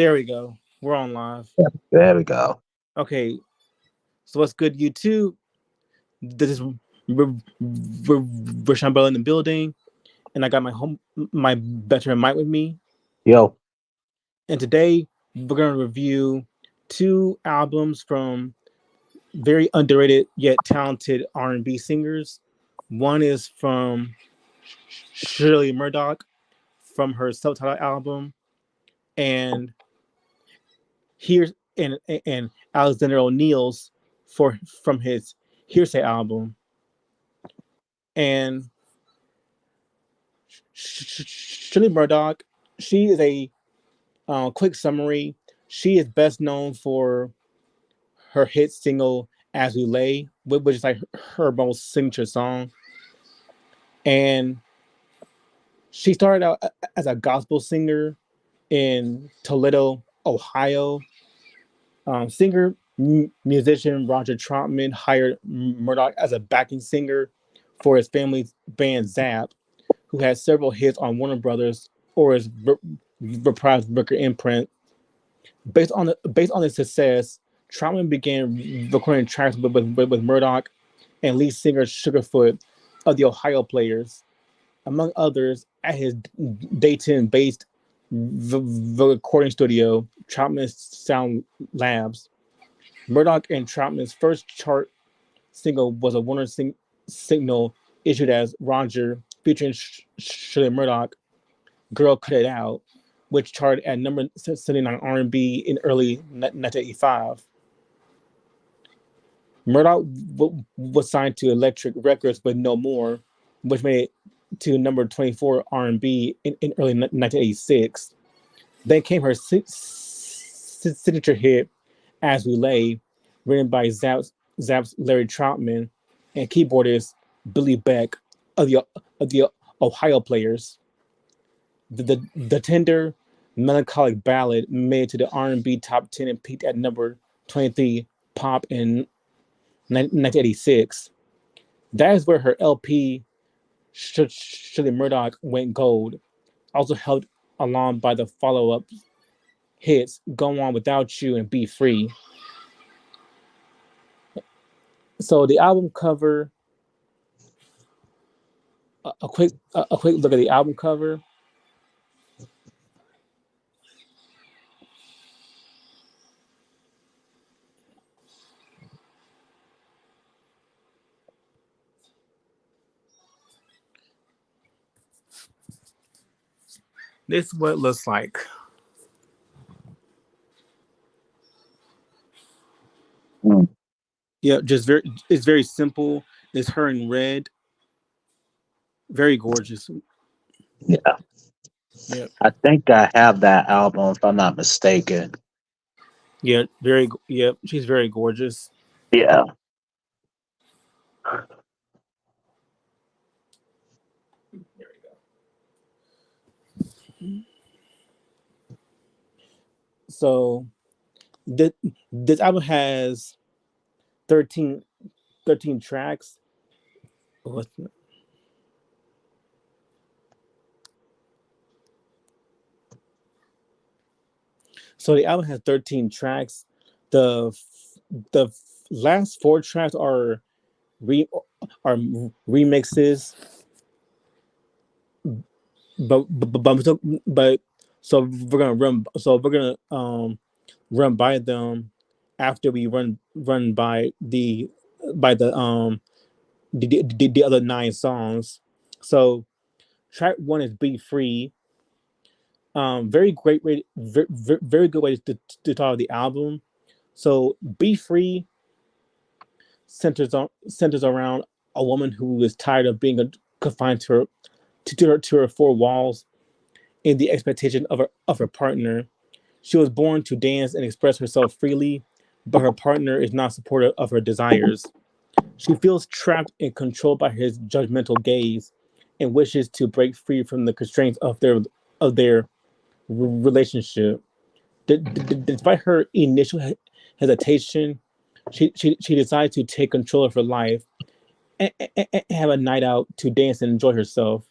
There we go. We're on live. There we go. Okay, so what's good, YouTube? This is Rashawn Bell in the building, and I got my veteran Mike with me. Yo. And today we're gonna review two albums from very underrated yet talented R&B singers. One is from Shirley Murdock from her self-titled album, and here's and Alexander O'Neal's from his Hearsay album. And Shirley Murdock, she is a quick summary. She is best known for her hit single "As We Lay," which is like her most signature song. And she started out as a gospel singer in Toledo, Ohio. Singer musician Roger Troutman hired Murdock as a backing singer for his family's band Zap, who had several hits on Warner Brothers or his reprised record imprint. Based on his success, Troutman began recording tracks with Murdock and lead singer Sugarfoot of the Ohio Players, among others, at his Dayton-based recording studio, Troutman Sound Labs. Murdock and Troutman's first chart single was a Warner signal issued as Roger, featuring Shirley Murdock, "Girl Cut It Out," which charted at number 79 R&B in early 1985. Murdock was signed to Electric Records with No More, which made it to number 24 R&B in early 1986. Then came her signature hit, "As We Lay," written by Zap's Larry Troutman and keyboardist Billy Beck of the Ohio Players. The tender, melancholic ballad made it to the R&B top 10 and peaked at number 23 pop in 1986. That is where her LP, Shirley Murdock, went gold, also helped along by the follow-up hits "Go On Without You" and "Be Free." So the album cover, a quick look at the album cover. This is what it looks like. Mm. Yeah, it's very simple. It's her in red, very gorgeous. Yeah. Yeah, I think I have that album if I'm not mistaken. yeah. She's very gorgeous. Yeah. There we go. So this this album has 13, 13 tracks. So the album has 13 tracks. The the last four tracks re are remixes, but so we're gonna run by them after we run by the other nine songs. So track one is "Be Free." Very great way, very good way to talk about the album. So "Be Free" centers around a woman who is tired of being confined to her four walls in the expectation of her partner. She was born to dance and express herself freely, but her partner is not supportive of her desires. She feels trapped and controlled by his judgmental gaze and wishes to break free from the constraints of their relationship. Despite her initial hesitation, she decides to take control of her life and have a night out to dance and enjoy herself.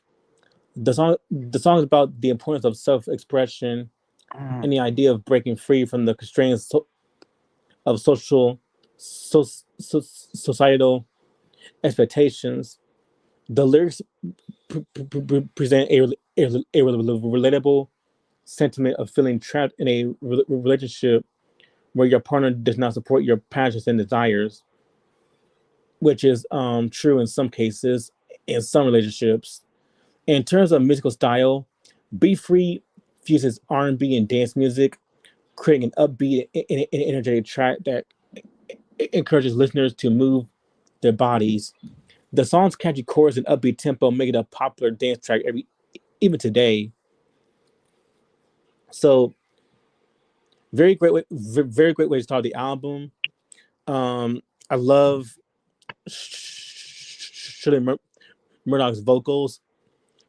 The song is about the importance of self expression, and the idea of breaking free from the constraints of societal expectations. The lyrics present a relatable sentiment of feeling trapped in a relationship where your partner does not support your passions and desires, which is true in some cases, in some relationships. In terms of musical style, Be Free fuses R&B and dance music, creating an upbeat and energetic track that encourages listeners to move their bodies. The song's catchy chorus and upbeat tempo make it a popular dance track even today. So very great way to start the album. I love Shirley Murdock's vocals,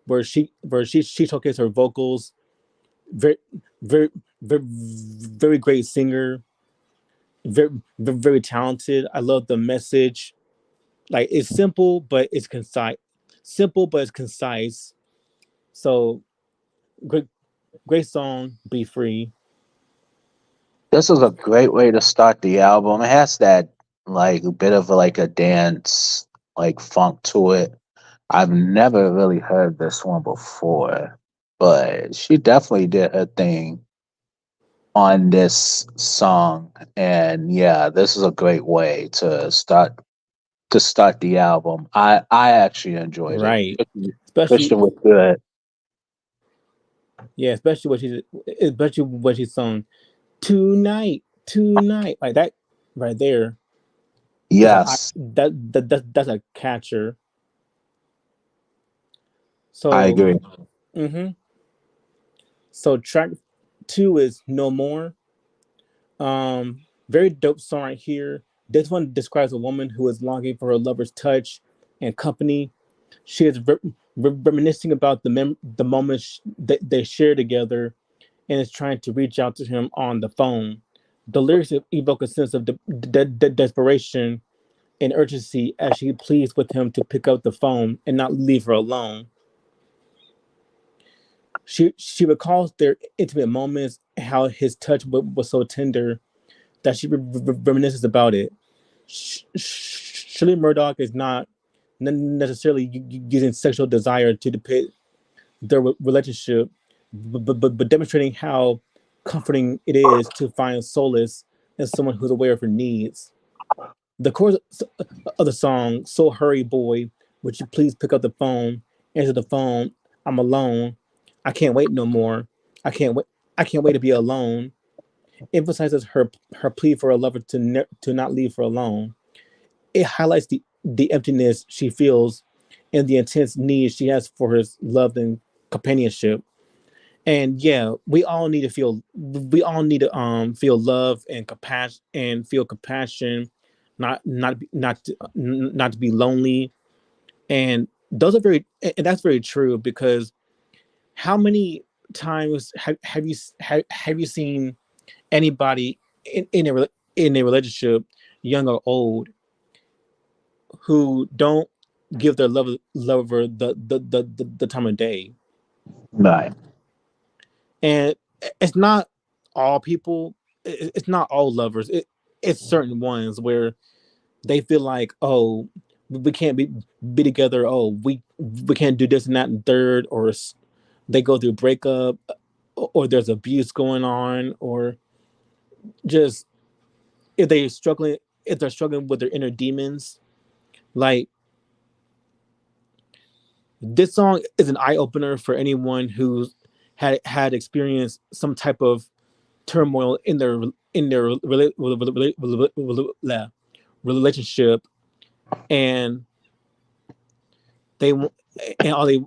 where she showcased her vocals. Very very very great singer. Very talented. I love the message. Like it's simple but it's concise. Simple but it's concise. So great song. Be Free. This is a great way to start the album. It has that like a bit of like a dance like funk to it. I've never really heard this one before, but she definitely did her thing on this song. And yeah, this is a great way to start the album. I actually enjoyed it. Right. Christian Especially was good. yeah, especially what she's sung tonight like that right there is a Yes, that's a catcher. I So agree. hmm so track two is No More. Very dope song right here. This one describes a woman who is longing for her lover's touch and company. She is reminiscing about the moments that they share together and is trying to reach out to him on the phone. The lyrics evoke a sense of desperation and urgency as she pleads with him to pick up the phone and not leave her alone. She recalls their intimate moments, how his touch was so tender that she reminisces about it. Shirley Murdock is not necessarily using sexual desire to depict their relationship, but demonstrating how comforting it is to find solace in someone who's aware of her needs. The chorus of the song, "So hurry, boy, would you please pick up the phone? Answer the phone. I'm alone. I can't wait no more. I can't wait. I can't wait to be alone." Emphasizes her plea for a lover to not leave her alone. It highlights the emptiness she feels and the intense need she has for his love and companionship. And yeah, we all need to feel love and compassion and feel compassion, not to be lonely. And those are very and that's very true because how many times have you seen anybody in a relationship, young or old, who don't give their lover the time of day? Right. And it's not all people. It's not all lovers. It's certain ones where they feel like, oh, we can't be together. Oh, we can't do this and that and third, or they go through breakup, or there's abuse going on, or just if they struggling if they're struggling with their inner demons. Like this song is an eye opener for anyone who's had experienced some type of turmoil in their relationship, and they and all they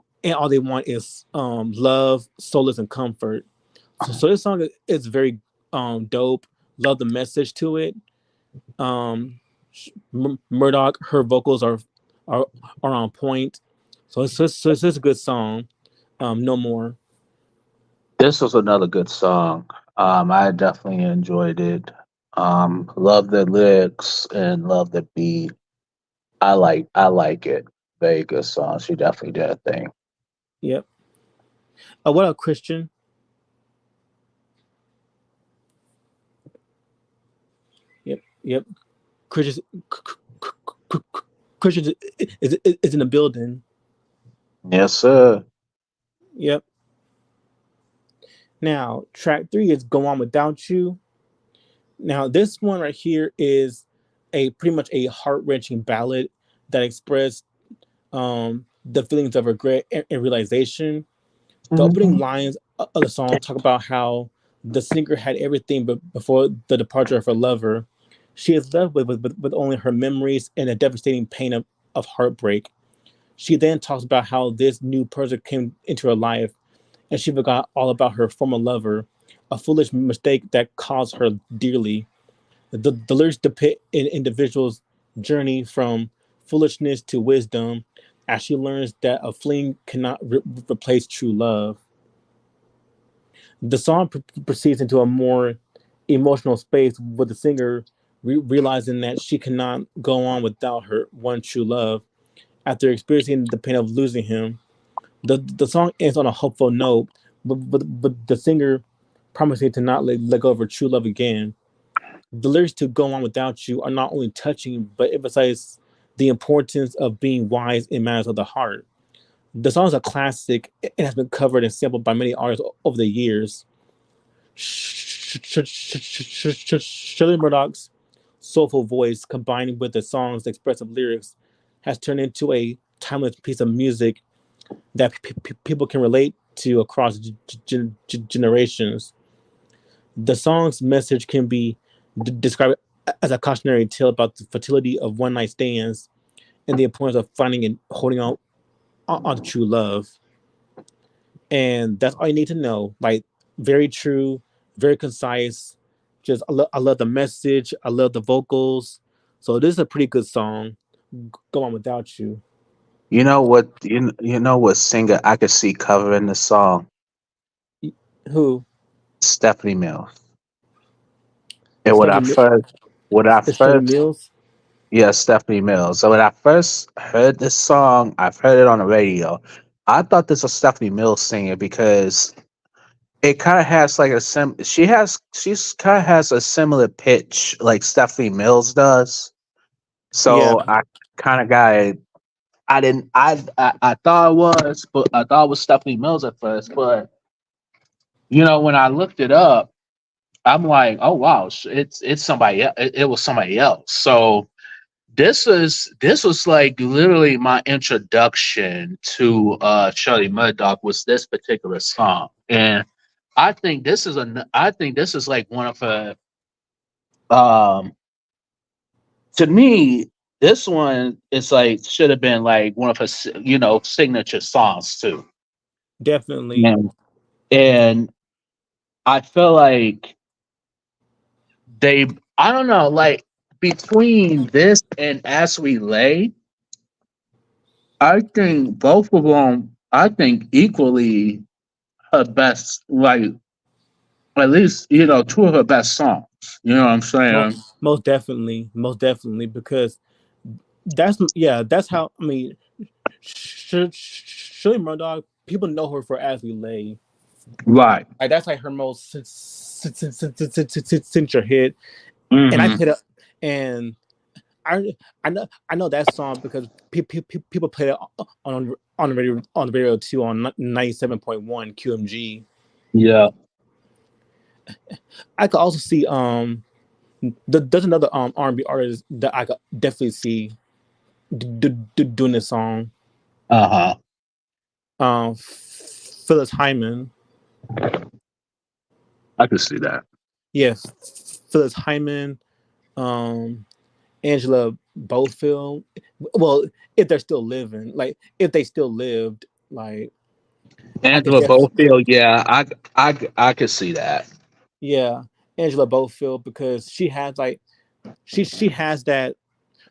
want is love, solace, and comfort. So this song is very dope. Love the message to it. Um, Murdoch, her vocals are are on point. It's just a good song. No More. This was another good song. I definitely enjoyed it. Love the lyrics and love the beat. I like it. Very good song. She definitely did a thing. Yep. What up, Christian? Yep. Christian Christian is in the building. Yes, sir. Yep. Now track three is "Go On Without You." Now this one right here is a pretty much a heart wrenching ballad that expressed the feelings of regret and realization. The opening Mhm. lines of the song talk about how the singer had everything, but before the departure of her lover, she is left with only her memories and the devastating pain of heartbreak. She then talks about how this new person came into her life and she forgot all about her former lover, a foolish mistake that cost her dearly. The lyrics depict an individual's journey from foolishness to wisdom as she learns that a fling cannot replace true love. The song proceeds into a more emotional space with the singer realizing that she cannot go on without her one true love after experiencing the pain of losing him. The song ends on a hopeful note, but the singer promising to not let go of her true love again. The lyrics to "Go On Without You" are not only touching, but emphasize the importance of being wise in matters of the heart. The song is a classic and has been covered and sampled by many artists over the years. Shirley Murdock's soulful voice, combined with the song's expressive lyrics, has turned into a timeless piece of music that people can relate to across generations. The song's message can be described as a cautionary tale about the fertility of one night stands and the importance of finding and holding on to true love. And that's all you need to know. Like, very true, very concise. Just I love the message. I love the vocals. So this is a pretty good song. Go On Without You. You know what singer I could see covering the song? Who Stephanie Mills. And when I Stephanie first when I is Stephanie first Mills? Yeah, Stephanie Mills. So when I first heard this song, I've heard it on the radio. I thought this was Stephanie Mills singing because it kind of has like a she's kind of has a similar pitch like Stephanie Mills does. Yeah, So I kind of got it. I didn't I thought it was, but I thought it was Stephanie Mills at first, but when I looked it up, I'm like, oh wow, it's somebody it was somebody else. So this was like literally my introduction to Shirley Murdock was this particular song. And I think this is like one of her um to me, this one is like should have been like one of her signature songs too. definitely, And, and I feel like they I don't know, like between this and As We Lay, I think both of them, I think equally her best, like at least two of her best songs. You know what I'm saying? most definitely, because that's how I mean. Shirley Murdock, people know her for As We Lay. Right. Like that's like her most signature hit, and I Hmm. played it, and I know that song because people play it on the radio too on 97.1 QMG. Yeah. I could also see there's another R&B artist that I could definitely see doing this song. Uh huh. Phyllis Hyman. I can see that. Yes, Phyllis Hyman. Um, Angela Bofield. Well, if they're still living, like if they still lived, like I could Angela definitely, Bofield. Yeah, I could see that. yeah, Angela Bofield because she has like she has that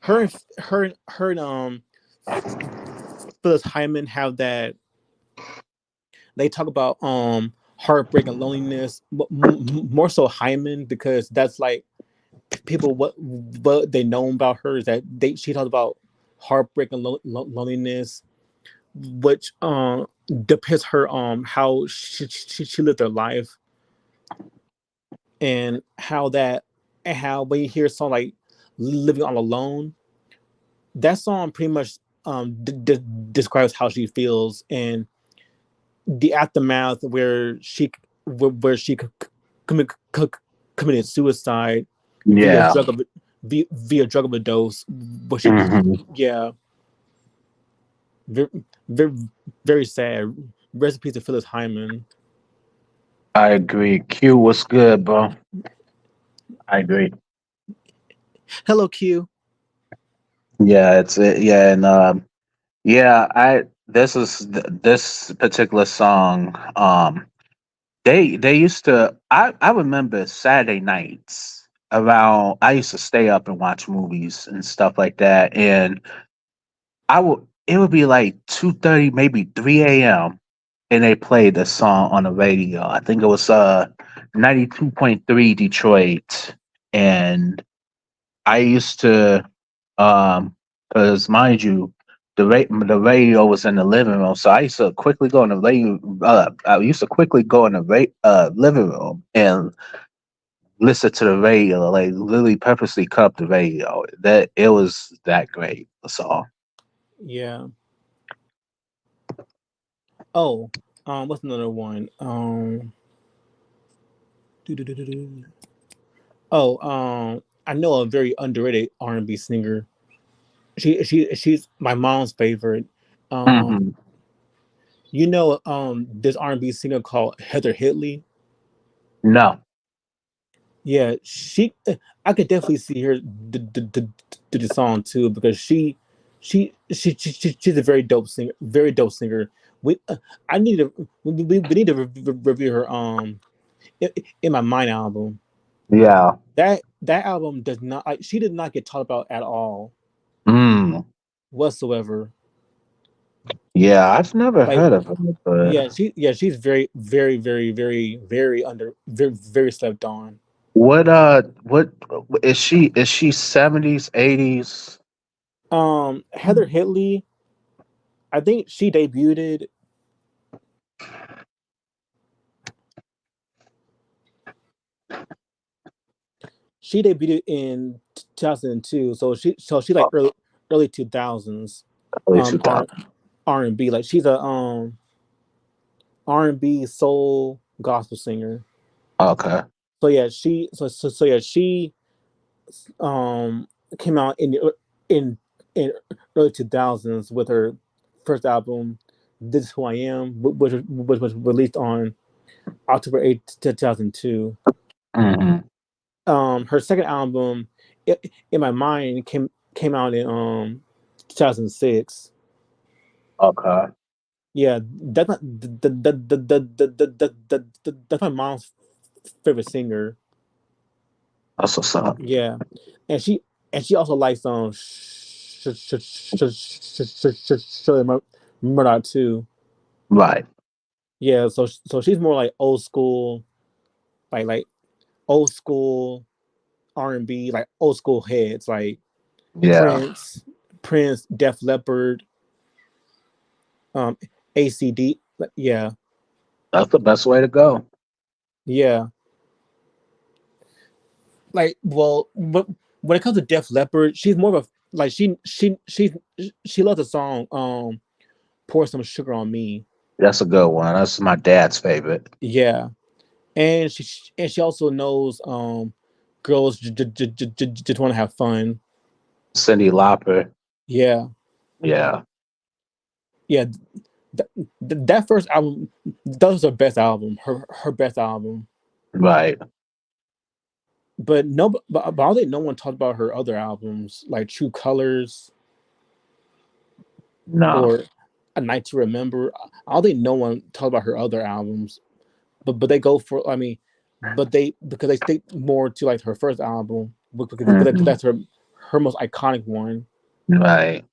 her and Phyllis Hyman have that they talk about heartbreak and loneliness, more so Hyman because that's like people what they know about her is that she talks about heartbreak and loneliness, which depicts her how she lived her life and how that and how when you hear a song like "Living All Alone." That song pretty much describes how she feels and the aftermath where she commi- c- committed suicide via Yeah. via drug overdose. But she, Hmm. yeah, very very, very sad. Recipe to Phyllis Hyman. I agree. Q was good, bro. I agree. Hello, Q. Yeah, it's it. Yeah, and yeah, I this is this particular song. They used to. I remember Saturday nights around. I used to stay up and watch movies and stuff like that, and I would. It would be like 2:30, maybe 3 a.m. and they played the song on the radio. I think it was 92.3 Detroit, and I used to because mind you, the radio was in the living room, so I used to quickly go in the radio. I used to quickly go in the living room and listen to the radio, like literally purposely cut up the radio. That it was that great. The song. Yeah. Oh, what's another one? Doo-doo-doo-doo-doo. Oh, I know a very underrated R&B singer. She's my mom's favorite. Um, Hmm. this R&B singer called Heather Hitley. No. Yeah, I could definitely see her do the song too because she's a very dope singer, very dope singer. We I need to we need to review her in, in my mind album. Yeah. That album does not she did not get talked about at all Mm. whatsoever. Yeah, I've never Like heard of it, but she's very under very slept on. what is she? Is she 70s, 80s? Heather Hitley, I think she debuted in 2002, so she like early 2000s Early R 2000s. R&B. Like she's a R&B soul gospel singer. Okay. So yeah, she um came out in in early 2000s with her first album, "This Is Who I Am," which was released on October 8th, 2002. Hmm. Her second album, in my mind, came out in 2006. Okay. Yeah, that's not that's my mom's favorite singer. That's what's up. Yeah, and she also likes Shirley Murdock too. Right. Yeah, so she's more like old school, like old school R&B, like old school heads, like Yeah. Prince, Def Leppard, um, ACD. Yeah, That's the best way to go. yeah. Like, well, but when it comes to Def Leppard, she's more of a like she loves the song "Pour Some Sugar on Me." That's a good one. That's my dad's favorite. Yeah, and she also knows girls just want to have fun. Cindy Lauper. Yeah, Yeah. yeah. That first album, that was her best album. Her best album. Right. But no, but I don't think no one talked about her other albums like True Colors No. or A Night to Remember. I don't think no one talked about her other albums. But they go for I mean, but they because they stick more to like her first album because Hmm. that's her most iconic one. Right.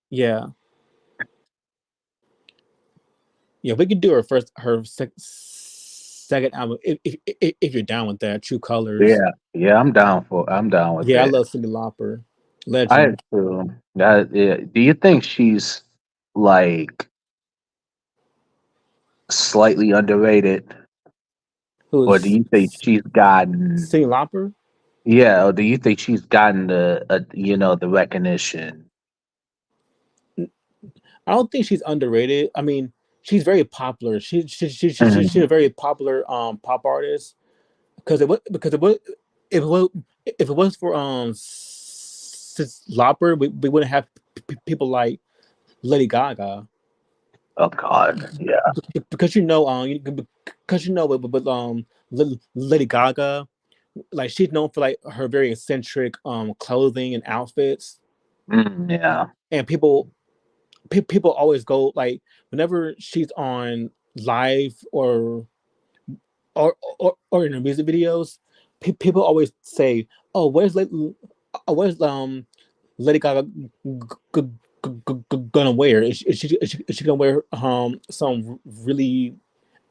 Yeah, yeah. We could do second album if you're down with that. True Colors. Yeah. Yeah. I'm down with Yeah, I it. love Cyndi Lauper, I legend. too. That. Yeah. Do you think she's like slightly underrated, Who or do is you think she's gotten? Cyndi Lauper? Yeah, or do you think she's gotten the recognition? I don't think she's underrated. I mean, she's very popular. She's Mhm. a very popular pop artist because it was if it was if it was for Lopper, we wouldn't have people like Lady Gaga. Oh God, yeah. Because because Lady Gaga, like she's known for like her very eccentric clothing and outfits, Yeah. and people always go like whenever she's on live or in her music videos, people always say, "Oh, where's Lady Gaga gonna wear? Is she gonna wear some really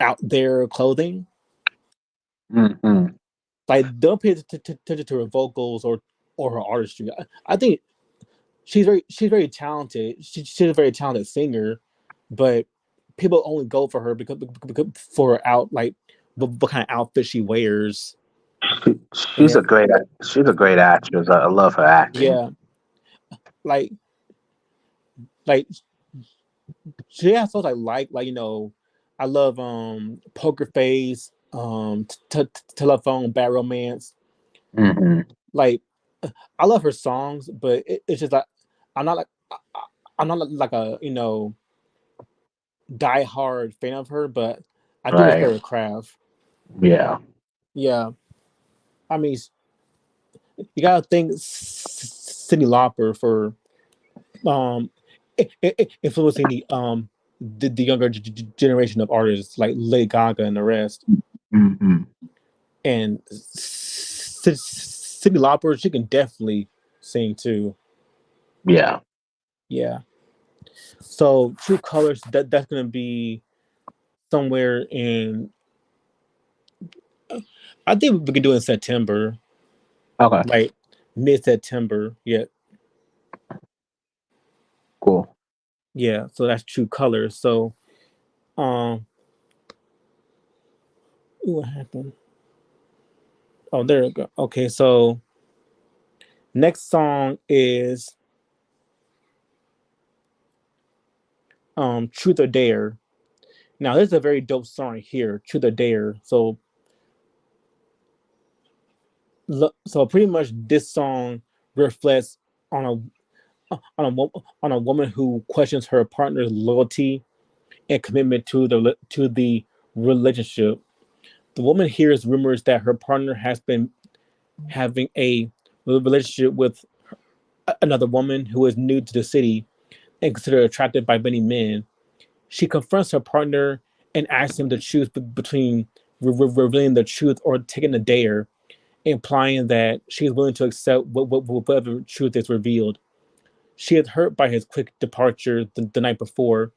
out there clothing?" Hmm. Like don't pay attention to her vocals or her artistry. I think she's very talented. She's a very talented singer, but people only go for her because for out like what kind of outfit she wears. She's a And great actress. I love her acting. yeah, like like she has songs I like I love Poker Face, Telephone, Bad Romance. Hmm. Like I love her songs, but it's just like I'm not like I'm not like a die hard fan of her, but I do Right. respect her craft. Yeah. Yeah, I mean, you gotta thank Cyndi Lauper for um influencing the younger generation of artists like Lady Gaga and the rest. Hmm. And Cyndi Lauper, she can definitely sing too. Yeah. Yeah. So True Colors, that's gonna be somewhere in. I think we can do it in September, Okay. like mid September. Yeah, Cool. yeah. So that's True Colors. So um, what happened? Oh, there we go. Okay, so next song is Truth or Dare. Now this is a very dope song here, Truth or Dare. So pretty much this song reflects on a woman who questions her partner's loyalty and commitment to the relationship. The woman hears rumors that her partner has been having a relationship with another woman who is new to the city and considered attractive by many men. She confronts her partner and asks him to choose between revealing the truth or taking the dare, implying that she is willing to accept whatever truth is revealed. She is hurt by his quick departure the night before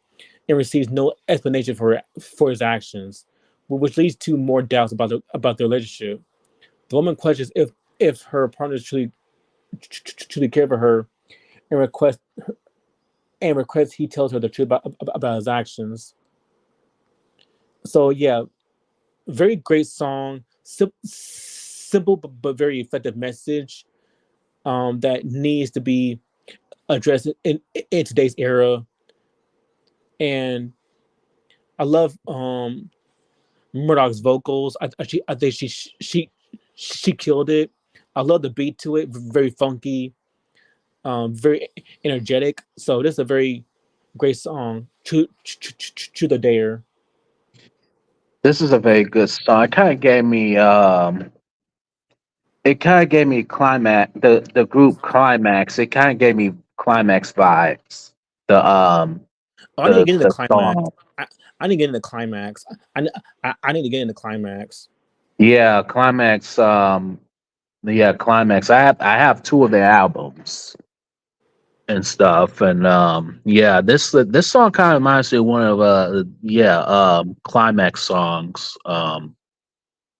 and receives no explanation for his actions, which leads to more doubts about the relationship. The woman questions if her partner truly care for her and requests he tells her the truth about his actions. So yeah, very great song, simple but very effective message that needs to be addressed in today's era. And I love Murdoch's vocals. I think she killed it. I love the beat to it, very funky, very energetic. So this is a very great song. To the Dare. This is a very good song. It kind of gave me climax the group climax. It kind of gave me climax vibes. The Oh, I need to get into the the climax. song. I, I need to get into the climax. I need to get into climax. Yeah, climax. Yeah, climax. I have two of their albums and stuff, and yeah, this song kind of reminds me of one of climax songs.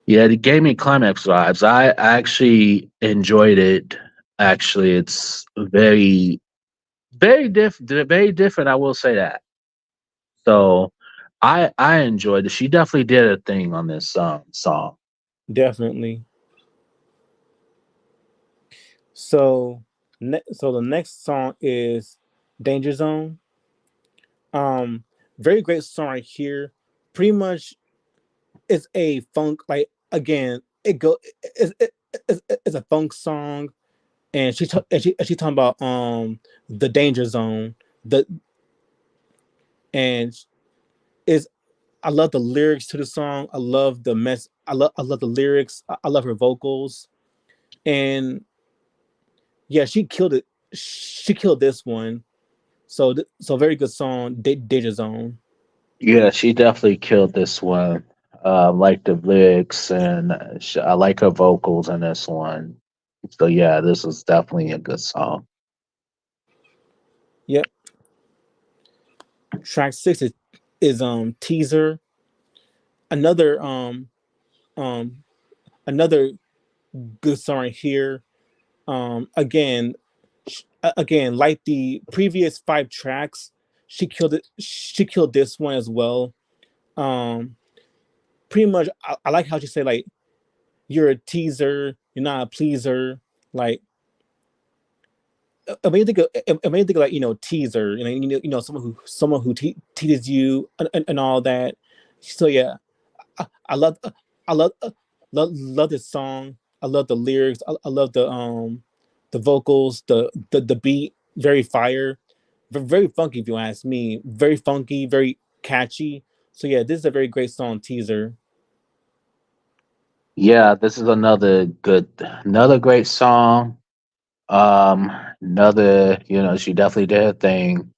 Yeah, it gave me climax vibes. I actually enjoyed it. Actually, it's very different. I will say that. So, I enjoyed it. She definitely did a thing on this song. Definitely. So, so the next song is Danger Zone. Um, Very great song right here. Pretty much, it's a funk. Like again, it's a funk song, and she talking about the danger zone. The and is I love the lyrics to the song. I love the mess. I love the lyrics. I love her vocals, and yeah, she killed it. She killed this one. So so very good song, Danger Zone. Yeah, she definitely killed this one. Like the lyrics, and I like her vocals in this one. So yeah, this is definitely a good song. Yep. Track 6 is teaser. Another um another good song right here. Again, again, like the previous 5 tracks, she killed it. She killed this one as well. Um, Pretty much, I like how she said like you're a teaser, you're not a pleaser. Like I mean, think of like teaser, someone who teases you and all that. So yeah, I love I love love this song. I love the lyrics. I love the vocals, the beat, very fire, very funky if you ask me. Very funky, very catchy. So yeah, this is a very great song teaser. Yeah, this is another great song. Another, she definitely did her thing.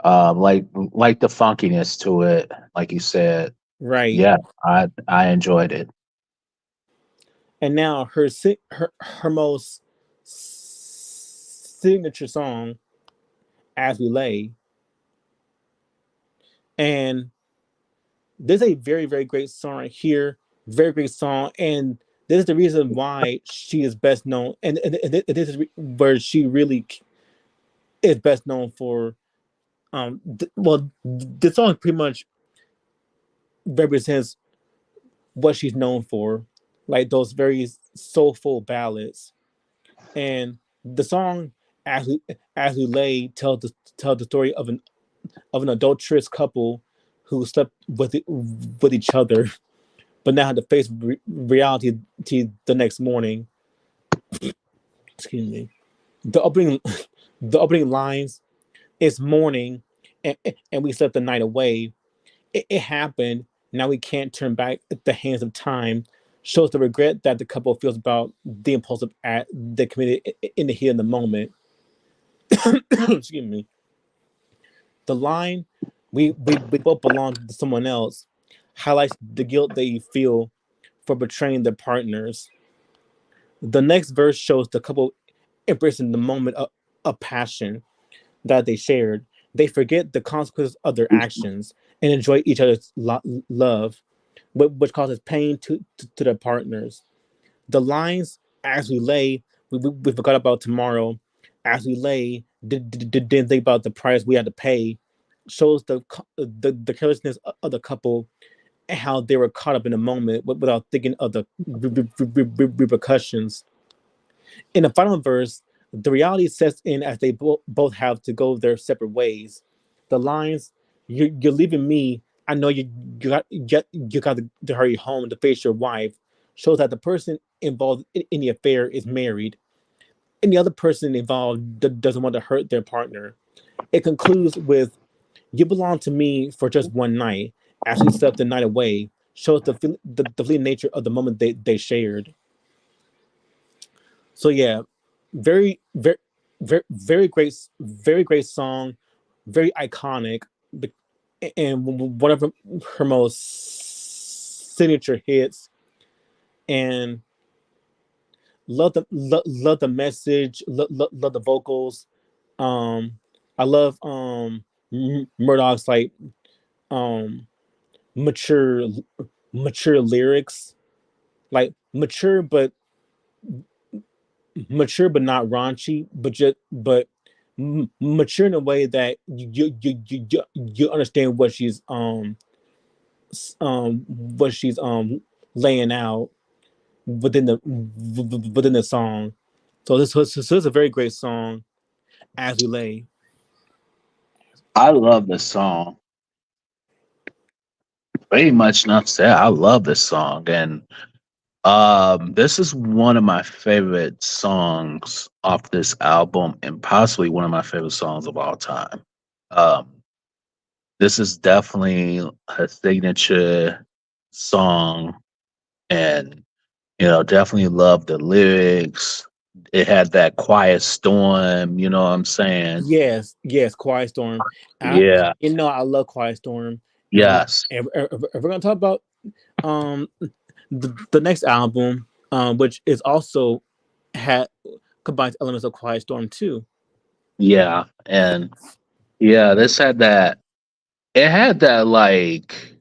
Like the funkiness to it, like you said. Right. Yeah, I enjoyed it. And now her most signature song, As We Lay. And this is a very great song right here. Very great song, and this is the reason why she is best known. And this is where she really is best known for. Well, the song pretty much represents what she's known for, like those very soulful ballads. And the song as we lay tells the story of an adulterous couple who slept with each other, but now had to face reality the next morning. Excuse me. The opening the opening lines is morning, and we slept the night away. It happened. Now we can't turn back the hands of time. Shows the regret that the couple feels about the impulsive act they committed in the heat of the moment. Excuse me. The line, we both belong to someone else, highlights the guilt they feel for betraying their partners. The next verse shows the couple embracing the moment of passion that they shared. They forget the consequences of their actions and enjoy each other's love, which causes pain to their partners. The lines, as we lay, we forgot about tomorrow. As we lay, didn't think about the price we had to pay, shows the carelessness of the couple and how they were caught up in the moment without thinking of the repercussions. In the final verse, the reality sets in as they both have to go their separate ways. The lines, you're leaving me. I know you got to hurry home to face your wife," shows that the person involved in the affair is married, and the other person involved doesn't want to hurt their partner. It concludes with, "You belong to me for just one night," as we slept the night away, shows the fleeting nature of the moment they shared. So yeah, very very great song, very iconic, and one of her most signature hits. And love the message, love the vocals. Um, I love Murdoch's like um mature mature lyrics, like mature but not raunchy, but just but mature in a way that you understand what she's laying out within the song. So it's a very great song, As We Lay. I love this song. Pretty much enough said. I love this song, and this is one of my favorite songs off this album, and possibly one of my favorite songs of all time. Um, this is definitely her signature song, and definitely love the lyrics. It had that quiet storm. You know what I'm saying? Yes, yes, Quiet Storm. I, Yeah. I love Quiet Storm, and Yes. if we're gonna talk about um the next album, which is also had combines elements of Quiet Storm too. Yeah. And yeah, this had that. It had that like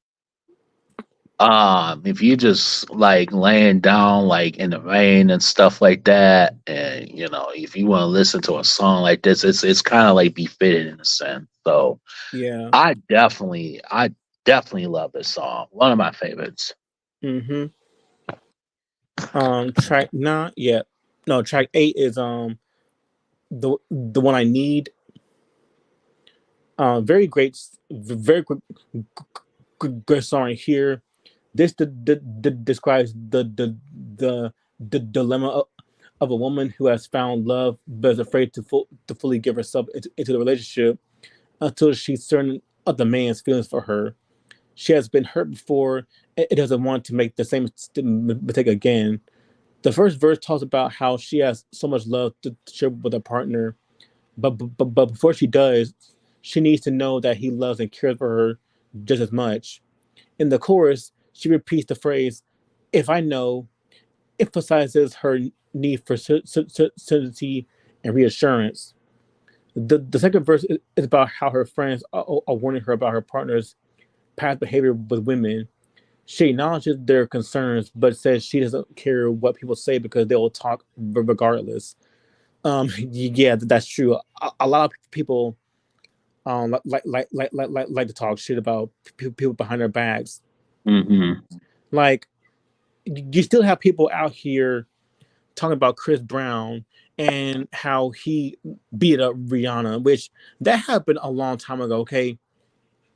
if you just like laying down like in the rain and stuff like that, and if you want to listen to a song like this, it's kind of like befitted in a sense. So Yeah. I definitely love this song. One of my favorites. Mm-hmm. Track nine, yeah, no, track eight is the one I need. Very great, very good song here. This describes the dilemma of a woman who has found love but is afraid to fully give herself into the relationship until she's certain of the man's feelings for her. She has been hurt before. It doesn't want to make the same mistake again. The first verse talks about how she has so much love to share with her partner, but before she does, she needs to know that he loves and cares for her just as much. In the chorus, she repeats the phrase, "If I know," emphasizes her need for certainty and reassurance. The second verse is about how her friends are warning her about her partner's past behavior with women. She acknowledges their concerns, but says she doesn't care what people say because they will talk regardless. Yeah, that's true. A lot of people like to talk shit about people behind their backs. Hmm. Like you still have people out here talking about Chris Brown and how he beat up Rihanna, which that happened a long time ago. Okay,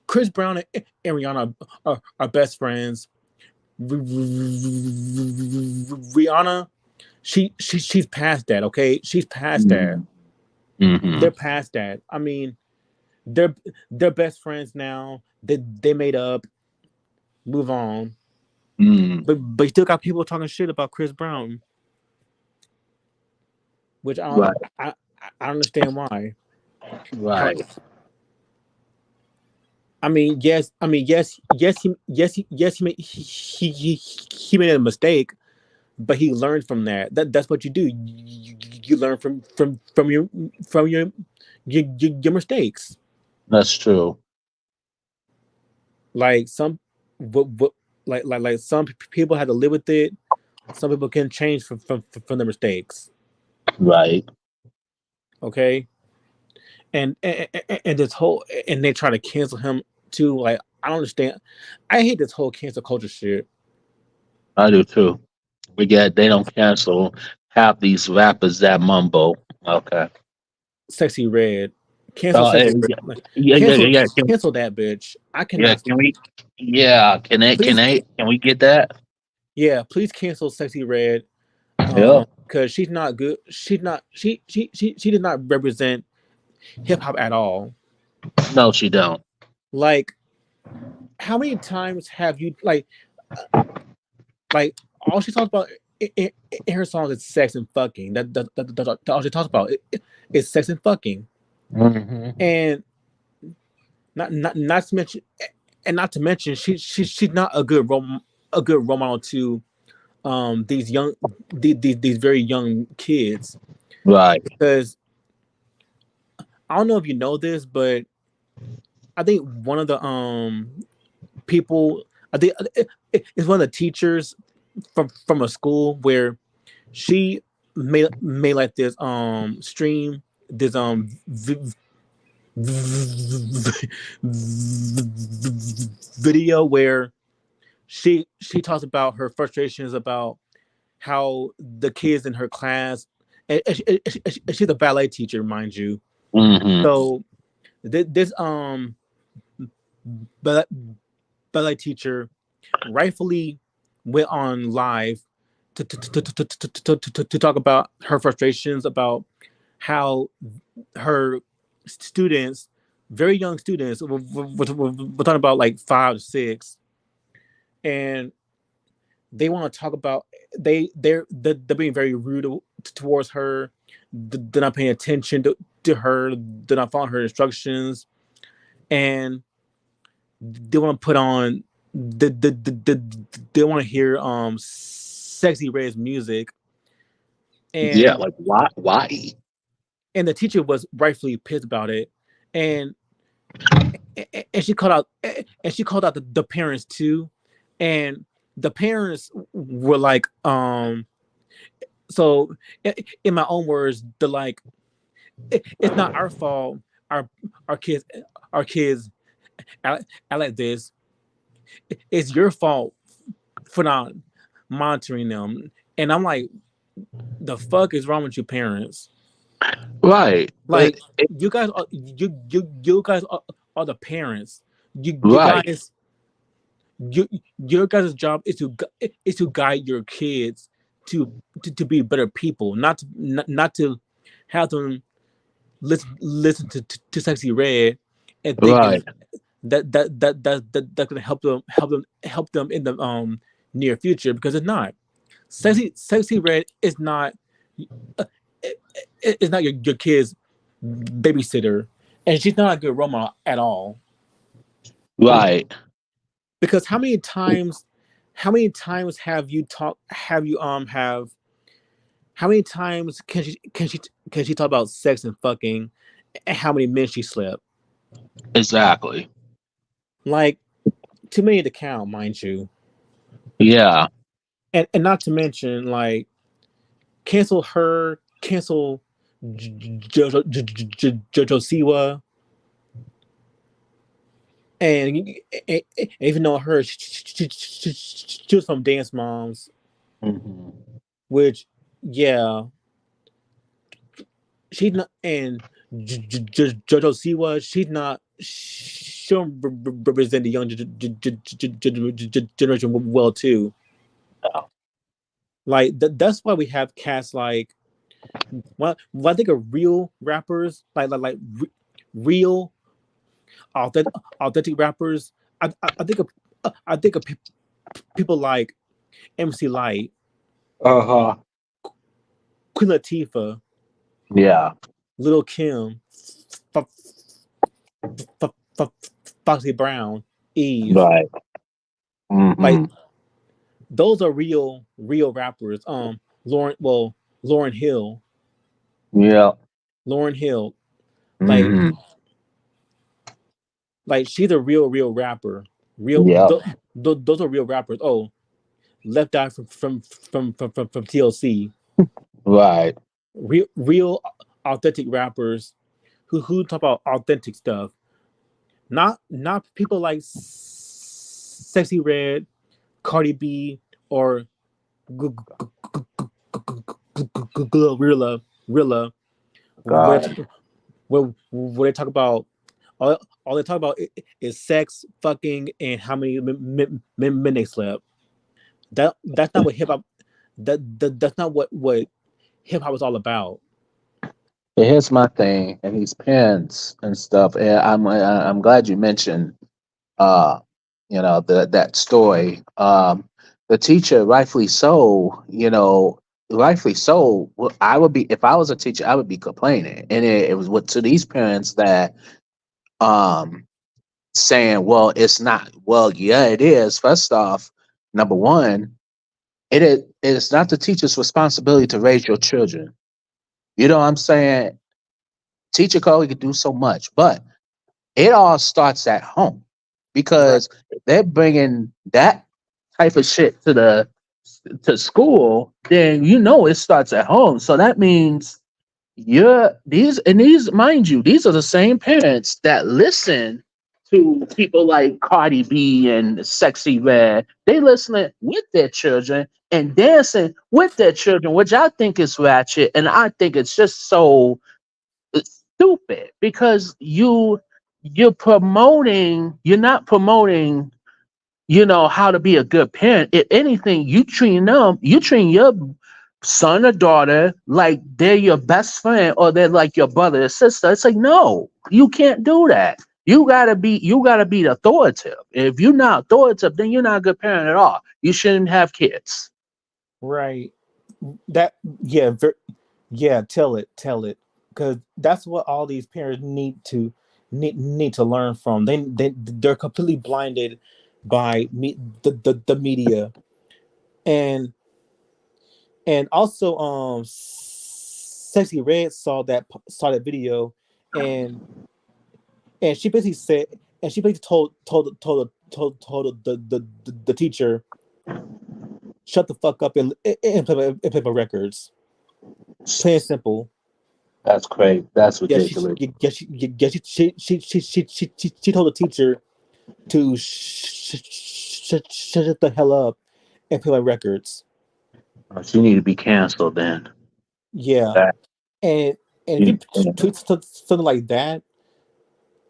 Chris Brown and Rihanna are best friends. Rihanna, she's past that. Okay, she's past that. Hmm. Hmm. They're past that. I mean, they're they're best friends now. They made up. Move on. Hmm. But you still got people talking shit about Chris Brown, which Right. I I don't understand why. How Right. yes, he made a mistake, but he learned from that. That's what you do. You learn from your mistakes. That's true. Like some what like some people had to live with it. Some people can change from their mistakes. Right. Okay, and this whole and they try to cancel him too. Like I don't understand. I hate this whole cancel culture shit. I do too. They don't cancel half these rappers that mumble. Okay. Sexy Red, cancel Sexy Red. Yeah, Like, yeah, yeah, yeah. cancel Yeah. cancel that bitch. I Yeah, cannot. can we? Yeah, can they? Can Please, they? Can we get that? yeah, please cancel Sexy Red. Yeah. Because she's not good. She's not. She does not represent hip hop at all. No, she don't. Like, how many times have you like all she talks about in her songs is sex and fucking. That's all she talks about. It's sex and fucking, Hmm. and not to mention, and not to mention, she's not a good role model to these young these very young kids, Right. because I don't know if you know this, but I think one of the people, I think it's one of the teachers from a school where she made like this stream, this video where she talks about her frustrations about how the kids in her class and she's a ballet teacher, mind you. Hmm. So this ballet, ballet teacher rightfully went on live to talk about her frustrations about how her students, very young students, we're talking about like 5 to 6, and they want to talk about they're being very rude towards her. They're not paying attention to her. They're not following her instructions, and they want to put on they want to hear sexy red's music, Yeah, and like why? Why? the teacher was rightfully pissed about it, and and she called out the parents too, and the parents were like so in my own words, the like it's not our fault. Our our kids our kids act like this. It's your fault for not monitoring them. And I'm like, the fuck is wrong with you parents? Right, but Like you guys are you guys are the parents. You right, guys you your guys' job is to guide your kids to be better people, not to have them listen to Sexy Red and thinking right, that's gonna help them in the near future, because it's not. Sexy Red is not uh, is not your kid's babysitter, and she's not a good role model at all. right. Because how many times have you talk have you have how many times can she talk about sex and fucking, and how many men she slept? Exactly. Like, too many to count, mind you. Yeah. And not to mention, like, cancel Jojo Siwa, and, even though her she was from Dance Moms, Hmm. which, yeah, she's not, and Jojo Siwa, she don't represent the young generation well too. Like that's why we have cats like, when I think of real rappers, real authentic rappers, I think of people like MC Light, Uh-huh. Queen Latifah, Yeah. Little Kim, F- Foxy Brown, Eve. Right. Like, Hmm. those are real rappers. Lauren Hill, Yeah. Lauren Hill, like Hmm. she's a real rapper. Real Yeah. those are real rappers. Oh, Left Eye from TLC. Right. Real authentic rappers who talk about authentic stuff. Not people like Sexy Red, Cardi B, or Rilla, where God. where they talk about all they talk about is sex, fucking, and how many men they slept. That's not what hip hop. That's not what hip hop is all about. But here's my thing, and these pens and stuff. And I'm glad you mentioned uh that story. The teacher, rightfully so, rightfully so. I would be, if I was a teacher, I would be complaining, and it was to these parents that um saying, well, it's not. Well, yeah, it is. First off, number one, it is not the teacher's responsibility to raise your children. You know what I'm saying? Teacher Cody could do so much, but it all starts at home, Right. because if they're bringing that type of shit to school, then it starts at home. So that means these, mind you, these are the same parents that listen to people like Cardi B and Sexy Red. They listening with their children and dancing with their children, which I think is ratchet, and I think it's just so stupid because you're not promoting how to be a good parent. If anything, you treat your son or daughter like they're your best friend or they're like your brother or sister. It's like, no, you can't do that. You gotta be authoritative. If you're not authoritative, then you're not a good parent at all. You shouldn't have kids. Right. That yeah, yeah. Tell it, because that's what all these parents need to learn from. They're completely blinded by the media, and also Sexy Red saw that video, and she basically said, and she basically told the teacher, shut the fuck up and play my records. Plain and simple. That's crazy. That's Yeah, ridiculous. she told the teacher to shut the hell up and play my records. She need to be canceled then. Yeah, That and if you she, tweet something like that,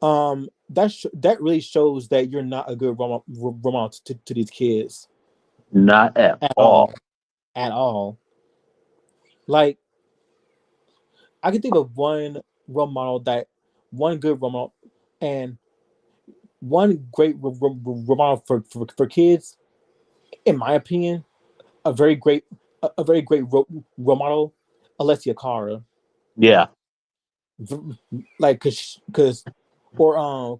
that really shows that you're not a good role model to these kids not at at all. all, at all. Like, I can think of one good role model, and one great role model for kids, in my opinion, a very great role model, Alessia Cara. Yeah. Like, cause or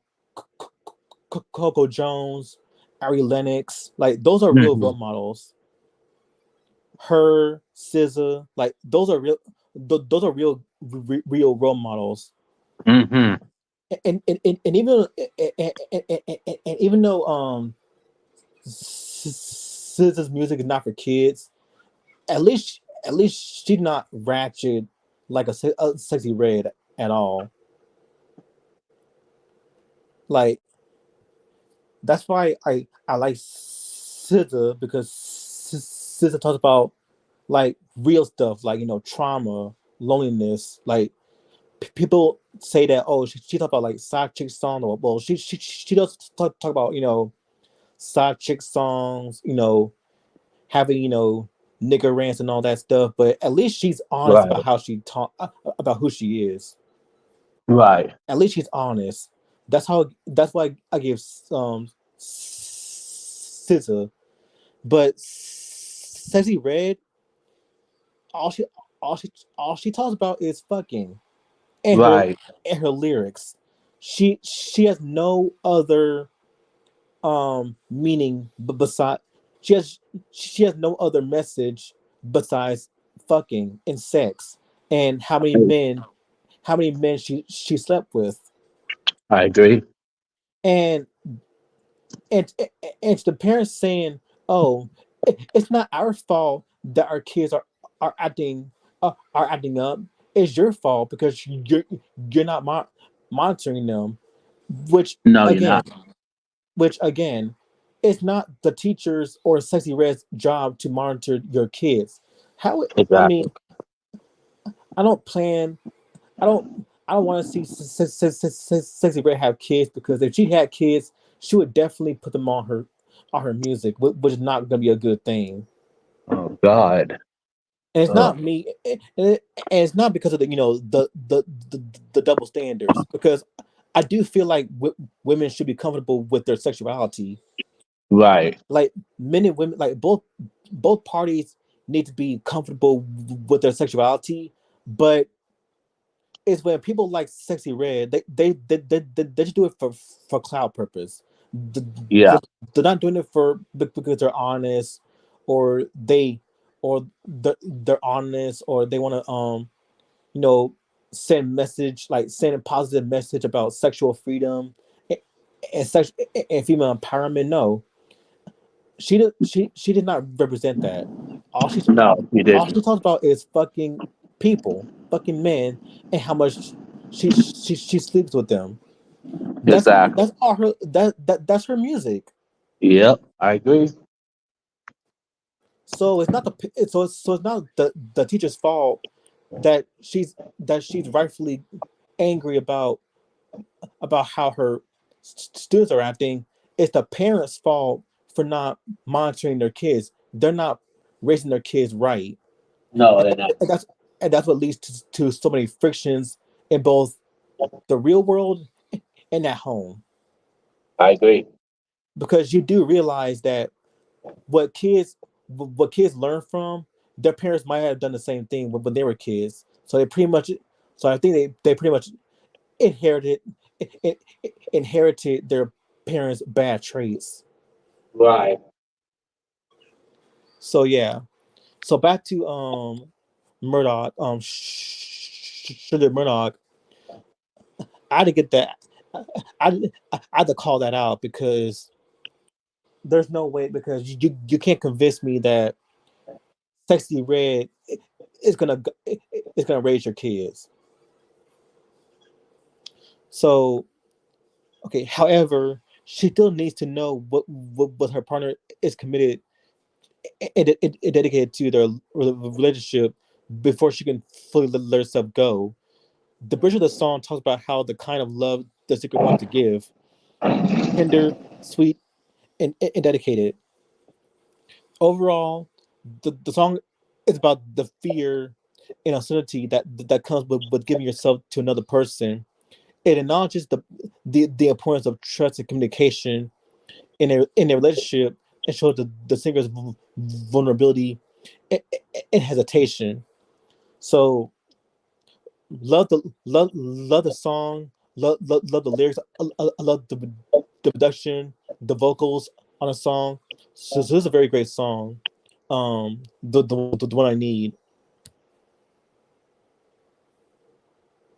Coco Jones, Ari Lennox, like those are real Hmm. role models. Her, SZA, like those are real. Those are real role models. Hmm. And even and even though SZA's music is not for kids, at least she's not ratchet like a Sexy Red at all. Like, that's why I like SZA, because SZA talks about like real stuff, like, trauma, loneliness. Like, people say that, oh, she talk about like side chick song, or well, she does talk about, side chick songs, having, nigger rants and all that stuff. But at least she's honest about Right. how she talk, about who she is. Right. At least she's honest. That's why I give SZA. But Sexy Red, all she all she talks about is fucking, and Right. her lyrics. She has no other meaning, but beside, she has no other message besides fucking and sex, and how many men she slept with. I agree. And and and to the parents saying, "Oh, it's not our fault that our kids are are acting up. It's your fault because you're not monitoring them." Which No, you're again, not. it's not the teachers or Sexy Red's job to monitor your kids. How I Exactly. mean, I don't plan. I don't. I don't want to see Sexy Red have kids, because if she had kids, she would definitely put them on her music, which is not going to be a good thing. Oh God. And it's Oh. not me, and it's not because of the double standards. Because I do feel like women should be comfortable with their sexuality. Right. Like, men and women, like both parties need to be comfortable with their sexuality, but it's when people like Sexy Red, they just do it for cloud purpose. Yeah. They're not doing it for because they're honest, or they're honest, or they want to you know send a positive message about sexual freedom and, sex and female empowerment. No, she did not represent that. All she No, you all she didn't. talks about is fucking people, fucking men, and how much she sleeps with them. Exactly. That's all her that's her music. Yep, I agree. So it's not so it's not the teacher's fault that she's rightfully angry about how her students are acting. It's the parents' fault for not monitoring their kids. They're not raising their kids right, No, and, they're not. and that's and that's what leads to so many frictions in both the real world and at home. I agree. Because you do realize that what kids what kids learn from their parents might have done the same thing when they were kids. So they pretty much so I think they pretty much inherited inherited their parents' bad traits. Right. So yeah. So back to Murdoch, Shirley Murdoch. I had to get that. I had to call that out because there's no way because you can't convince me that Sexy Red is gonna raise your kids. So okay. However, she still needs to know what her partner is committed and dedicated to their relationship before she can fully let herself go. The bridge of the song talks about how the kind of love the secret wants to give, tender, sweet, and dedicated. Overall, the song is about the fear and uncertainty that comes with giving yourself to another person. It acknowledges the importance of trust and communication in a relationship and shows the singer's vulnerability and hesitation. So love the song, love the lyrics. I love the production, the vocals on a song. So this is a very great song. The one I need,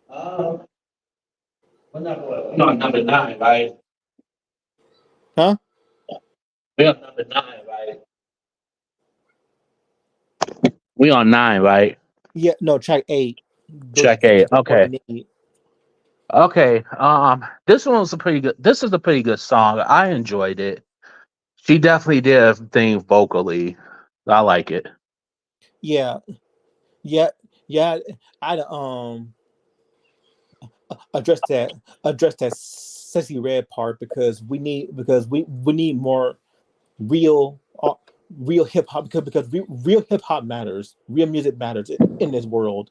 Uh, we're on number nine, right? huh? We're on number nine, right? We on nine, right? Yeah, no, track 8. Check eight. The one Okay. I need. Okay. This one was a pretty good. This is a pretty good song. I enjoyed it. She definitely did a thing vocally. I like it. Yeah, yeah, yeah. I'd address that address that sexy red part because we need more real real hip hop because real hip hop matters. Real music matters in this world.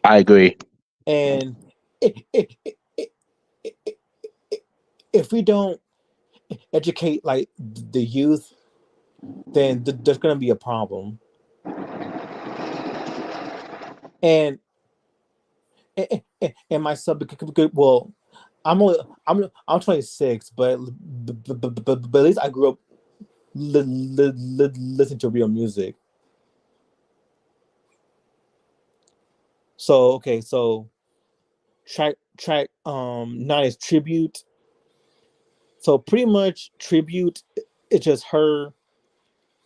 I agree. And if we don't educate like the youth, then there's gonna be a problem. And and myself, well, I'm only I'm 26, but at least I grew up listening to real music. So okay, so track 9 is tribute. So pretty much tribute is just her.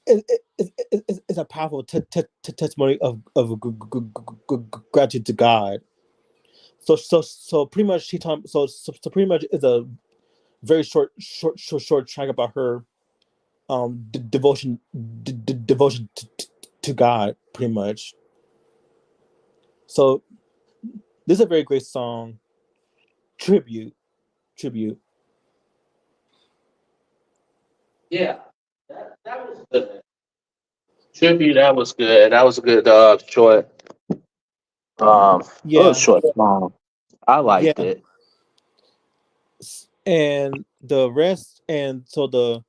It's a powerful testimony of gratitude to God. So pretty much she talk so pretty much is a very short track about her devotion to God pretty much. So this is a very great song. Tribute, tribute. Yeah, that was good. Tribute, that was good. That was a good short it was a Yeah, short song. I liked yeah. it. And the rest, and so the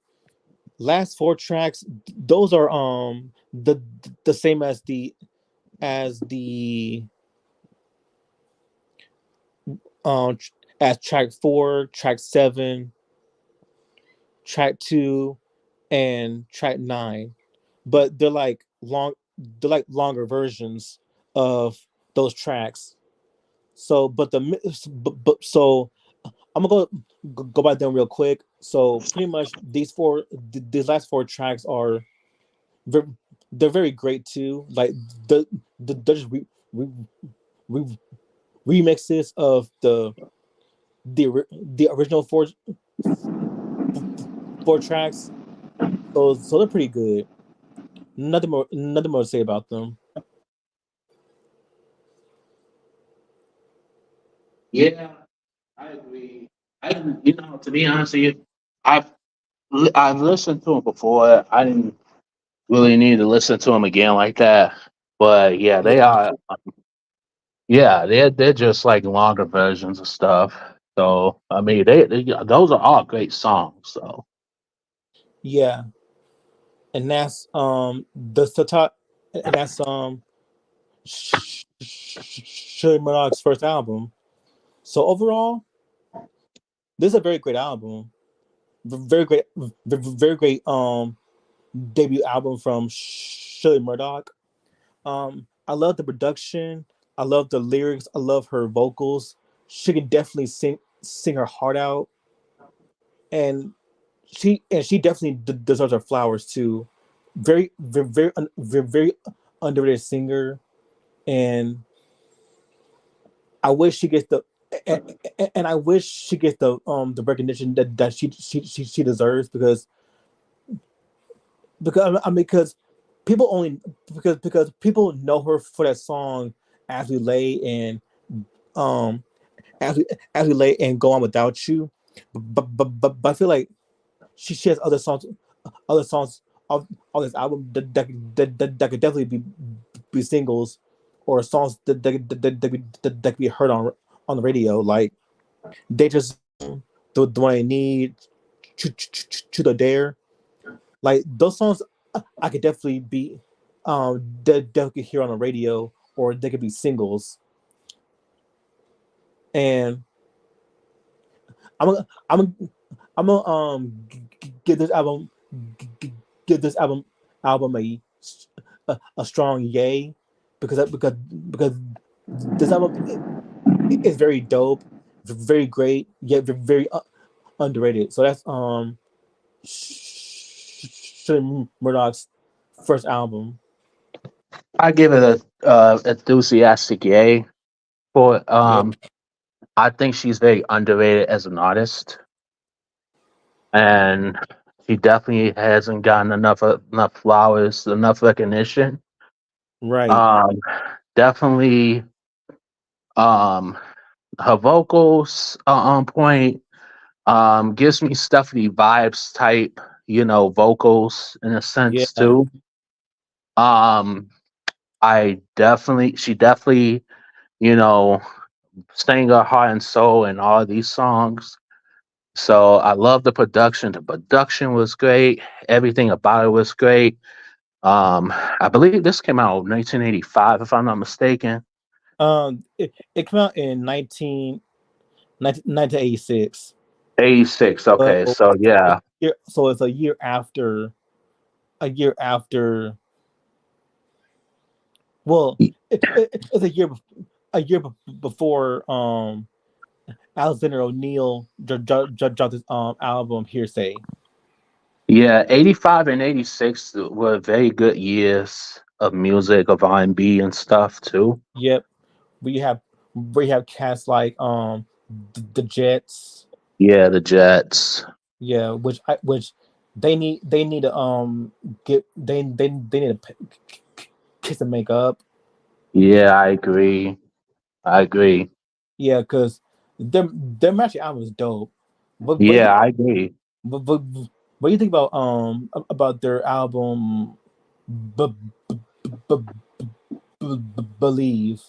last 4 tracks, those are the same as the um as track 4, track 7, track 2, and track 9. But they're like longer versions of those tracks. So but so I'm gonna go by them real quick. So pretty much these last 4 tracks are very, they're very great too. Like they're just re, re, remixes of the original four tracks. So they're pretty good. Nothing more to say about them. Yeah, I agree. To be honest with you, I've I've listened to them before. I didn't really need to listen to them again like that. But yeah, they Yeah, are. Yeah, they're just like longer versions of stuff. So I mean, they those are all great songs. So yeah, and that's the top, and that's Shirley Murdock's first album. So overall, this is a very great album. Very great, very great debut album from Shirley Murdock. I love the production. I love the lyrics. I love her vocals. She can definitely sing her heart out, and she definitely deserves her flowers too. Very underrated singer, and I wish she gets the and, and I wish she gets the recognition that she deserves because people only because people know her for that song as we lay and um as we lay and go on without you, but I feel like she has other songs on this album that could definitely be singles or songs that could be heard on the radio, like Danger Zone, the one I need, to the dare, like those songs. I could definitely be definitely hear on the radio, or they could be singles. And I'm a, I'm a, I'm gonna give this album give this album a strong yay, because this album is very dope, very great, yet very underrated. So that's Murdoch's first album. I give it a enthusiastic yay for. Yep. I think she's very underrated as an artist, and she definitely hasn't gotten enough flowers, enough recognition. Right. Um, definitely, um, her vocals are on point. Gives me Stephanie vibes type, vocals in a sense Yeah. too. Um, she definitely, you know, sang her heart and soul in all these songs. So I love the production. The production was great. Everything about it was great. I believe this came out in 1985, if I'm not mistaken. It came out in 1986. 86. Okay, So, so yeah, so it's a year after. Well, it's a year before Alexander O'Neill dropped his album Hearsay. yeah. 85 and 86 were very good years of music, of R&B and stuff too. Yep, we have we have cast like the Jets. Yeah, the Jets. Yeah, which they need to get they need to kiss and make up. Yeah, I agree. I agree. Yeah, because their matching album is dope. But Yeah, I agree. but, but, what do you think about their album? B- b- Believe.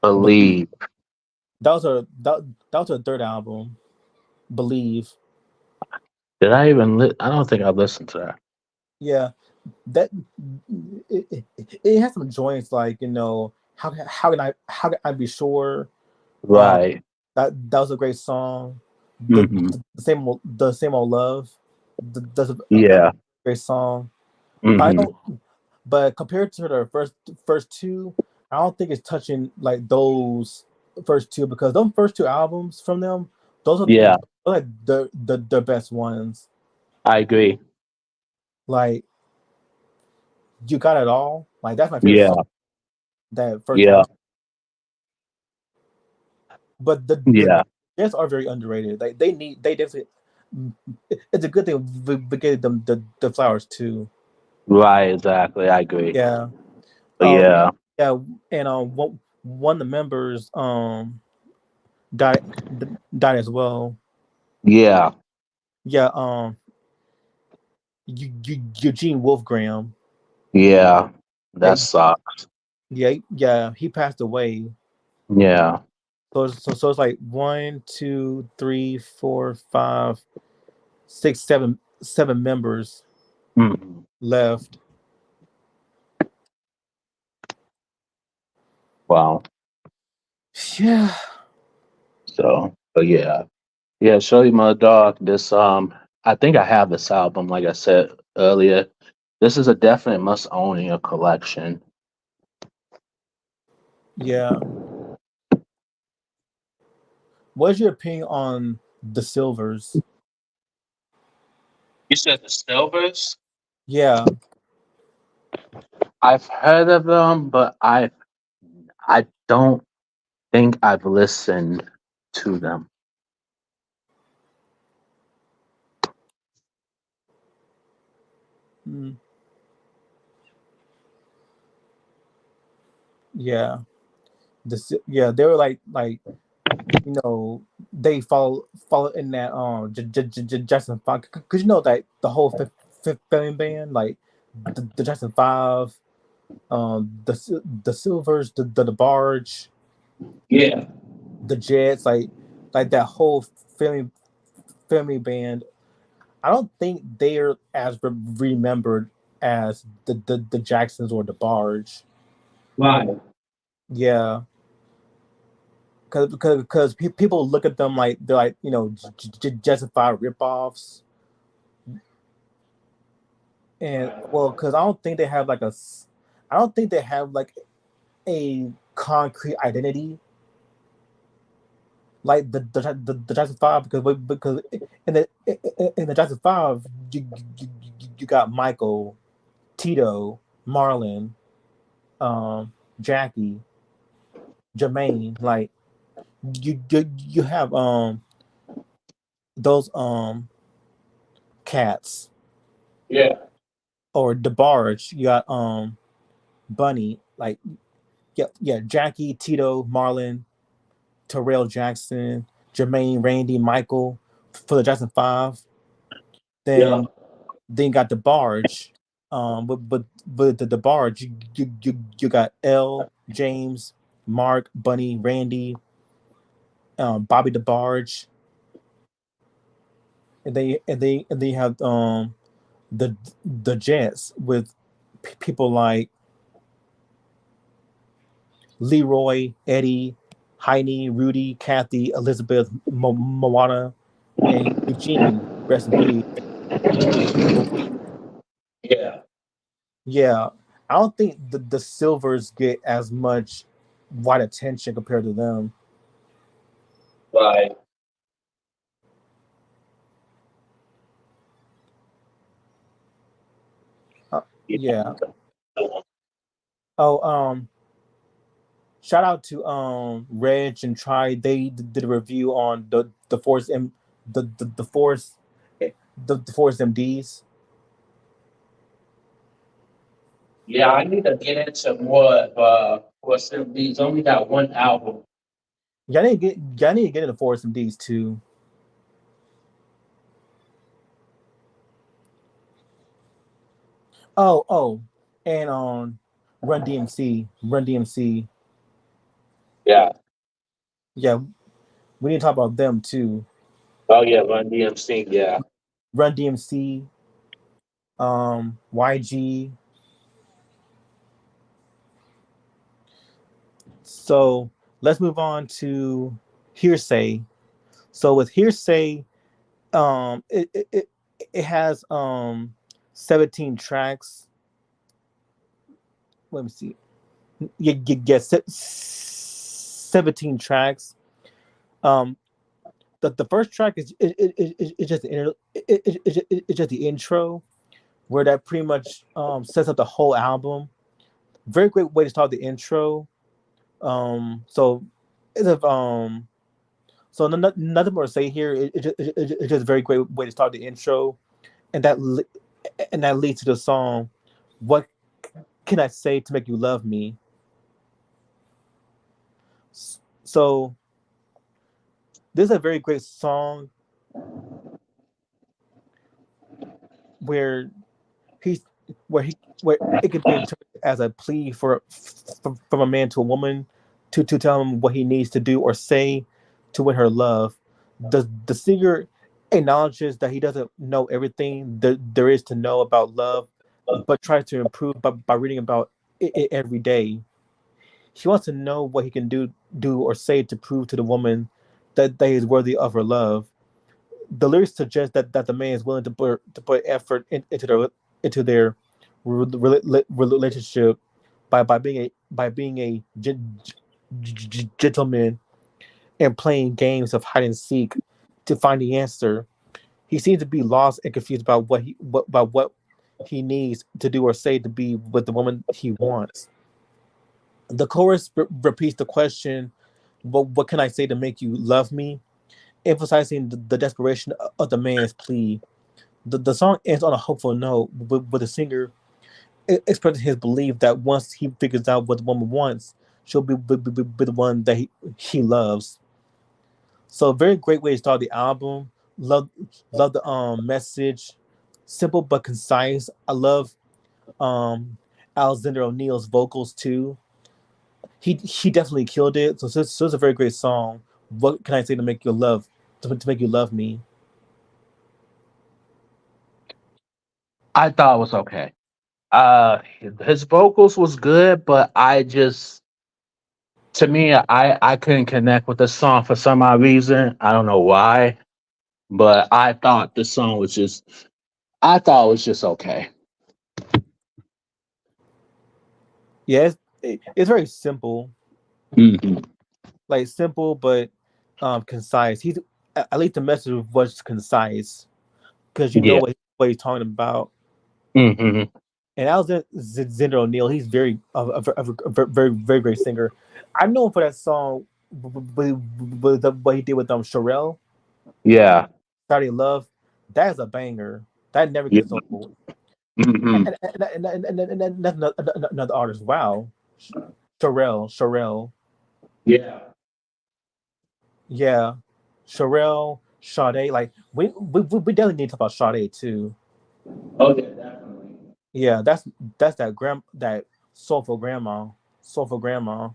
Believe. Believe. That was her third album. Believe. Did I even? I don't think I listened to that. Yeah, that it has some joints like how can I be sure? Um, Right. that was a great song. Hmm. The same old love. That's a Yeah. great song. I Hmm. don't, but compared to the first two, I don't think it's touching like those first two, because those first two albums from them, those Yeah, are like the best ones. I agree. Like you got it all. Like that's my favorite Yeah. song. That first Yeah. album, but Yeah. Jets are very underrated. Like they definitely. It's a good thing we gave them the flowers too. Right, exactly. I agree. Yeah. But yeah, Yeah, and one of the members died died as well. yeah, Yeah, Eugene Wolfgram. yeah. Yeah, That sucks. yeah, he passed away. Yeah. So it's like one, two, three, four, five, six, seven members Mhm. left. Wow. Yeah, So, but yeah, yeah. Shirley Murdock. This I think I have this album. Like I said earlier, this is a definite must own in your collection. yeah. What's your opinion on the Silvers? You said the Silvers. Yeah, I've heard of them, but I don't think I've listened to them. mm, yeah. Yeah, they were they follow in that Jackson Five, because that the whole fifth filming band, like the Jackson Five, the Silvers, the Barge, Yeah. the Jets, like that whole filming band. I don't think they're as remembered as the Jacksons or the Barge. Right. Yeah, because people look at them like they're like Jackson Five ripoffs. And well, because I don't think they have like a concrete identity like the Jackson Five, because in the Jackson Five you got Michael, Tito, Marlon, Jackie, Jermaine, like you have those cats, Yeah. or DeBarge, you got Bunny, like yeah, Jackie, Tito, Marlon, Terrell Jackson, Jermaine, Randy, Michael for the Jackson Five. Yeah. Then you got the Barge. But the Barge, you got L, James, Mark, Bunny, Randy, Bobby the Barge, and then you have the Jets with people like Leroy, Eddie, Heine, Rudy, Kathy, Elizabeth, Moana, and Eugene. Rest in peace. Yeah. Yeah, I don't think the Silvers get as much wide attention compared to them. Right. Yeah. Oh, shout out to Reg and Try. They did a review on the Force M the Force the Force MDs. Yeah, I need to get into more of what's these only got one album. Y'all need to get into Force MDs too. Oh, and Run DMC. Yeah. Yeah, we need to talk about them too. Oh yeah, Run DMC. Yeah. Run DMC, YG. So let's move on to Hearsay. So with Hearsay, it has 17 tracks. Let me see. You get 17 tracks. Um, the first track is just it's just the intro, where that pretty much sets up the whole album. Very great way to start the intro. So it's of So nothing more to say here. It's just a very great way to start the intro, and and that leads to the song. What can I say to make you love me? So this is a very great song where he's where it could be interpreted as a plea from a man to a woman to tell him what he needs to do or say to win her love. The singer acknowledges that he doesn't know everything there is to know about love, but tries to improve by reading about it every day. He wants to know what he can do or say to prove to the woman that he is worthy of her love. The lyrics suggest that the man is willing to put effort into their relationship by being a gentleman and playing games of hide and seek to find the answer. He seems to be lost and confused about what he needs to do or say to be with the woman he wants. The chorus repeats the question, what can I say to make you love me?" Emphasizing the desperation of the man's plea. The song ends on a hopeful note with the singer expressing his belief that once he figures out what the woman wants, she'll be the one that he loves. So, a very great way to start the album. Love the message, simple but concise. I love um Alexander O'Neal's vocals too. He definitely killed it. So it's a very great song. What can I say to make you love to make you love me? I thought it was okay. His vocals was good, but to me, I couldn't connect with the song for some odd reason. I don't know why, but I thought it was just okay. Yeah, it's very simple, Hmm. like simple but concise. At least the message was concise because you know Yeah. what he's talking about. Hmm. And Alexander O'Neal, he's a very very great singer. I know him for that song with what he did with Sherelle, Yeah. Saturday Love. That is a banger. That never Yeah. gets old. Hmm. And that's another artist. Wow, Sherelle. Yeah. Yeah, Sherelle, Sade. Like we definitely need to talk about Sade too. Oh yeah, definitely. Yeah, that's that soulful grandma, soulful grandma.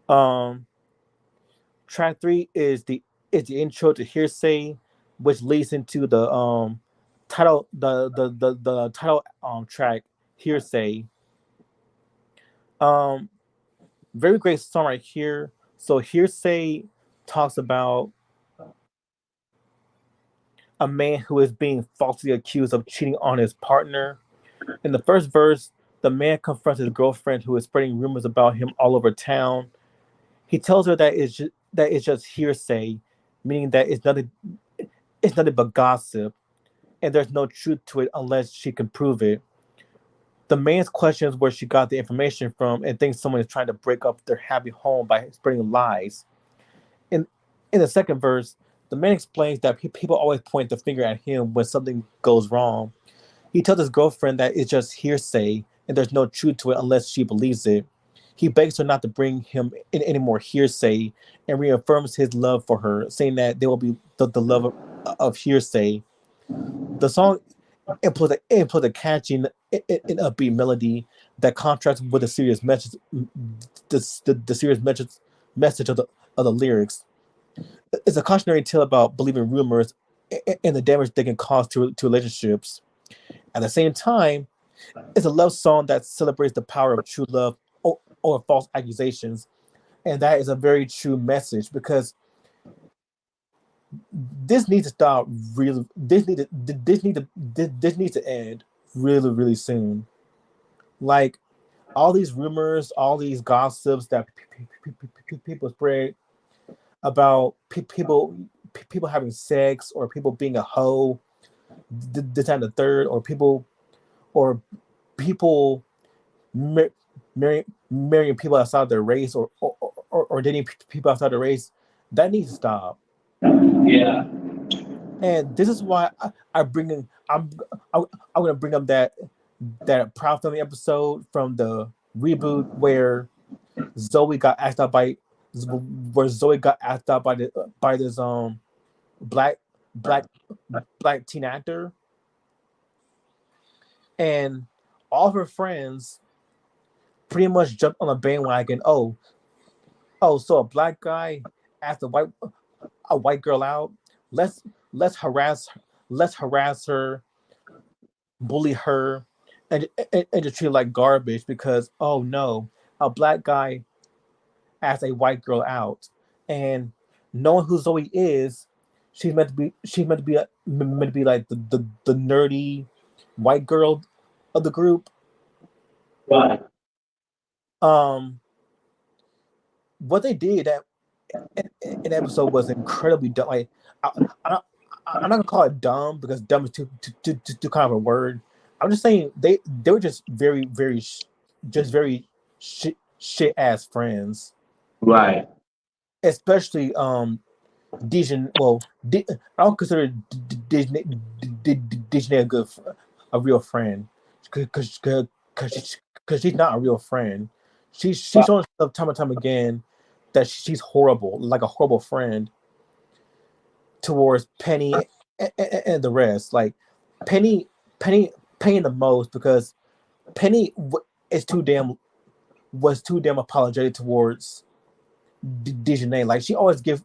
Um, track three is the intro to Hearsay, which leads into the the title track Hearsay. Um, very great song right here. So Hearsay talks about a man who is being falsely accused of cheating on his partner. In the first verse, the man confronts his girlfriend who is spreading rumors about him all over town. He tells her that it's just hearsay, meaning that it's nothing but gossip, and there's no truth to it unless she can prove it. The man questions where she got the information from and thinks someone is trying to break up their happy home by spreading lies. In in the second verse, the man explains that people always point the finger at him when something goes wrong. He tells his girlfriend that it's just hearsay and there's no truth to it unless she believes it. He begs her not to bring him in any more hearsay and reaffirms his love for her, saying that there will be the love of hearsay. The song employs a catchy and upbeat melody that contrasts with the serious message, the serious message of the lyrics. It's a cautionary tale about believing rumors and the damage they can cause to relationships. At the same time, it's a love song that celebrates the power of true love or false accusations, and that is a very true message because this needs to stop really. This needs to end really really soon. Like all these rumors, all these gossips that people spread about people having sex or people being a hoe, this and the third, or people mar- marrying people outside their race or dating people outside the race, that needs to stop. Yeah. And this is why I bring in I'm gonna bring up that Proud Family episode from the reboot Zoe got asked out by where Zoe got asked out by this black black black teen actor, and all of her friends pretty much jumped on a bandwagon. So a black guy asked a white girl out. Let's let's harass let's harass her, bully her, and just treat her like garbage because oh no, a black guy asked a white girl out, and knowing who Zoe is, meant to be like the nerdy white girl of the group. Right. Um, what they did that in episode was incredibly dumb. Like, I, I, I'm not gonna call it dumb because dumb is too kind of a word. I'm just saying they were just just very shit ass friends, Right. especially Dijon. Well, I don't consider Dijon a real friend because she's not a real friend. She's shown herself time and time again that she's horrible, like a horrible friend towards Penny and the rest. Like Penny, Penny the most because Penny is too damn was too damn apologetic towards Dejanay. Like she always give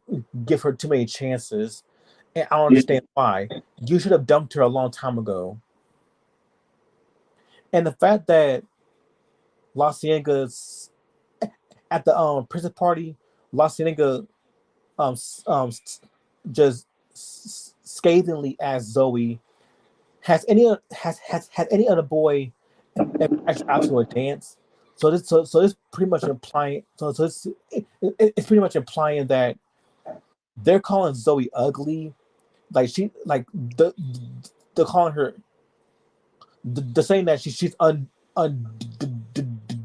her too many chances, and I don't Yeah. understand why. You should have dumped her a long time ago. And the fact that La Cienga's at the prison party, La Cienega um just scathingly asked Zoe, has any other boy ever asked you out to a dance? So this pretty much implying it's pretty much implying that they're calling Zoe ugly. Like she like they're calling her the saying that she's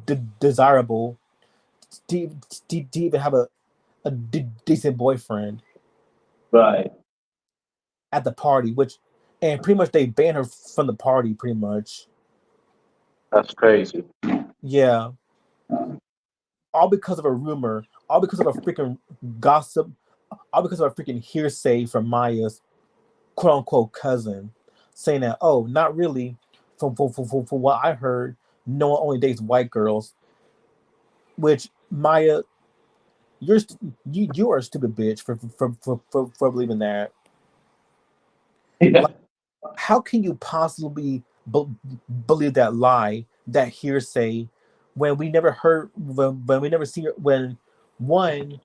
undesirable to even have a decent boyfriend Right. at the party, which and pretty much they banned her from the party pretty much. That's crazy. Yeah, all because of a rumor, all because of a freaking gossip, all because of a freaking hearsay from Maya's quote unquote cousin saying that, oh, not really. From what I heard, no one only dates white girls, which Maya, you are a stupid bitch for believing that. Yeah. Like, how can you possibly believe that lie, that hearsay, when we never heard, when we never see when one,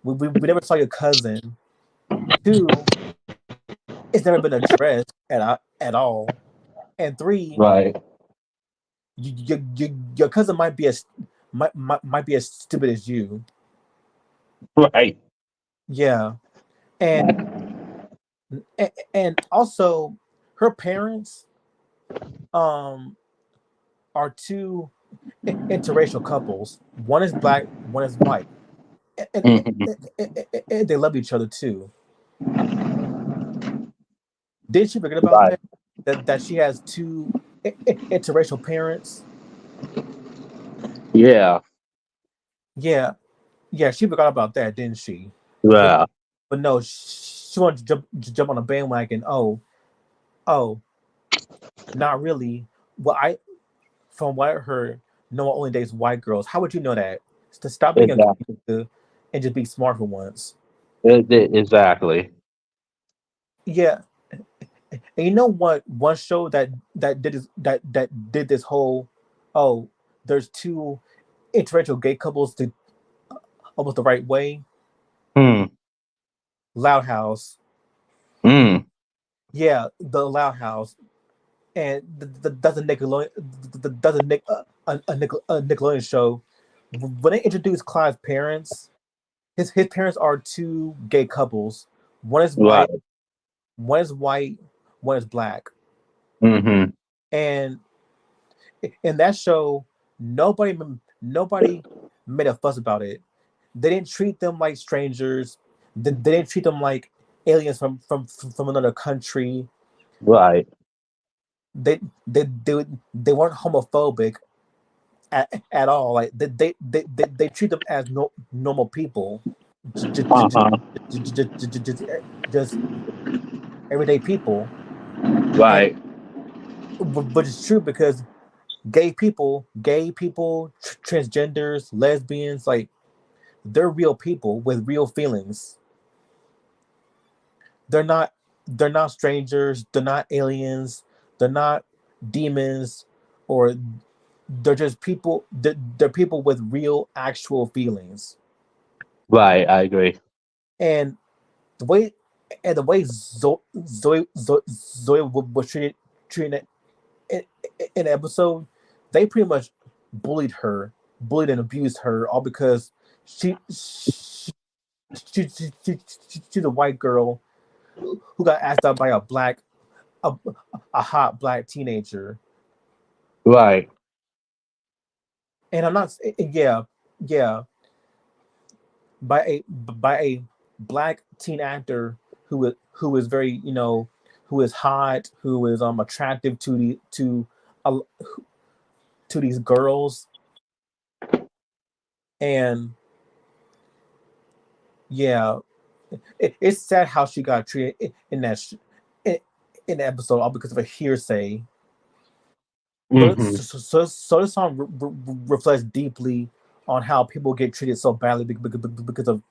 we never saw your cousin. Two, it's never been addressed at all. And three, Right. your cousin might be as stupid as you. Right. Yeah, and and also her parents um are two interracial couples. One is black, one is white, Mhm. and they love each other too. Did she forget about Right. that? That she has two interracial parents. Yeah. Yeah, yeah, she forgot about that, didn't she? But Yeah. but no, she wanted to jump on a bandwagon. Oh, not really. Well, from what I heard, no one only dates white girls. How would you know that? To stop being a Exactly. goofy and just be smart for once. Exactly. Yeah, and you know what? One show that did this whole oh, there's two interracial gay couples to almost the right way. Hmm. Loud House. Hmm. Yeah, the Loud House. And that's a Nickelodeon. That's a Nickelodeon show. When they introduced Clyde's parents, his parents are two gay couples. One is Right. white. One is white. One is black. Hmm. And in that show, nobody made a fuss about it. they didn't treat them like strangers. They didn't treat them like aliens from another country. Right. They they weren't homophobic at all. Like they treat them as normal people, just, Uh-huh. just everyday people. And Right. but it's true because gay people, transgenders, lesbians, like they're real people with real feelings. They're not they're not strangers. They're not aliens. They're not demons, or they're just people. They're people with real, actual feelings. Right. I agree. And the way Zoe was treated in, in the episode, they pretty much bullied and abused her, all because she she, she's a white girl who got asked out by a, a hot black teenager. Right. And I'm not, yeah, yeah, by a black teen actor who is very, who is hot, who is attractive uh, to these girls. And yeah, it's sad how she got treated in in, in the episode, all because of a hearsay. Mm-hmm. So this song reflects deeply on how people get treated so badly because of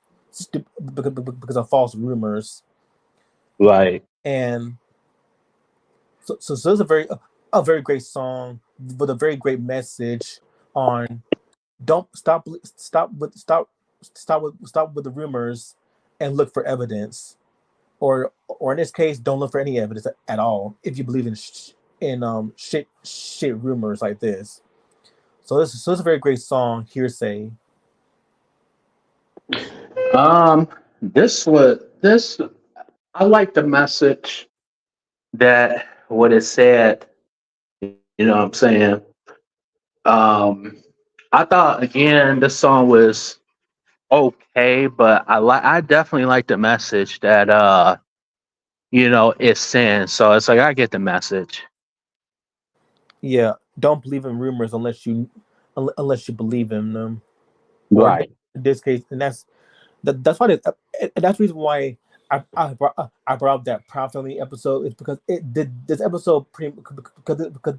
because of false rumors. Right. And so it's a very great song with a very great message on don't stop with the rumors and look for evidence, or in this case, don't look for any evidence at all if you believe in shit rumors like this. So it's a very great song, Hearsay. Um, this I like the message that what it said, you know what I'm saying? Um I thought again this song was okay, but I definitely like the message that it's saying. So it's like I get the message. Yeah, don't believe in rumors unless you believe in them. Or Right. in this case, and that's why and that's the reason why I brought up that Proud Family episode, is because it did this episode because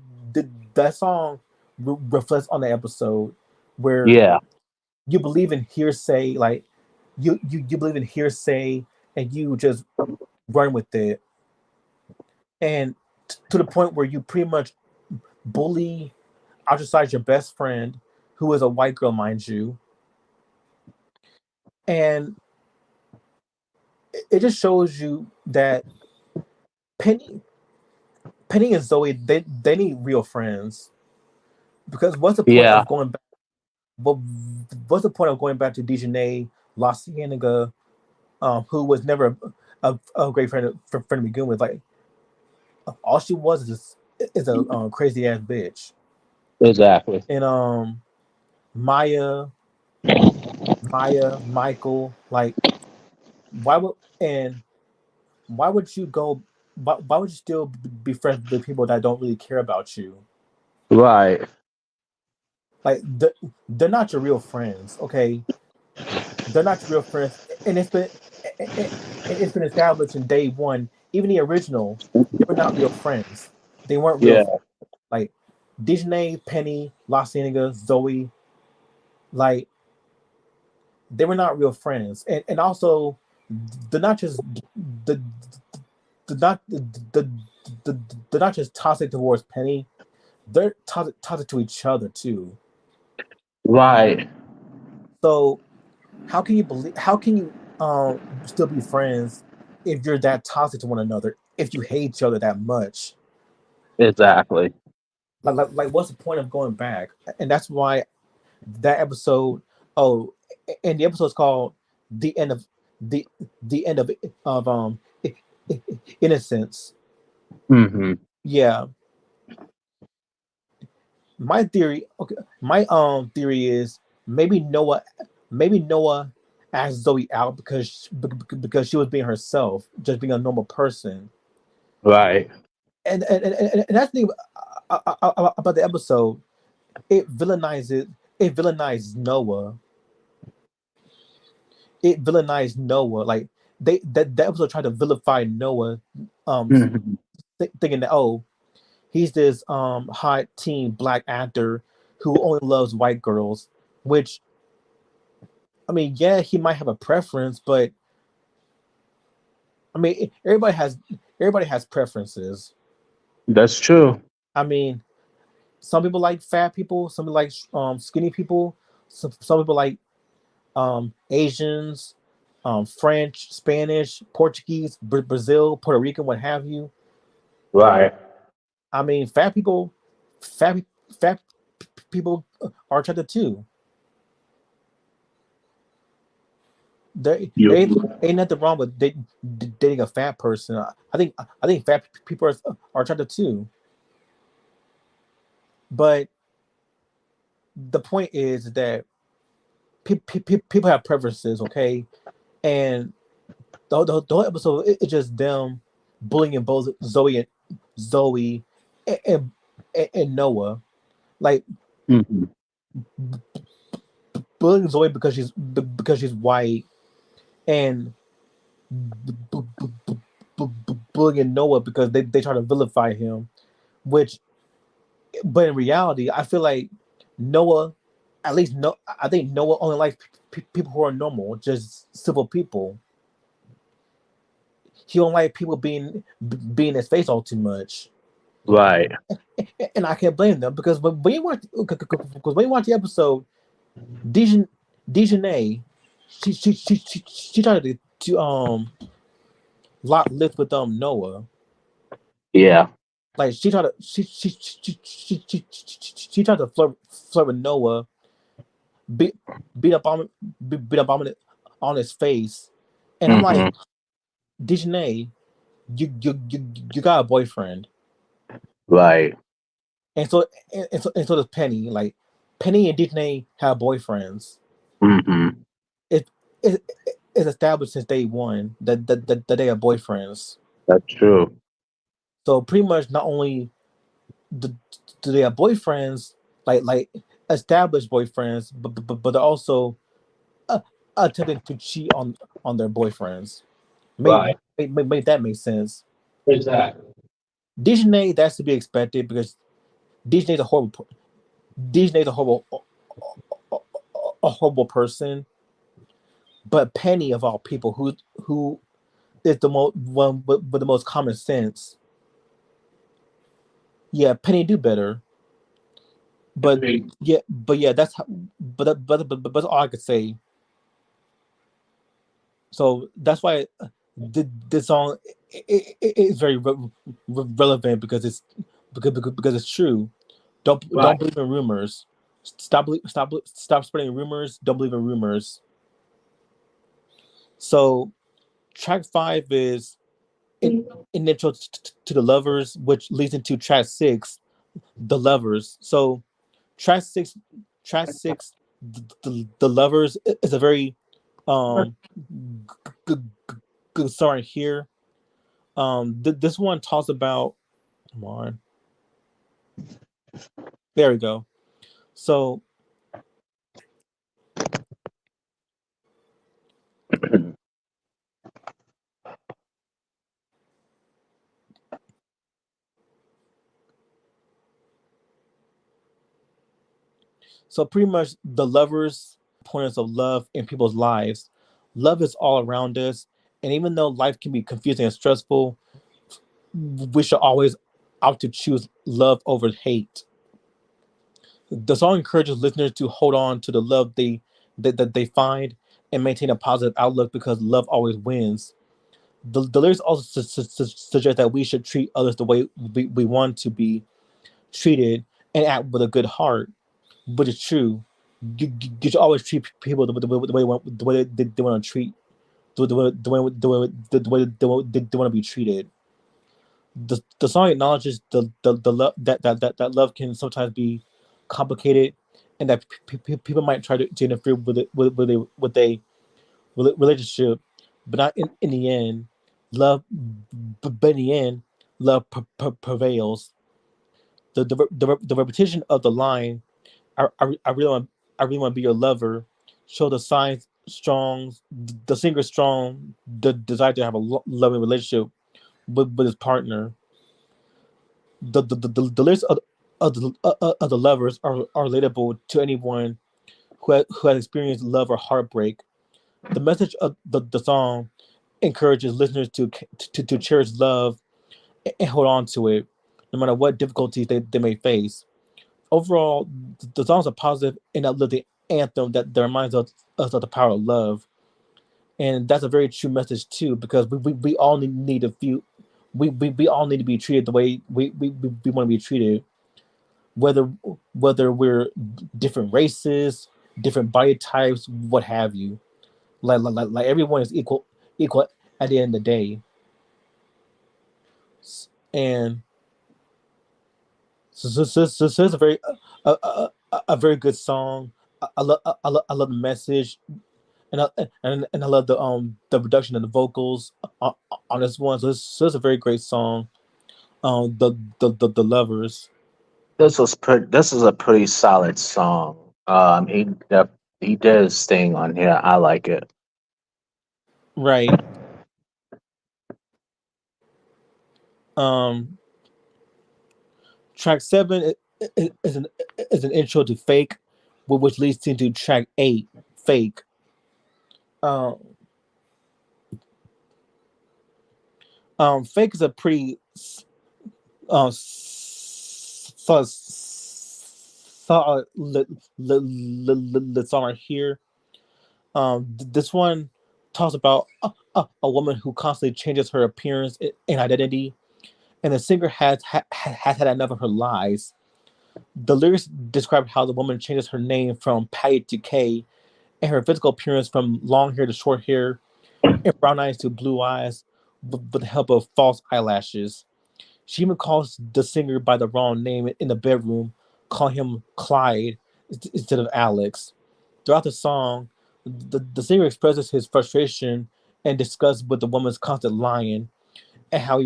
that song reflects on the episode where Yeah. you believe in hearsay, like you believe in hearsay and you just run with it, and to the point where you pretty much bully, ostracize your best friend, who is a white girl, mind you. And it just shows you that Penny Penny and Zoe, they need real friends, because what's the point Yeah. of going back? What, what's the point of going back to Dejanay La Cienega, who was never a great friend to begin with? Like, all she was is a crazy ass bitch. Exactly. And Maya, Michael, like, why would and why would you go? Why would you still be friends with people that don't really care about you? Right. Like, they're not your real friends, okay? They're not your real friends, and it's been established in day one. Even the original, they were not real friends. They weren't real Yeah. friends. Like Disney, Penny, La Cienega, Zoe, like they were not real friends, and also they're not just the they're not the, they're not just toxic towards Penny. They're toxic to each other too. Right. So how can you believe? How can you still be friends if you're that toxic to one another? If you hate each other that much, Exactly. like what's the point of going back? And that's why that episode. Oh, and the episode's called "The End of the the End of Innocence." Mm-hmm. Yeah, my theory. Okay, my theory is maybe Noah. Maybe Noah asked Zoe out because she was being herself, just being a normal person. Right. And that's the thing about the episode. It villainizes it villainized Noah. It villainized Noah. Like that episode tried to vilify Noah, um, Hmm. thinking that, oh, he's this hot teen black actor who only loves white girls. Which, I mean, yeah, he might have a preference, but I mean, everybody has preferences. That's true. I mean, some people like fat people, some people like skinny people, some people like Asians, French, Spanish, Portuguese, Brazil, Puerto Rican, what have you. Right. I mean, fat fat people are attracted too. There ain't nothing wrong with dating a fat person. I think fat people are attracted too. But the point is that people have preferences, okay? And the whole episode it's just them bullying both Zoe and, and Noah, like Hmm. bullying Zoe because she's white, and bullying Noah because they try to vilify him. Which, but in reality, I feel like Noah, at least no, I think Noah only likes people who are normal, just civil people. He don't like people being in his face all too much. Right. And I can't blame them because when you watch because when you watch the episode, Dijon Dijonay, she tried to lock lips with Noah. Yeah. Like she tried to flirt with Noah, beat beat up on beat up on his face, and I'm like, Hmm. Dijonay, you got a boyfriend, Right. and so does Penny. Like Penny and Dijonay have boyfriends. Hmm. It, it it's established since day one that they are boyfriends. That's true. So pretty much not only do, do they have boyfriends, like established boyfriends, but they're also uh, attempting to cheat on their boyfriends. Right. Make that make sense. Exactly. Disney, that's to be expected because Disney's a horrible Disney's a horrible person. But Penny of all people, who is the most one with the most common sense, yeah, Penny do better. But Agree. yeah, that's how, but that's all I could say. So that's why this song is very relevant because it's true. Don't Right. believe in rumors. Stop spreading rumors. Don't believe in rumors. So track five is an intro to the lovers, which leads into track six, the lovers. So track six, track six, the lovers is a very um good, good song here. This one talks about. Come on, there we go. So pretty much the lovers points of love in people's lives. Love is all around us, and even though life can be confusing and stressful, we should always opt to choose love over hate. The song encourages listeners to hold on to the love that they find and maintain a positive outlook because love always wins. The lyrics also suggest that we should treat others the way we want to be treated and act with a good heart, which is true. You should always treat people the way they want to treat they want to be treated. The song acknowledges the love that love can sometimes be complicated, and that people might try to interfere with it with a relationship, but not in the end. Love, but in the end, love prevails. The repetition of the line, I really want, I really want to be your lover, show the signs strong, the singer strong, the desire to have a loving relationship with his partner. The lyrics of the lovers are relatable to anyone who has experienced love or heartbreak. The message of the song encourages listeners to cherish love and hold on to it, no matter what difficulties they may face. Overall, the song's a positive and uplifting anthem that reminds us of the power of love. And that's a very true message too, because we all need a few we all need to be treated the way we want to be treated, whether we're different races, different body types, what have you. Like everyone is equal at the end of the day. And so it's a very a very good song. I love the message, and I love the production and the vocals on this one. So it's a very great song. The lovers. This is a pretty solid song. He did his thing on here. I like it. Right. Um, track seven is an intro to Fake, which leads into track eight, Fake. Um, Fake is a pretty solid song right here. This one talks about a woman who constantly changes her appearance and identity, and the singer has had enough of her lies. The lyrics describe how the woman changes her name from Patty to Kay, and her physical appearance from long hair to short hair, and brown eyes to blue eyes, with the help of false eyelashes. She even calls the singer by the wrong name in the bedroom, calling him Clyde instead of Alex. Throughout the song, the singer expresses his frustration and disgust with the woman's constant lying, and how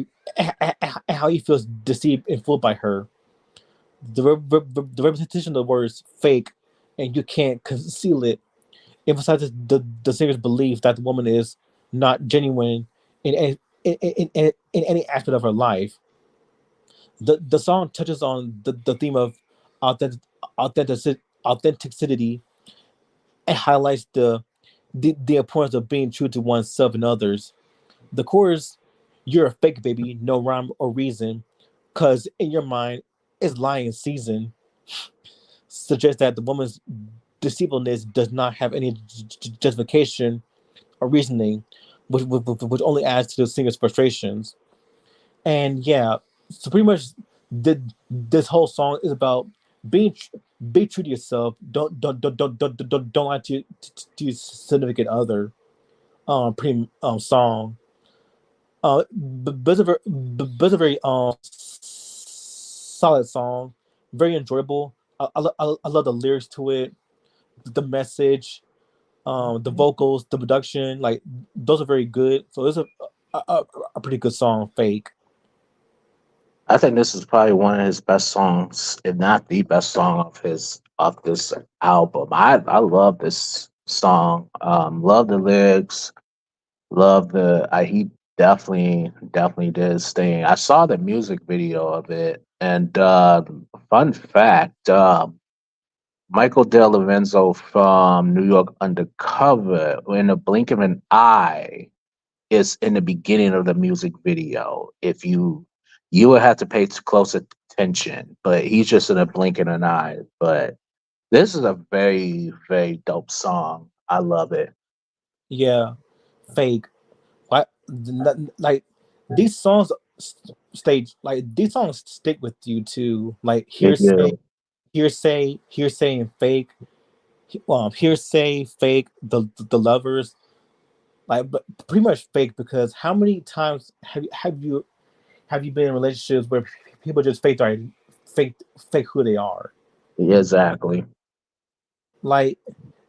he feels deceived and fooled by her. The repetition of the words "fake" and "you can't conceal it" emphasizes the singer's belief that the woman is not genuine in any, in any aspect of her life. The song touches on the theme of authentic, authenticity, and highlights the importance of being true to oneself and others. The chorus, "You're a fake baby, no rhyme or reason, cause in your mind it's lying season," suggests that the woman's deceitfulness does not have any justification or reasoning, which only adds to the singer's frustrations. And yeah, so pretty much this whole song is about being be true to yourself. Don't lie to your significant other. Pretty song. But it's a very solid song, very enjoyable. I love the lyrics to it, the message, the vocals, the production. Like those are very good. So it's a, a pretty good song. Fake. I think this is probably one of his best songs, if not the best song of this album. I love this song. Love the lyrics. Love the he definitely did his thing. I saw the music video of it, and fun fact, Michael De Lorenzo from New York Undercover, in a blink of an eye, is in the beginning of the music video. If you would have to pay close attention, but he's just in a blink of an eye. But this is a very dope song. I love it. Yeah, fake. What like these songs stage like these songs stick with you too. Like They hearsay, do. hearsay, and fake. Hearsay, fake. The lovers. Like, but pretty much fake because how many times have you been in relationships where people just fake fake who they are? Exactly. Like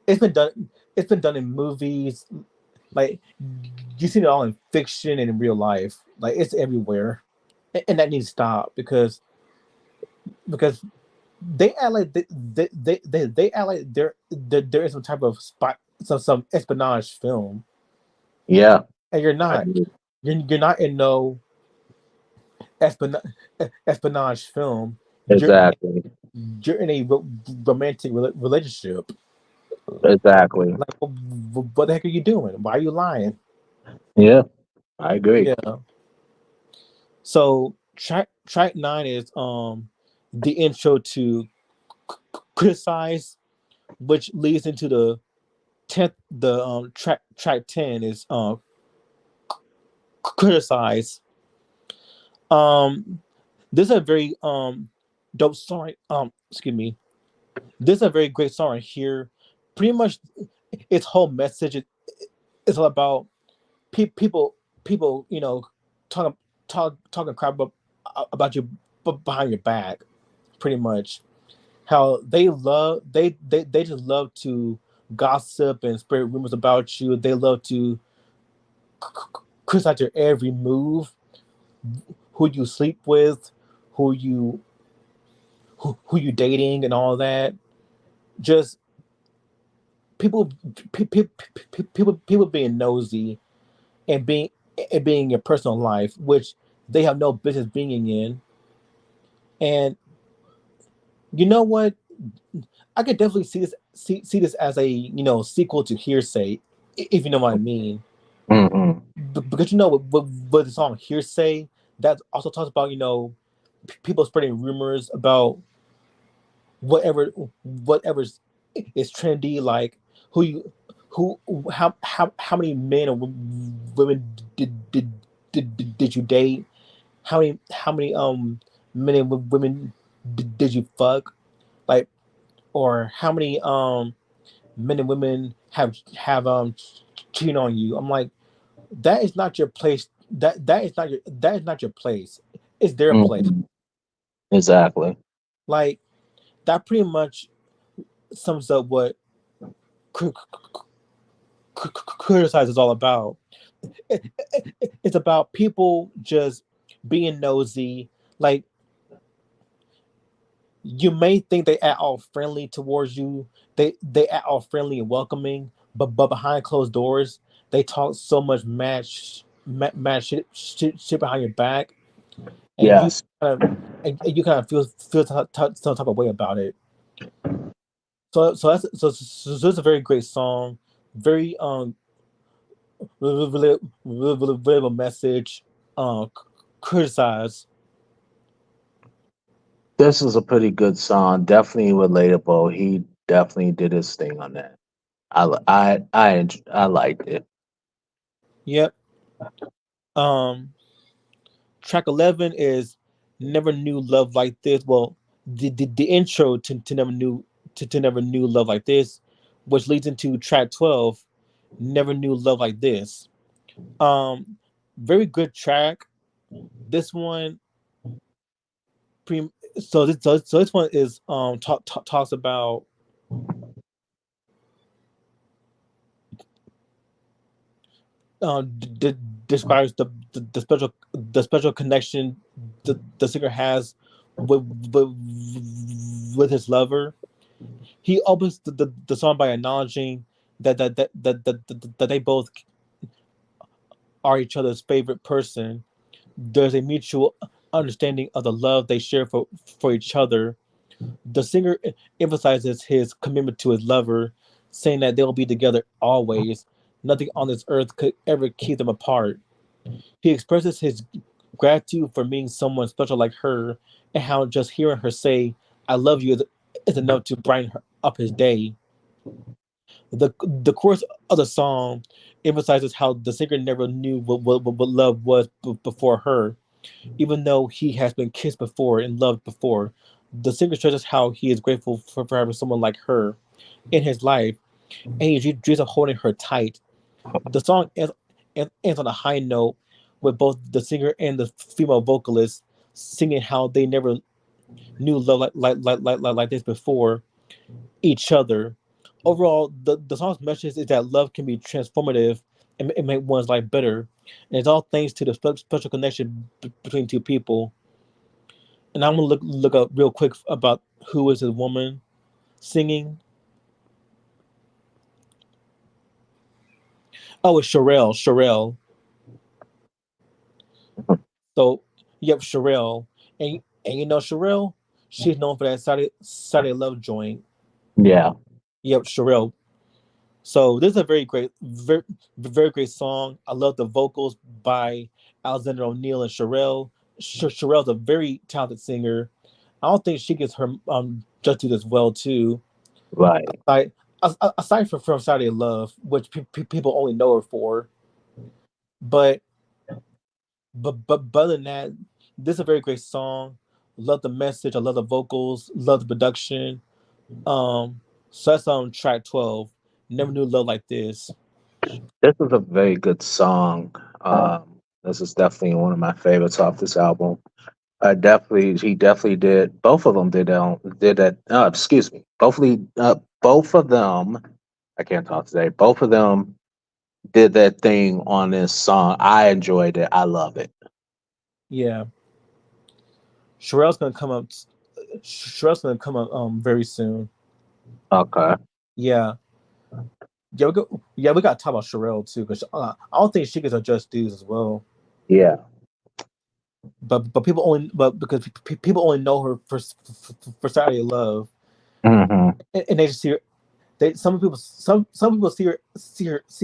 it's been done. It's been done in movies. Like you see it all in fiction and in real life. Like it's everywhere, and that needs to stop because they act like they act like there is some type of spot some espionage film, Yeah, and you're I not. agree. You're not in no espionage espionage film. You're Exactly. you're in a romantic relationship. Exactly. Like, what the heck are you doing? Why are you lying? Yeah, I agree. Yeah. So track nine is the intro to criticize, which leads into the tenth. The track 10 is criticize. Um, this is a very dope song. Excuse me. This is a very great song right here. Pretty much, its whole message is all about people. People, talking talking crap about you behind your back. Pretty much, how they just love to gossip and spread rumors about you. They love to criticize your every move, who you sleep with, who you who you dating, and all that. Just people people being nosy and being in your personal life, which they have no business being in. And you know what? I could definitely see this as a sequel to Hearsay, if you know what I mean. Hmm. Because with the song Hearsay, that also talks about people spreading rumors about whatever whatever's is trendy, like who you who how many men or women did you date, how many men and women did you fuck, like, or how many men and women have cheated on you. I'm like, that is not your place. That is not your place. It's their place. Hmm. Exactly. Like, that pretty much sums up what criticize is all about. It's about people just being nosy. Like, you may think they act all friendly towards you. They act all friendly and welcoming, but behind closed doors, they talk so much mad shit behind your back, and you Yes. kind of and you kind of feel some type of way about it. So it's a very great song, very relatable message. Criticize. This is a pretty good song. Definitely relatable. He definitely did his thing on that. I liked it. Yep. Um, Track 11 is Never Knew Love Like This. Well, the intro to Never Knew Love Like This, which leads into track 12, Never Knew Love Like This. Um, Very good track. This one, so this one is talks about d- describes the special connection the singer has with, with his lover. He opens the song by acknowledging that they both are each other's favorite person. There's a mutual understanding of the love they share for each other. The singer emphasizes his commitment to his lover, saying that they'll be together always. Nothing on this earth could ever keep them apart. He expresses his gratitude for meeting someone special like her, and how just hearing her say, I love you, is enough to brighten up his day. The chorus of the song emphasizes how the singer never knew what love was before her, even though he has been kissed before and loved before. The singer stresses how he is grateful for having someone like her in his life, and he dreams of holding her tight. The song ends on a high note, with both the singer and the female vocalist singing how they never knew love like this before each other. Overall, the song's message is that love can be transformative and make one's life better. And it's all thanks to the special connection between two people. And I'm gonna look up real quick about who is this woman singing. Oh, it's Sherelle. Sherelle. So, yep, Sherelle. And you know Sherelle, she's known for that Saturday Love joint. Yeah, Yep, Sherelle. So this is a very great song. I love the vocals by Alexander O'Neill and Sherelle. Sherelle's a very talented singer. I don't think she gets her just do this well too. right. Aside, aside from Saturday Love, which people only know her for, but but other than that, this is a very great song. Love the message. I love the vocals. Love the production. So that's on track 12. Never knew love like this. This is a very good song. This is definitely one of my favorites off this album. He definitely did. Both of them did that. Excuse me. Both of them. I can't talk today. Both of them did that thing on this song. I enjoyed it. I love it. Yeah, Sherelle's gonna come up. Sherelle's gonna come up very soon. Okay. Yeah, yeah, we got to talk about Sherelle too because I don't think she gets her just dues as well. Yeah. But people only but because people only know her for Saturday Love, Hmm. and they just see her. They some people see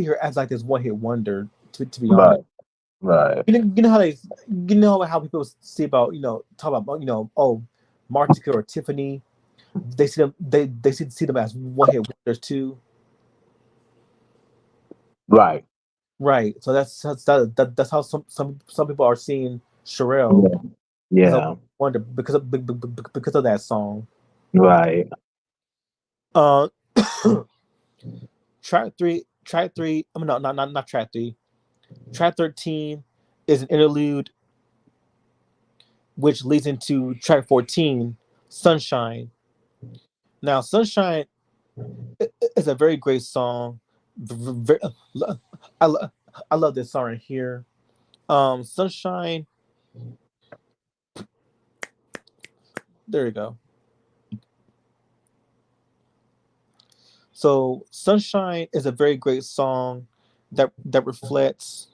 her as like this one hit wonder. To be honest, Right. Right. you know how you know how people see about talk about oh Martika or Tiffany. They see them they see them as one hit wonders too. Right. Right. So that's how some people are seeing Sherelle Yeah. as a Yeah. wonder because of that song. Right. Uh, track three. I mean, no, not track three. Track 13 is an interlude, which leads into track 14, Sunshine. Now, Sunshine is a very great song. Very, I, lo- I love this song right here. Sunshine. There you go. So Sunshine is a very great song that reflects.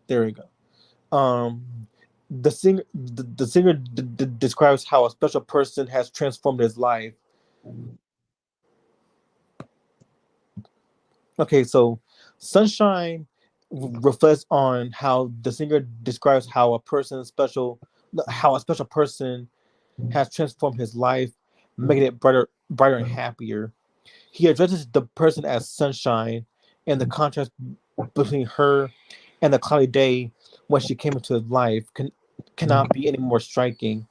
There we go. The singer describes how a special person has transformed his life. Okay, so Sunshine reflects on how the singer describes how a special person has transformed his life, making it brighter and happier. He addresses the person as sunshine, and the contrast between her and the cloudy day when she came into his life cannot be any more striking.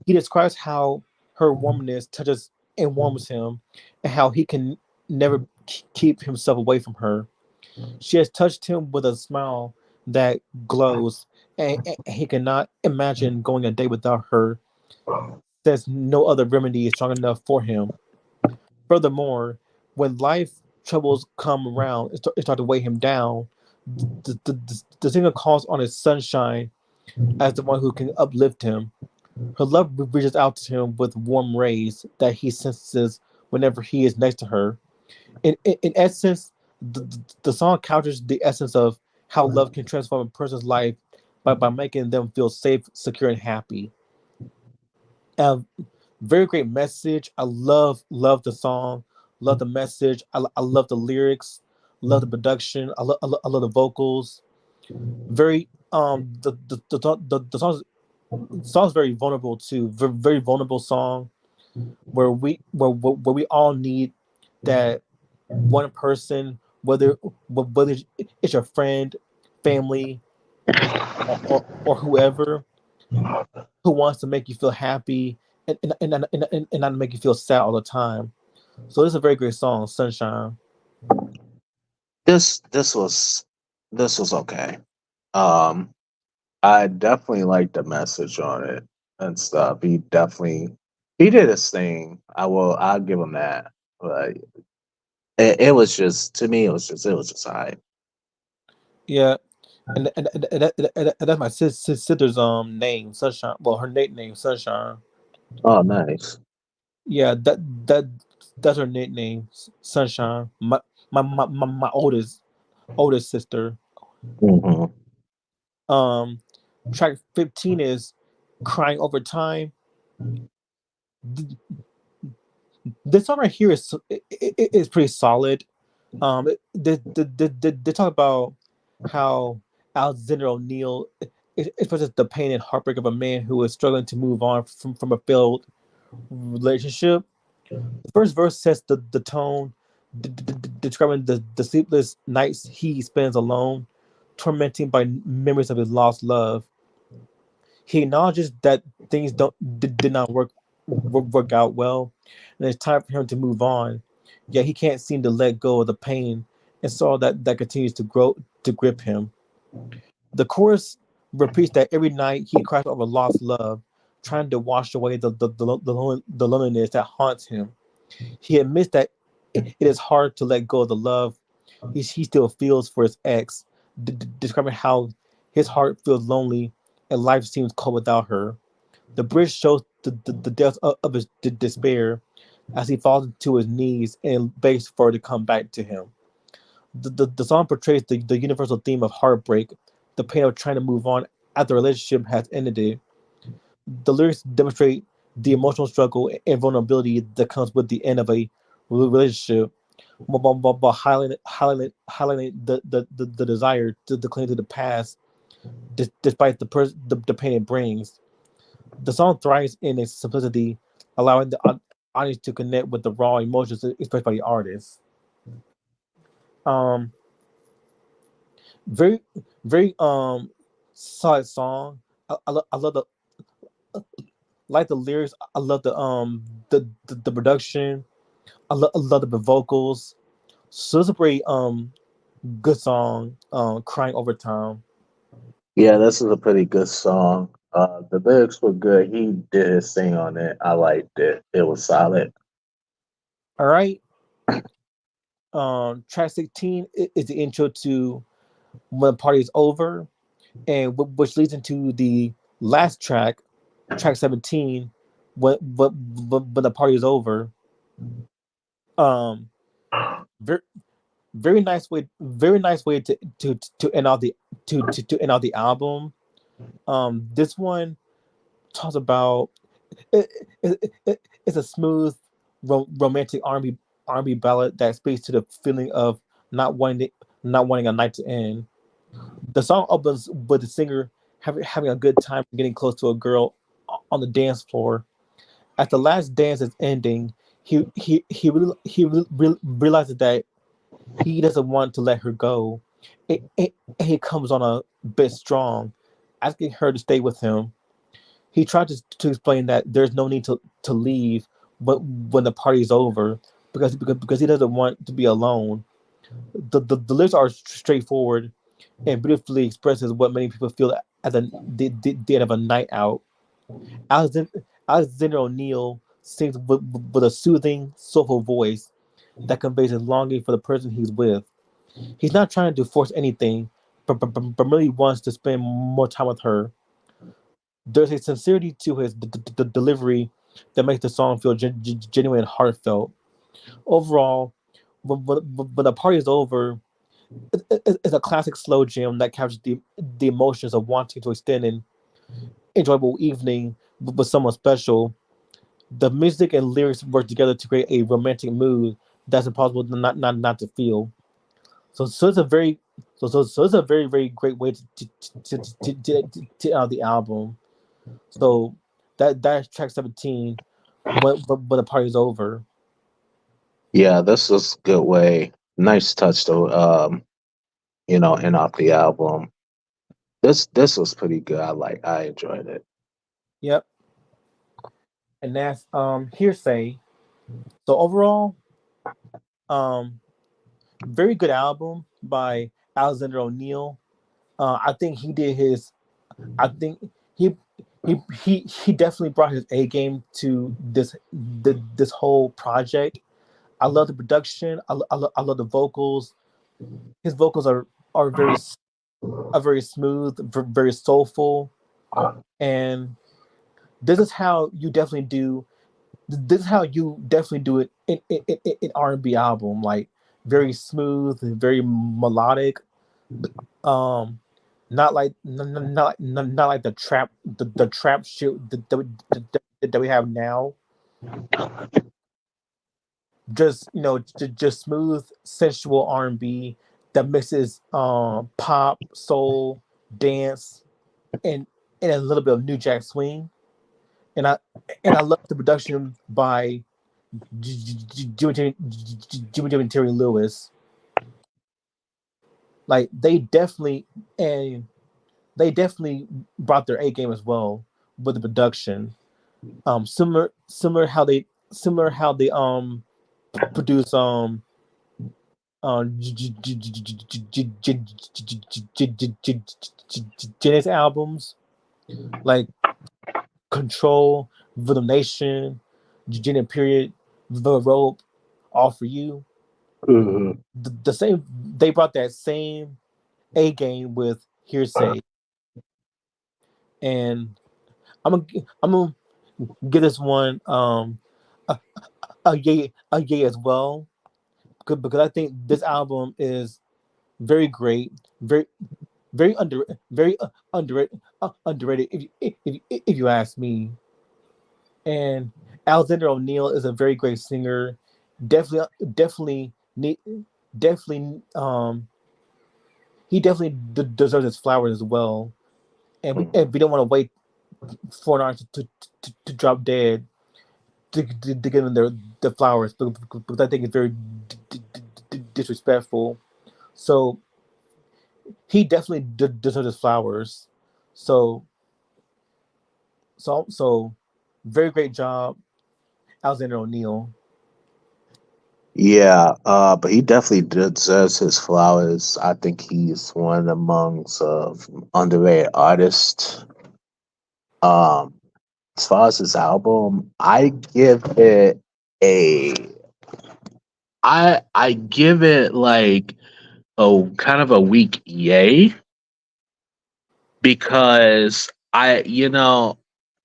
He describes how her warmness touches and warms him, and how he can never keep himself away from her. She has touched him with a smile that glows, and he cannot imagine going a day without her. Says no other remedy is strong enough for him. Furthermore, when life troubles come around, it start to weigh him down. The singer calls on his sunshine as the one who can uplift him. Her love reaches out to him with warm rays that he senses whenever he is next to her. In essence, the song couches the essence of how love can transform a person's life by making them feel safe, secure, and happy. Uh, Very great message. I love the song, love the message. I love the lyrics, love the production. I love the vocals. Very the song's very vulnerable too. Very vulnerable song where we all need that one person, whether it's your friend, family, or whoever, who wants to make you feel happy and not make you feel sad all the time. So this is a very great song, Sunshine. This this was this was okay. Um, I definitely like the message on it and stuff. He did his thing. I'll give him that. But it was just to me it was just hype. Yeah, and that's my sister's name, Sunshine. Well, her nickname, Sunshine. Oh, nice. Yeah, that that's her nickname, Sunshine. My oldest sister. Hmm. Um, Track 15 is Crying Over Time. Th- This song right here is pretty solid. They talk about how Alexander O'Neill expresses the pain and heartbreak of a man who is struggling to move on from a failed relationship. The first verse sets the tone, describing the sleepless nights he spends alone, tormented by memories of his lost love. He acknowledges that things don't did not work out well, and it's time for him to move on. Yet he can't seem to let go of the pain and sorrow that continues to grow to grip him. The chorus repeats that every night he cries over lost love, trying to wash away the loneliness that haunts him. He admits that it is hard to let go of the love he still feels for his ex, describing how his heart feels lonely and life seems cold without her. The bridge shows the depth of his despair as he falls to his knees and begs for her to come back to him. The song portrays the universal theme of heartbreak, the pain of trying to move on after a relationship has ended. The lyrics demonstrate the emotional struggle and vulnerability that comes with the end of a relationship, while highlighting the desire to cling to the past despite the pain it brings. The song thrives in its simplicity, allowing the audience to connect with the raw emotions expressed by the artist. Um, very, very solid song. I love the like the lyrics. I love the production. I love the vocals. So it's a pretty good song. Crying over time. Yeah, this is a pretty good song. The lyrics were good. He did his thing on it. I liked it. It was solid. All right. Track 16 is the intro to When the Party is Over, and which leads into the last track, track 17, when the party is over. Um, very very nice way to end out the to end out the album. This one talks about it, it's a smooth romantic R&B ballad that speaks to the feeling of not wanting not wanting a night to end. The song opens with the singer having a good time getting close to a girl on the dance floor. As the last dance is ending, he realizes that he doesn't want to let her go. He comes on a bit strong, asking her to stay with him. He tried to explain that there's no need to leave but when the party's over because he doesn't want to be alone. The lyrics are straightforward and beautifully expresses what many people feel at the end of a night out. Alexander, Alexander O'Neill sings with a soothing, soulful voice that conveys his longing for the person he's with. He's not trying to force anything, but really wants to spend more time with her. There's a sincerity to his delivery that makes the song feel genuine and heartfelt. Overall, when the party is over, it's a classic slow jam that captures the emotions of wanting to extend an enjoyable evening with someone special. The music and lyrics work together to create a romantic mood that's impossible not to feel. So it's a very so it's a very great way to end the album. So that's track 17 when the party's over. Yeah, this was a good way. Nice touch to end off the album. This was pretty good. I enjoyed it. Yep. And that's Hearsay. So overall, um very good album by Alexander O'Neill. I think he did his I think he he definitely brought his A game to this whole project. I love the production. I love the vocals. His vocals are very smooth, very soulful, and this is how you definitely do. This is how you definitely do it in R&B album, like very smooth, very melodic. Um, not like the trap shit that we have now. Just just smooth, sensual R&B that mixes pop, soul, dance, and a little bit of new jack swing. And I love the production by Jimmy Terry Lewis. Like and they definitely brought their A game as well with the production. Similar how they produce Janis albums like Control, Rhythm Nation, Janet Period, The Rope, All for You. Mhm. The same they brought that same A game with Hearsay, and I'm gonna give this one a, a yay as well because I think this album is very great, very underrated if you ask me. And Alexander O'Neill is a very great singer. Definitely need definitely he definitely deserves his flowers as well. And we don't want to wait for an artist to drop dead to give them their flowers because I think it's very disrespectful. So he definitely deserves his flowers. So so very great job, Alexander O'Neill. Yeah, but he definitely deserves his flowers. I think he's one amongst underrated artists. Um, as far as his album, a I give it like a kind of a weak yay because I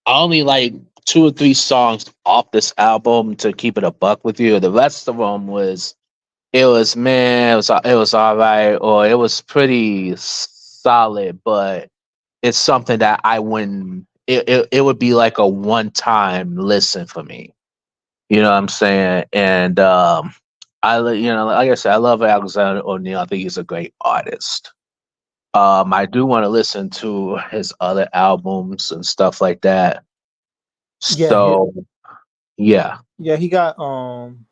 only like two or three songs off this album to keep it a buck with you. The rest of them was it was man, it was all right, or it was pretty solid, but it's something that I wouldn't. It would be like a one time listen for me. You know what I'm saying? And like I said, I love Alexander O'Neal. I think he's a great artist. I do want to listen to his other albums and stuff like that. Yeah, So yeah. he got I'm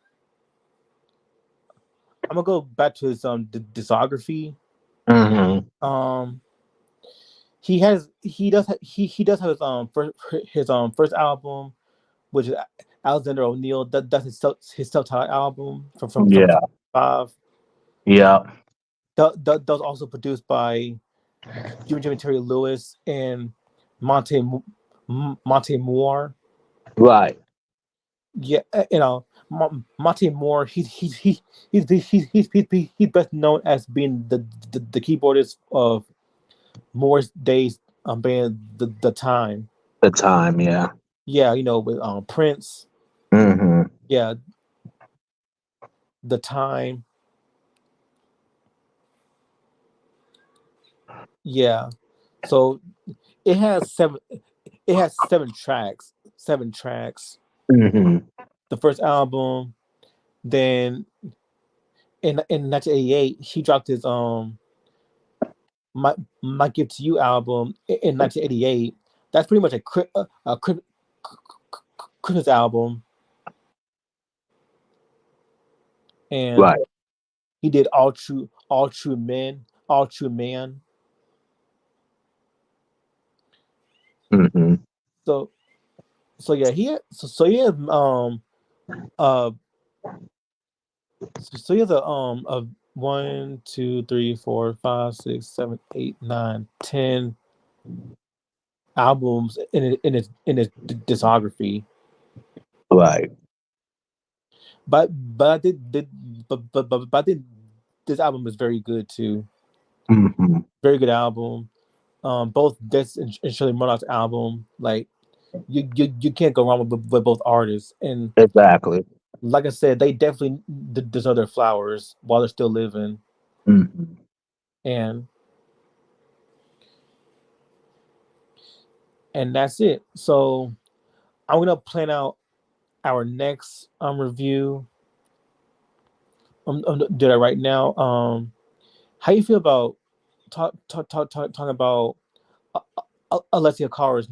gonna go back to his discography. Hmm. Um, he does have his first album, which is Alexander O'Neill. That's his self-titled album from Yeah. 5. Yeah. That was also produced by Jimmy Terry Lewis and Monte Monte Moore. Right. Yeah, Monte Moore. He's best known as being the keyboardist of Moore's Day's band, the Time. The time. Yeah. Yeah, with Prince. Hmm. Yeah, the Time. Yeah, so it has seven. It has 7 tracks. 7 tracks. Hmm. The first album. Then in 1988, he dropped his my Gift to You album in 1988. That's pretty much a Christmas album, and Right. he did All True Men, All True Man. Hmm. So yeah, he has uh so he has a 1, 2, 3, 4, 5, 6, 7, 8, 9, 10. albums in his discography. Right. But I did but I think this album is very good too. Hmm. Very good album. Both this and Shirley Murdock's album, like you can't go wrong with both artists. And Exactly. like I said, they definitely deserve their flowers while they're still living. Hmm. And that's it. So I'm gonna plan out our next review. I'm do that right now. How you feel about talking about Alessia Cara's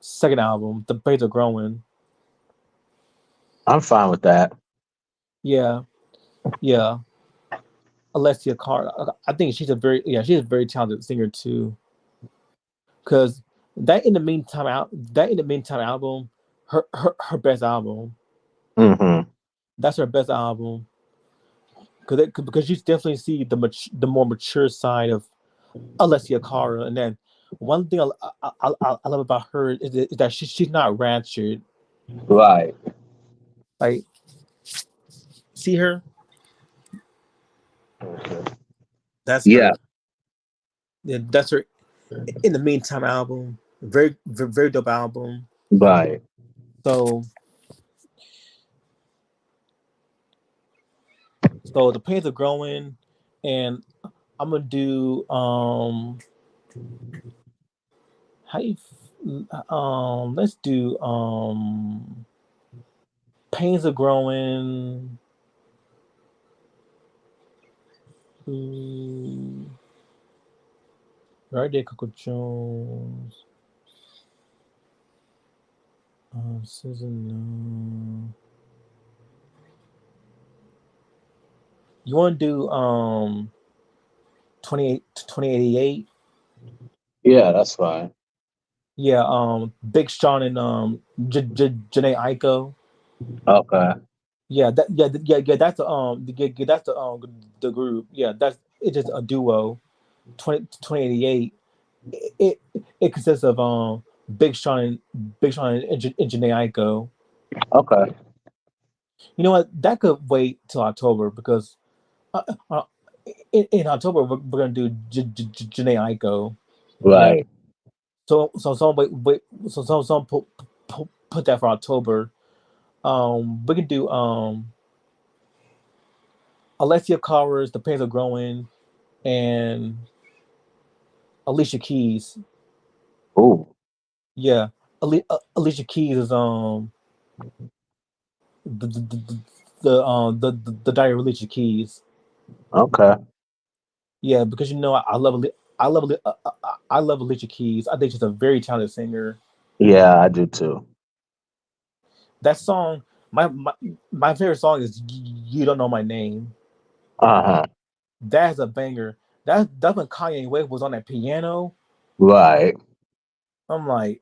second album, The Blades Are Growing? I'm fine with that. Yeah, yeah. Alessia Cara, I think she's a very talented singer too. Because that in the meantime album, her best album. Hmm. That's her best album. Because you definitely see the more mature side of Alessia Cara. And then one thing I love about her is that she's not ratchet. Right. Like, see her? That's Yeah. her. Yeah, that's her in the meantime album. Very dope album. Right. So so the pains are growing, and I'm gonna do how you let's do pains are growing. mm, Right there, Coco Jones. Susan. You want to do 2088? Yeah, that's fine. Yeah, Big Sean and Janae Aiko. Okay. Yeah, that's the group. Yeah, that's it's just a duo. 2088. It it consists of Big Sean and Janae Aiko. Okay. You know what? That could wait till October because uh, uh, in October we're gonna do Janae Aiko. Yeah. Right. So some wait so some put that for October. We can do Alessia Cara's The Pains Are Growing and Alicia Keys. Ooh. Yeah, Alicia Keys is the the Diary of Alicia Keys. Okay. Yeah, because I love I love I love Alicia Keys. I think she's a very talented singer. Yeah, I do too. That song, my favorite song is "You Don't Know My Name." Uh-huh. That's a banger. That's when Kanye West was on that piano. Right. I'm like,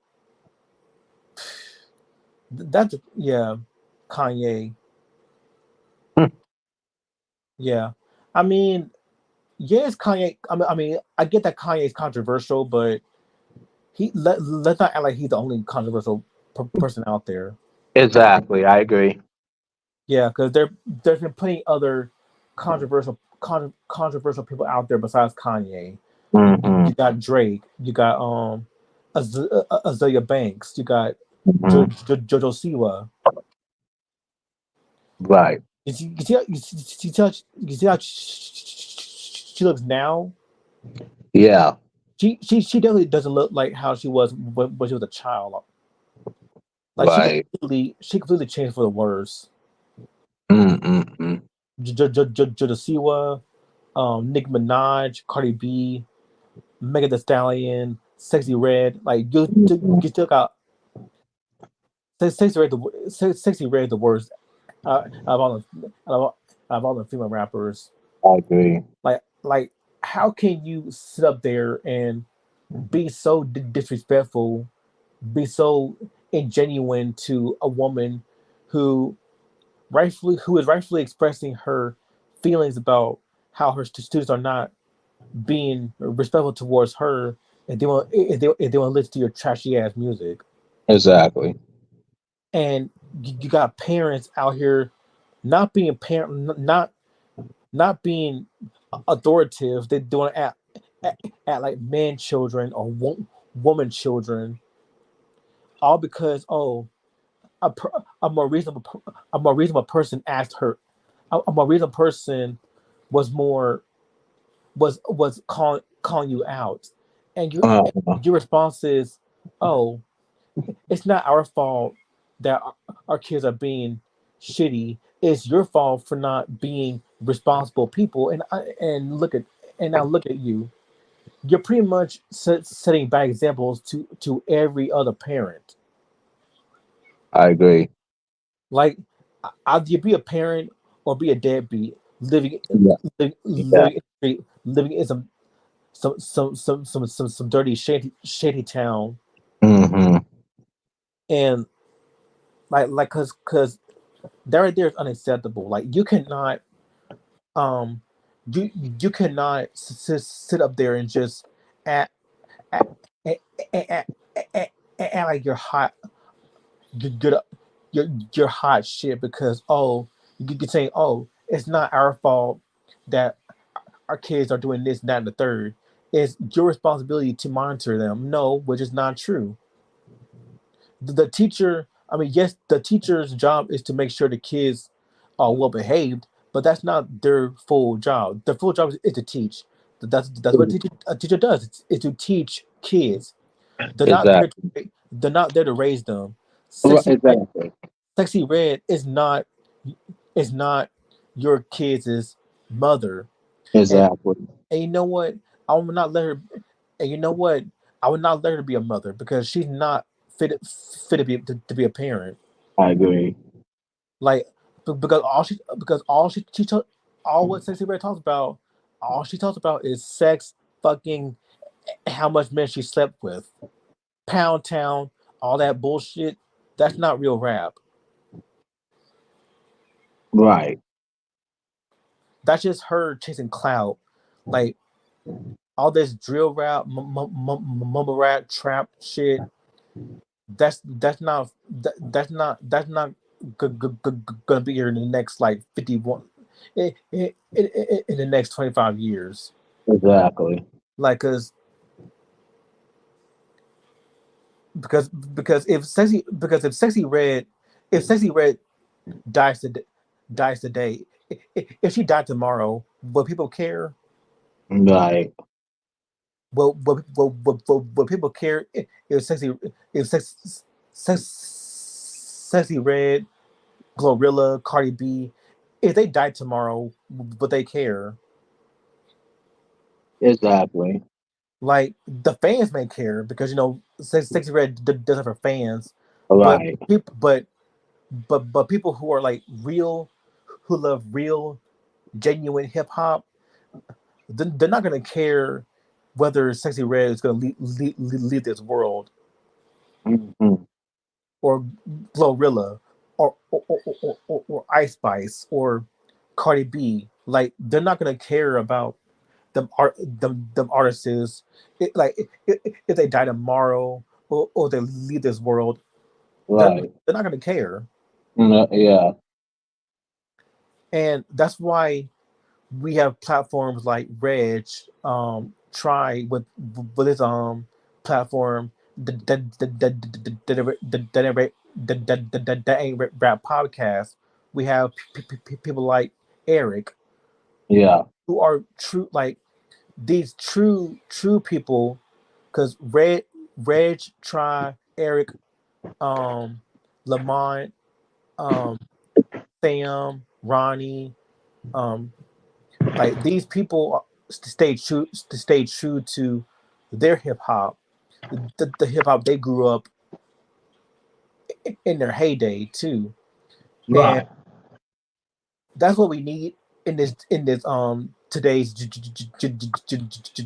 that's yeah, Kanye. Hmm. Yeah, I mean, yes, Kanye. I get that Kanye is controversial, but let's not act like he's the only controversial person out there. Exactly. I agree. Yeah, because there's been plenty other controversial people out there besides Kanye. Hmm. You got Drake, you got Azalea Banks, you got Hmm. Jojo Siwa. Right. You see how she looks now. Yeah. She definitely doesn't look like how she was when she was a child. Like Right. she completely changed for the worse. Mm-mm-mm. Jojo Siwa, Nicki Minaj, Cardi B, Megan Thee Stallion, Sexy Red. Like you still got Sexy Red the worst out of all out of all the female rappers. I agree. Like how can you sit up there and be so disrespectful, be so ingenuine to a woman who who is rightfully expressing her feelings about how her students are not being respectful towards her, if they want to listen to your trashy ass music. Exactly. And you got parents out here not being not being authoritative. They doing at like man children or woman children, all because a, per, a more reasonable a more reasonable person asked her. A more reasonable person was more was calling you out, and Uh, your response is, "Oh, it's not our fault that our kids are being shitty. It's your fault for not being responsible people." And look at and now look at you. You're pretty much setting bad examples to every other parent. I agree. Like, either you be a parent or be a deadbeat, Yeah. Yeah. living in the street, living in some dirty shady town, Hmm. and cause that right there is unacceptable. Like um you cannot sit up there and just act act, act, act, act like you're hot you're, you're hot shit because you're saying, oh, it's not our fault that our kids are doing this, that, and the third. It's your responsibility to monitor them. No, which is not true. The teacher, I mean, yes, the teacher's job is to make sure the kids are well behaved, but that's not their full job. Their full job is to teach. That's what a teacher does. Is to teach kids. They're not there. Exactly. They're not there to raise them. Right, Sexy red, exactly. sexy red is not your kids' mother. And Exactly. and you know what? I will not let her. And you know what? I would not let her be a mother because she's not fit to be a parent. I agree. Like because all what Sexy Red talks about, all she talks about is sex, fucking, how much men she slept with, Pound Town, all that bullshit. That's not real rap. Right. That's just her chasing clout. Like all this drill rap, mumble rap, trap shit. That's not gonna be here in the next like 51 in the next 25 years. Exactly. Like because if sexy red dies to dies today, if she died tomorrow, will people care? Right. Will people care if sexy red, Glorilla, Cardi B, if they died tomorrow, would they care? Exactly. Like the fans may care because sexy red does have her fans, but Right. people but people who are like real, who love real genuine hip hop, they're not gonna care whether Sexy Red is gonna leave this world, Hmm. or Glorilla, or Ice Spice, or Cardi B. Like they're not gonna care about them artists. If they die tomorrow, or they leave this world, they're Right. they're not gonna care. Yeah. And that's why we have platforms like Reg, try with his platform that ain't rap podcast. We have people like Eric, Yeah. who are true, like these true people, because Reg, Try, Eric, um Lamont, um Sam, Ronnie, um like these people stay true to their hip hop, the hip hop they grew up in their heyday too. And Right. that's what we need in this today's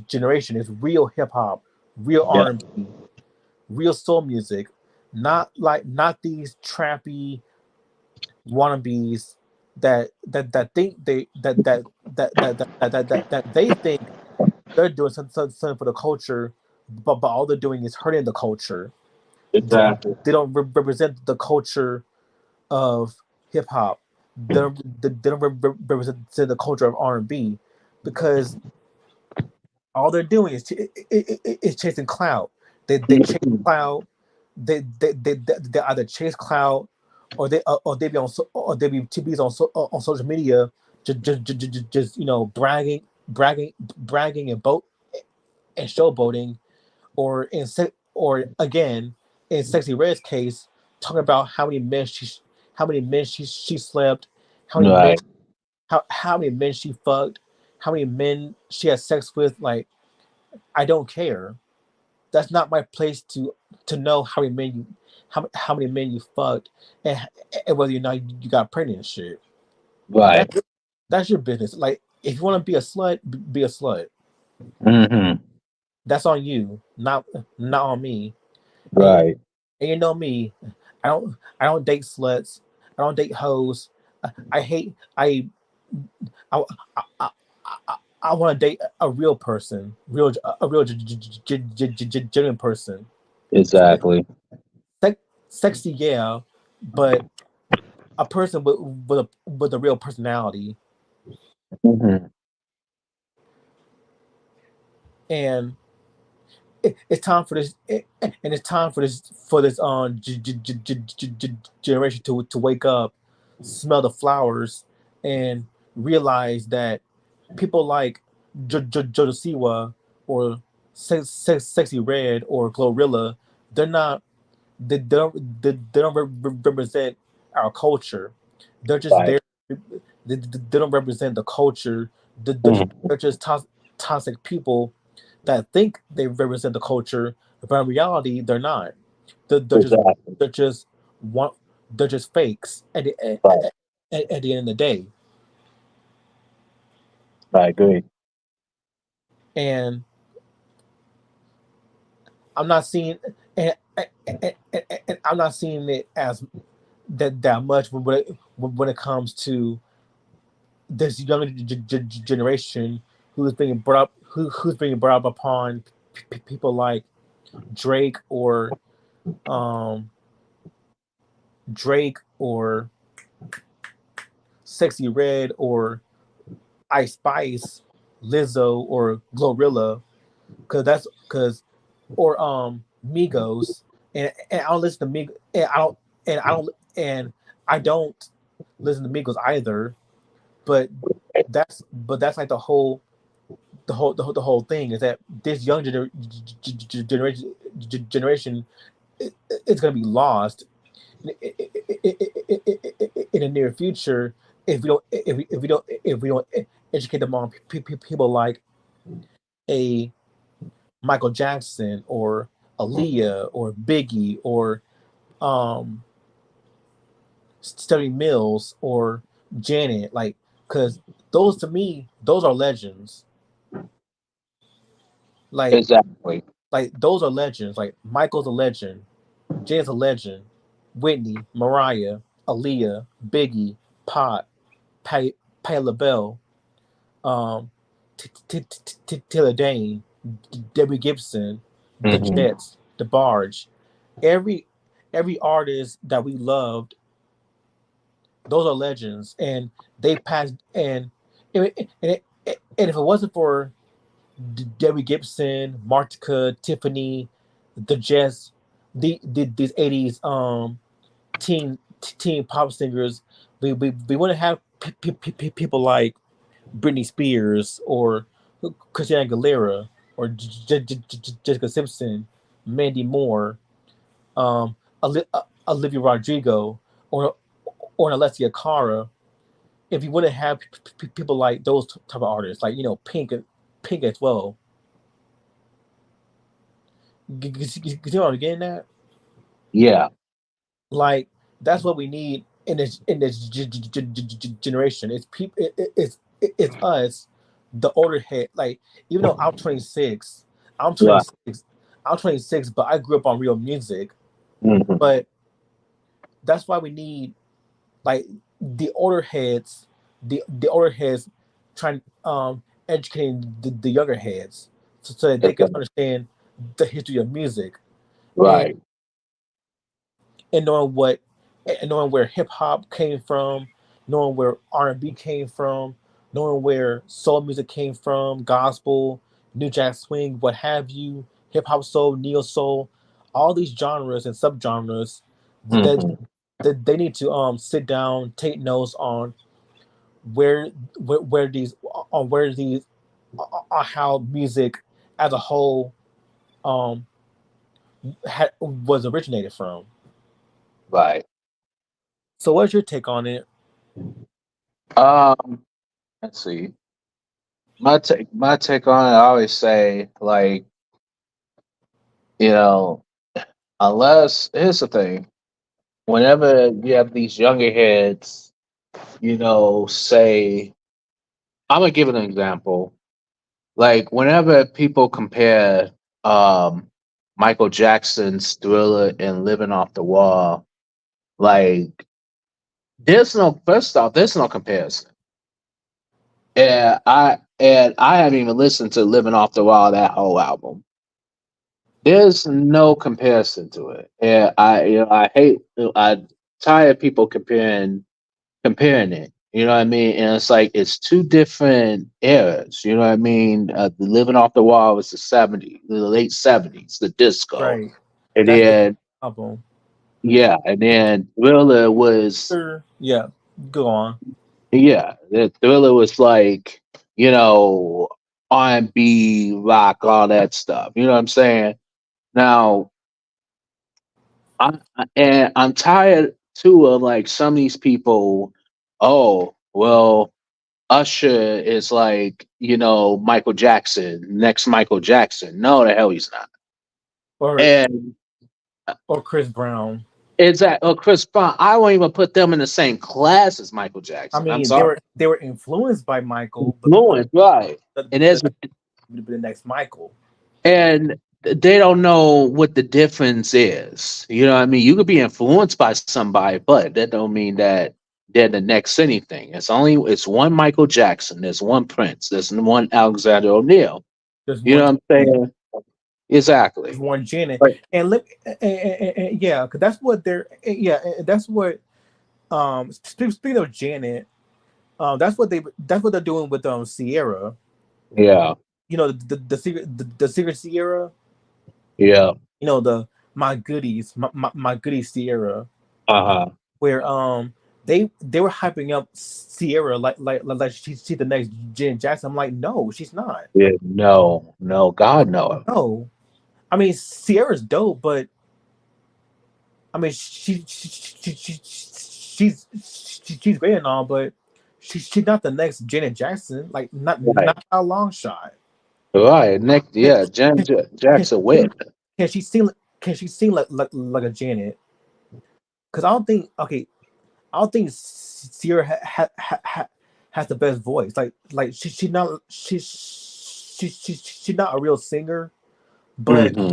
generation, is real hip hop, real Yeah. R&B, real soul music, not these trappy wannabes that think they think they're doing something for the culture, but all they're doing is hurting the culture. Exactly. They don't represent the culture of hip hop. They don't represent the culture of R&B, because all they're doing is chasing clout. They chase clout. They either chase clout, or they be on or they be TVs on social media, just bragging and boat and showboating, or or again, in Sexy Red's case, talking about how many men she slept, how many men Right. how many men she fucked, how many men she had sex with. Like, I don't care. That's not my place to know how many men you fucked, and, and whether or not you got pregnant and shit. Right. That's that's your business. Like, if you want to be a slut, be a slut. Hmm. That's on you, not on me. And, Right. and you know me, I don't date sluts. I don't date hoes. I hate I I, I want to date a real person, a real genuine person. Exactly. Sex, sexy, yeah, but a person with a real personality. Hmm. And it's time for this, and it's time for this generation to wake up, smell the flowers, and realize that people like Jodosiwa, or Sexy Red, or Glorilla, they're not they don't represent our culture. They're just Right. there. They don't represent the culture. Mhm. They're just toxic people that think they represent the culture, but in reality, they're not. They're just Exactly. they're just one. They're just fakes Right. at the end of the day. I agree. And I'm not seeing and I'm not seeing it as that much when it comes to this younger generation who's being brought up who's being brought up upon people like Drake, or um Drake or Sexy Red, or Ice Spice, Lizzo, or Glorilla, because or Migos, and I don't listen to Migos, and I don't listen to Migos either, but that's like the whole thing is that this young generation is going to be lost in the near future if we don't educate them on people like a Michael Jackson, or Aaliyah, or Biggie, or um Stephanie Mills, or Janet, like, because those, to me, those are legends. Like, Exactly. those are legends. Like, Michael's a legend, Janet's a legend, Whitney, Mariah, Aaliyah, Biggie, Pot, Pay LaBelle, um, Taylor Dane, Debbie Gibson, the Hmm. Jets, the Barge, every artist that we loved, those are legends, and they passed. And if it wasn't for Debbie Gibson, Martika, Tiffany, the Jets, these '80s teen pop singers, we wouldn't have people like Britney Spears, or Christina Aguilera, or Jessica Simpson, Mandy Moore, um, Olivia Rodrigo, or Alessia Cara. If you wouldn't have people like those type of artists, like, Pink as well. You see what I'm getting at? Yeah. Like, that's what we need in this generation. It's people. It's us, the older head. Like, even though I'm Right. 26, I'm 26, but I grew up on real music. Hmm. But that's why we need, like, the older heads trying educating the younger heads, so that they can Exactly. understand. the history of music, and Right. and knowing what and knowing where hip hop came from, knowing where R&B came from, knowing where soul music came from, gospel, new jack swing, what have you, hip hop soul, neo soul, all these genres and subgenres that Hmm. that they need to sit down, take notes on where where these on where these on how music as a whole um was originated from. Right. So what's your take on it? Um, let's see. My take on it, I always say, like, you know, unless here's the thing. Whenever you have these younger heads, say, I'm gonna give an example. Like whenever people compare um Michael Jackson's Thriller and Living Off the Wall, like there's no first off, there's no comparison. And I haven't even listened to Living Off the Wall, that whole album. There's no comparison to it. And I tired of people comparing it. You know what I mean? And it's like it's two different eras. You know what I mean? The Living Off the Wall was the '70s, the late '70s, the disco, Right. and That's the then album. yeah, and then Thriller was Sure. Yeah. Go on. yeah, the Thriller was like you know R&B, rock, all that stuff. You know what I'm saying? Now, I'm tired too of like some of these people. Oh well, Usher is like, Michael Jackson, next Michael Jackson. No, the hell he's not. Or And Chris Brown. exactly, Chris Brown, I won't even put them in the same class as Michael I Jackson. I'm mean, sorry. they were influenced by Michael, Influence, right. but And there's the next Michael. and they don't know what the difference is. You know what I mean? You could be influenced by somebody, but that don't mean that they're the next anything. It's one Michael Jackson, there's one Prince, there's one Alexander O'Neill. There's You know one what I'm Janet. saying? There's Exactly. one Janet. Right. And look, yeah, because that's what they're. Yeah, that's what. Speaking of Janet, that's what they're doing with Sierra. Yeah. You know the secret Sierra. Yeah. You know the my goodies Sierra, Uh-huh. where they were hyping up Sierra like she's the next Jen Jackson. I'm like, no, she's not. Yeah. No. No. God no. No, I mean Sierra's dope, but I mean she's great and all, but she's not the next Janet Jackson. Like Right. not a long shot. Right. Next, Can, yeah, can, Jackson can, Webb. can she sing? Can she sing like a Janet? Because I don't think Sierra has the best voice. Like she's not a real singer, but Hmm.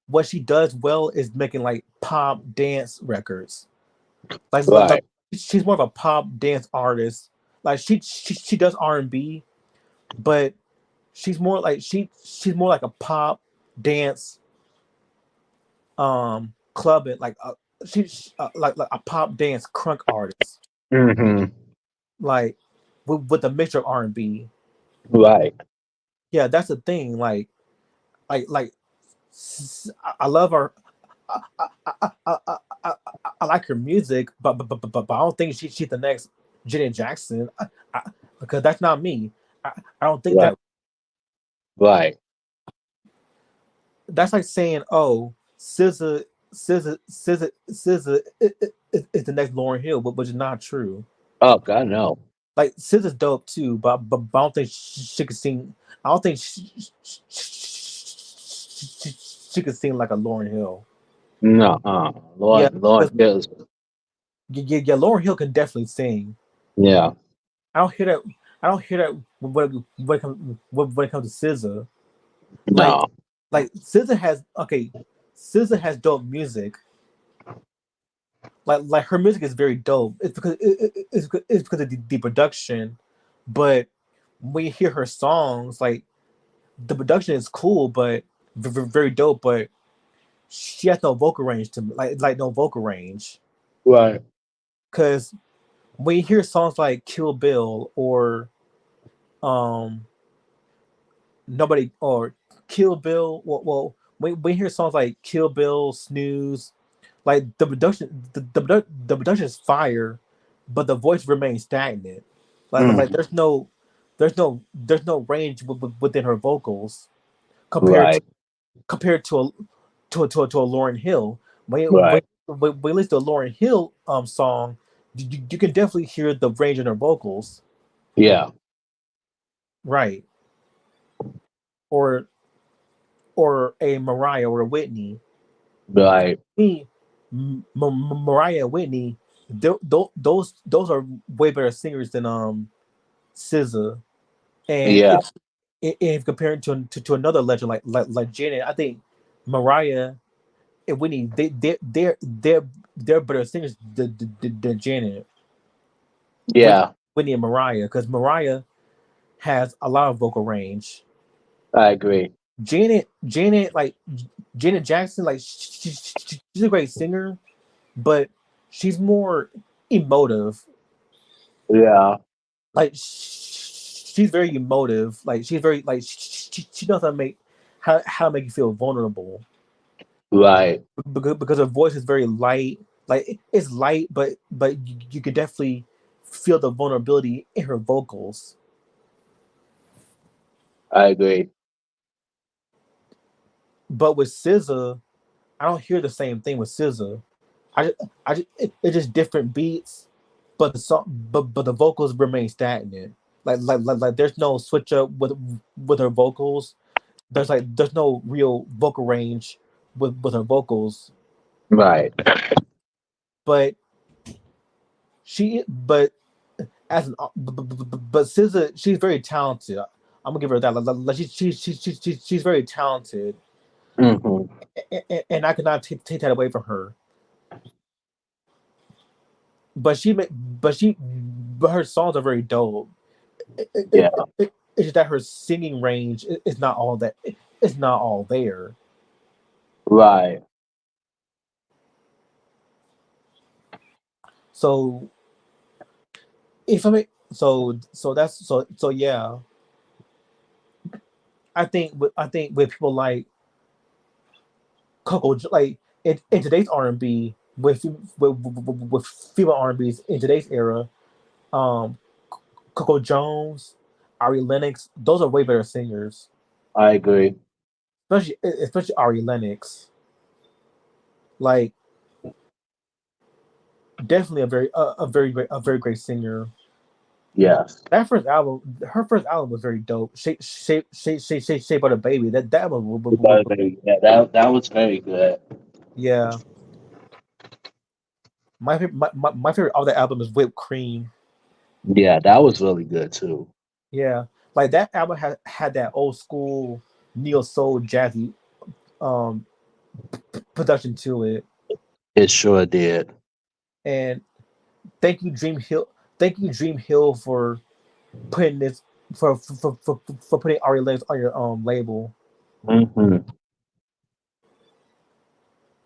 what she does well is making like pop dance records. Like Right. she's more of a pop dance artist. Like she does R&B, but she's more like a pop dance club and she's like a pop dance crunk artist. Hmm. Like with a mixture of R&B. Right. Yeah, that's the thing. Like I love her. I, I like her music, but I don't think she's the next Janet Jackson. Because that's not me. I don't think Right. that. Right. That's like saying, oh, SZA is the next Lauren Hill, but which is not true. Oh God no. Like SZA's dope too, but I don't think she could sing. I don't think she could sing like a Lauren Hill. No. Yeah, Lord, because yes. yeah, Lauren Hill can definitely sing. Yeah. I don't hear that. I don't hear that when it comes to SZA. Like No. SZA has SZA has dope music. Like her music is very dope. It's because of the production, but when you hear her songs, like the production is cool, but very dope, but she has no vocal range to like no vocal range. Right. Because when you hear songs like Kill Bill or um nobody or Kill Bill, well when you hear songs like Kill Bill, Snooze, like the production is fire, but the voice remains stagnant. Like Mm. there's no range within her vocals compared to Right. compared to a Lauryn Hill. Right. When you listen to a Lauryn Hill song, you can definitely hear the range in her vocals, Yeah. right? Or a Mariah or a Whitney. Right. Me, Mariah and Whitney, those are way better singers than SZA. And Yeah. if comparing to another legend like Janet, I think Mariah and Whitney they're better singers than Janet. Whit- Yeah. Whitney and Mariah, because Mariah has a lot of vocal range. I agree. Janet like Janet Jackson, like she's a great singer, but she's more emotive. Yeah. Like she's very emotive. Like she's very like she knows how to make you feel vulnerable Right. because her voice is very light. Like it's light, but you could definitely feel the vulnerability in her vocals. I agree. But with SZA, I don't hear the same thing with SZA. It's just different beats, but the song, but the vocals remain stagnant. Like there's no switch up with her vocals. There's no real vocal range with her vocals. Right. But but as an but SZA, she's very talented. I'm gonna give her that. Like she's very talented, Hmm. and I cannot take that away from her. But her songs are very dope. Yeah. It's just that her singing range is not all that. It's not all there. Right. So if I mean, so yeah. I think with people like Coco, like in today's R&B with female R&B's in today's era, um, Coco Jones, Ari Lennox, those are way better singers, I agree. especially Ari Lennox. Like definitely a very great singer. Yes. That first album, her first album was very dope. Shape of the Baby. That was Yeah, that was very good. yeah. My favorite of that album is Whipped Cream. Yeah, that was really good too. Yeah, like that album had that old school neo soul jazzy um production to it. It sure did. And thank you Dream Hill, thank you Dream Hill for putting this for putting Ari Lennox on your label. Hmm.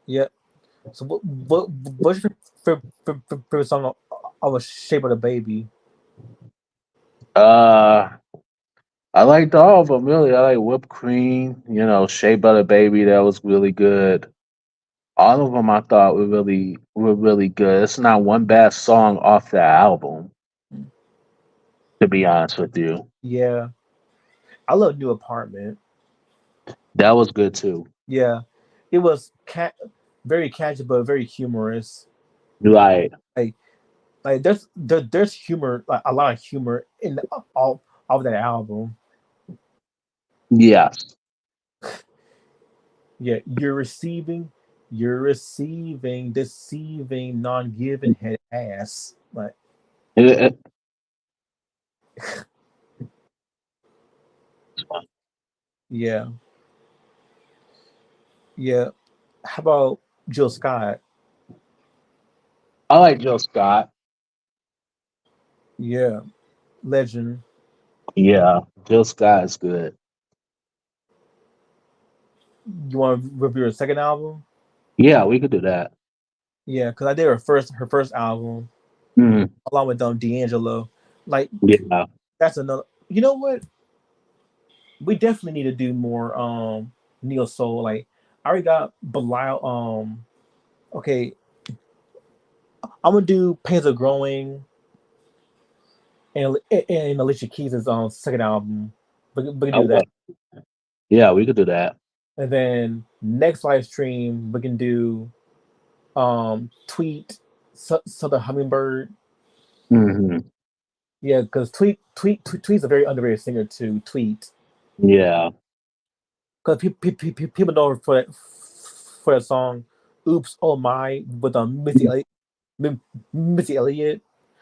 Yeah. So what's your favorite song of a Shape of the Baby? Uh, I liked all of them really. I like Whipped Cream. Shea Butter Baby. That was really good. All of them I thought were really good. It's not one bad song off that album, to be honest with you. Yeah, I love New Apartment. That was good too. Yeah, it was very catchy but very humorous. Right. Like there's humor, like a lot of humor in all of that album. Yes. Yeah, you're receiving deceiving non-giving head ass. Like It- yeah, yeah. How about Jill Scott? I like Jill Scott. Yeah, legend. Yeah, Jill Scott is good. You want to review her second album? Yeah, we could do that. Yeah, because I did her first album Mm, along with D'Angelo. Like yeah. that's another. You know what? We definitely need to do more neo soul. Like I already got Belial. Okay, I'm gonna do Pains of Growing and Alicia Keys' second album. We can do that. Okay. Yeah, we could do that. And then next live stream we can do Tweet so the Hummingbird. Hmm. Yeah, because Tweet's a very underrated singer too. Tweet, Yeah. because people know her for that song "Oops Oh My" with Missy Elliott. That was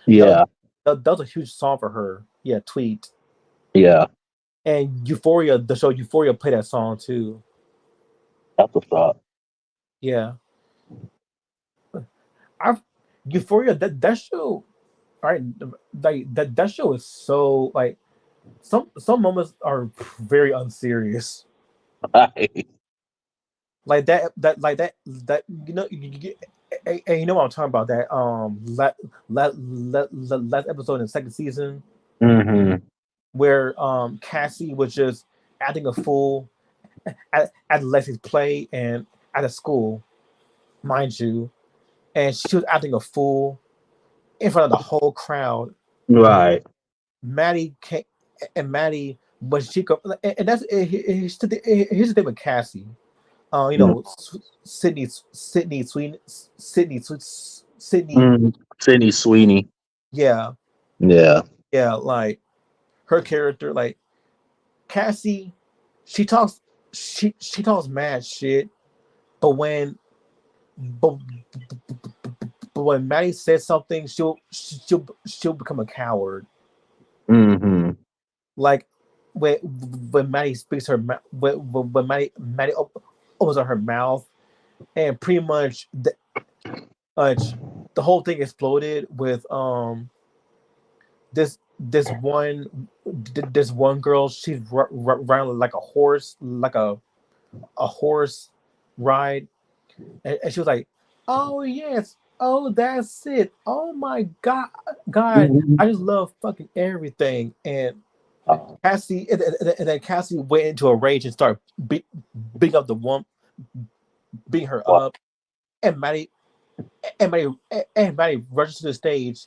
Yeah. that was a huge song for her. Yeah, Tweet. Yeah. And Euphoria, the show Euphoria played that song too. That's what's up. Yeah, I Euphoria, that show. All right, like that show is so like some moments are very unserious. Right. Like that and you know what I'm talking about, that last episode in the second season Hmm. where Cassie was just acting a fool at Lexi's play and at a school, mind you, and she was acting a fool in front of the whole crowd. Right. Maddie came, and Maddie, when she go, and that's here's the thing with Cassie. You know, Sydney. Mm-hmm. Sydney Sweeney. Yeah, Yeah. yeah. Like her character, like Cassie, she talks, she talks mad shit, but but, but when Maddie says something, she'll become a coward. Hmm. Like when when Maddie speaks her when Maddie opens up her mouth, and pretty much uh, the whole thing exploded with this one girl. She's riding like a horse, like a horse ride, and she was like, "Oh yes, oh that's it, oh my god, Hmm. I just love fucking everything." And Oh, Cassie, and then Cassie went into a rage and started beating up the woman, beating her wow. up, and Maddie rushed to the stage,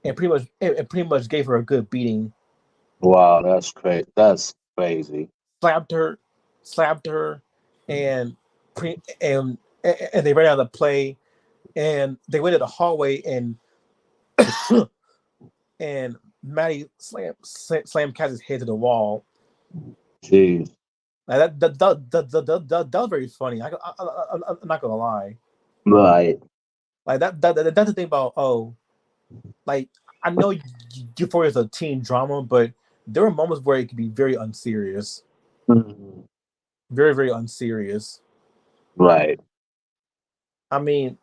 and pretty much gave her a good beating. Wow, that's crazy. That's crazy. Slapped her, slapped her, and pre and they ran out of the play, and they went to the hallway, and Maddie slammed Cassie's head to the wall. Jeez. Like that was very funny. I'm not gonna lie. Right. Like that's the thing about, like I know Euphoria is a teen drama, but there were moments where it could be very unserious, Mhm. very unserious. Right. I mean,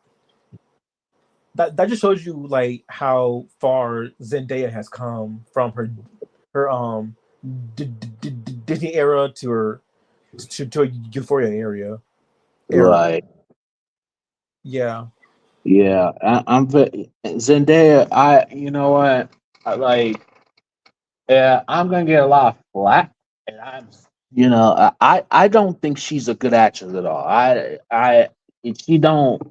that just shows you like how far Zendaya has come from her Disney era to her to a Euphoria era. Right. Yeah, Yeah. Zendaya. You know what? Yeah, I'm gonna get a lot of flack, and I don't think she's a good actress at all. She don't,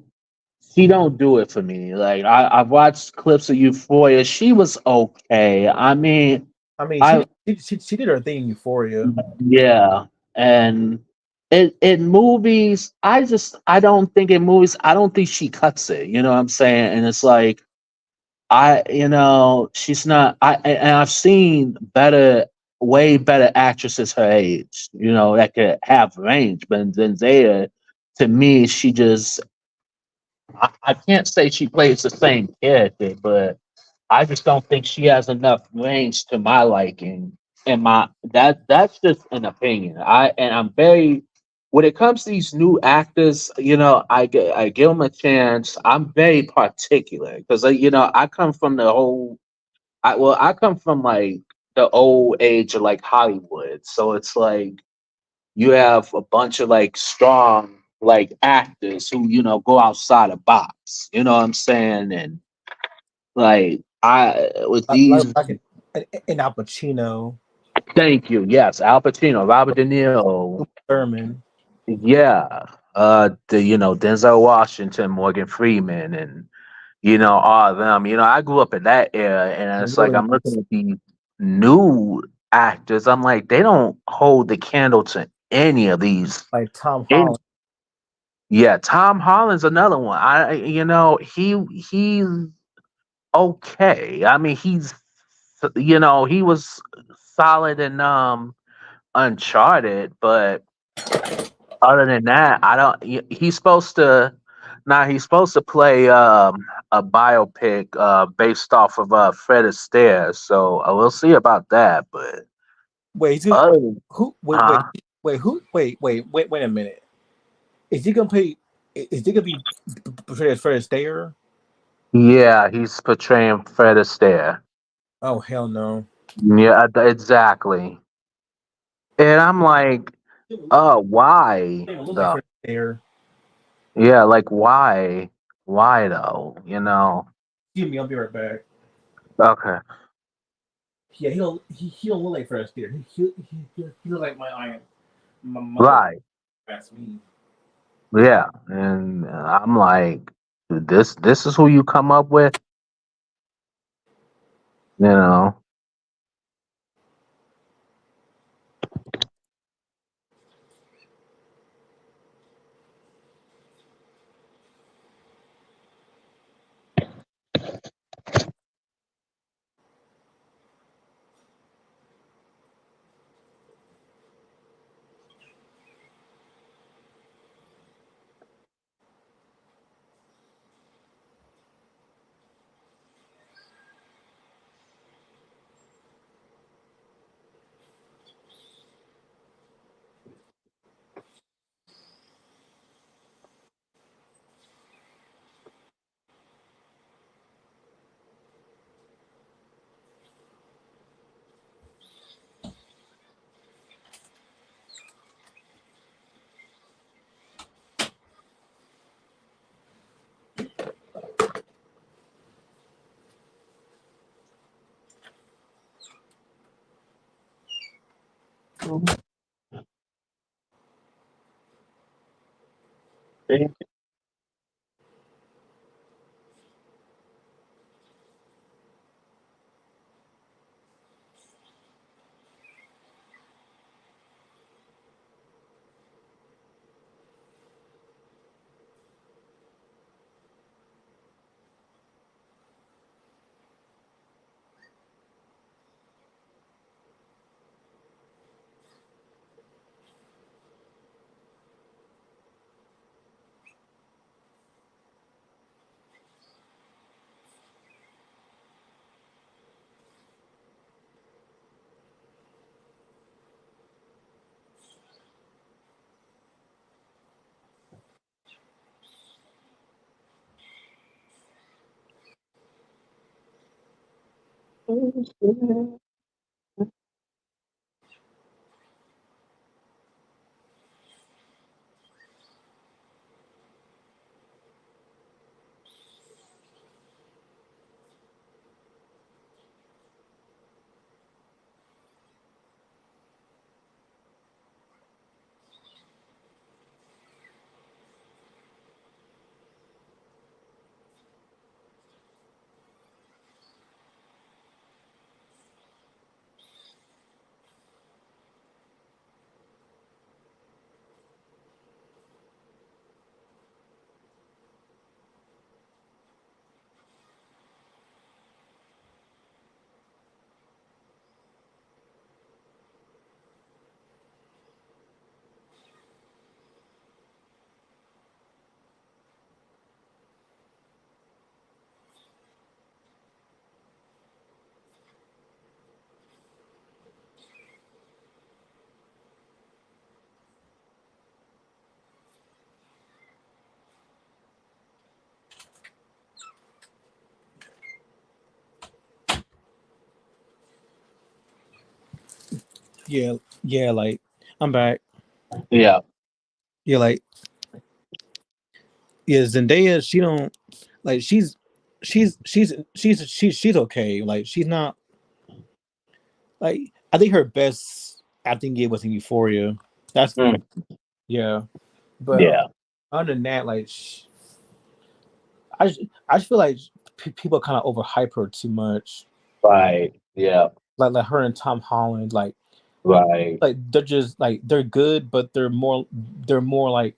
she don't do it for me. Like I've watched clips of Euphoria. She was okay. I mean, I mean I she did her thing in Euphoria. yeah, and in movies, I don't think in movies, I don't think she cuts it. You know what I'm saying? And it's like she's not. And I've seen way better actresses her age. That could have range, but Zendaya, to me, she just. I can't say she plays the same character, but I just don't think she has enough range to my liking. And that's just an opinion. I'm very, when it comes to these new actors, I give them a chance. I'm very particular because I come from the whole I come from like the old age of like Hollywood, so it's like You have a bunch of like strong like actors who go outside the box. You know what I'm saying? And like I with these, an Al Pacino, thank you. Yes, Al Pacino, Robert De Niro. Thurman, Yeah. The Denzel Washington, Morgan Freeman, and all of them. I grew up in that era, and and it's like really I'm looking at these new actors. I'm like, they don't hold the candle to any of these. like Tom Any, Holland. yeah, Tom Holland's another one. He's okay. I mean, he was solid in Uncharted, but other than that, I don't. He's supposed to. Now he's supposed to play a biopic based off of Fred Astaire, so we'll see about that. But Wait, is it, other wait, than, who? huh? Wait a minute. Is he gonna play? Is he gonna be portrayed as Fred Astaire? Yeah, he's portraying Fred Astaire. Oh hell no! Yeah, exactly. And I'm like, why He don't look like though? Fred Astaire. Yeah, like why though? Excuse me, I'll be right back. Okay, Yeah, he don't look like Fred Astaire. He look like my iron, my little right. ass me. Yeah, and I'm like, this is who you come up with, you know? Yeah, yeah. Like I'm back. Yeah. Yeah, like yeah, Zendaya, she don't like she's okay. Like she's not like I think her best acting gig was in Euphoria. That's Mm. yeah, but Yeah. other than that, like I just feel like people kind of overhype her too much. Right. Yeah. Like her and Tom Holland, Right. like they're just like they're good, but they're more like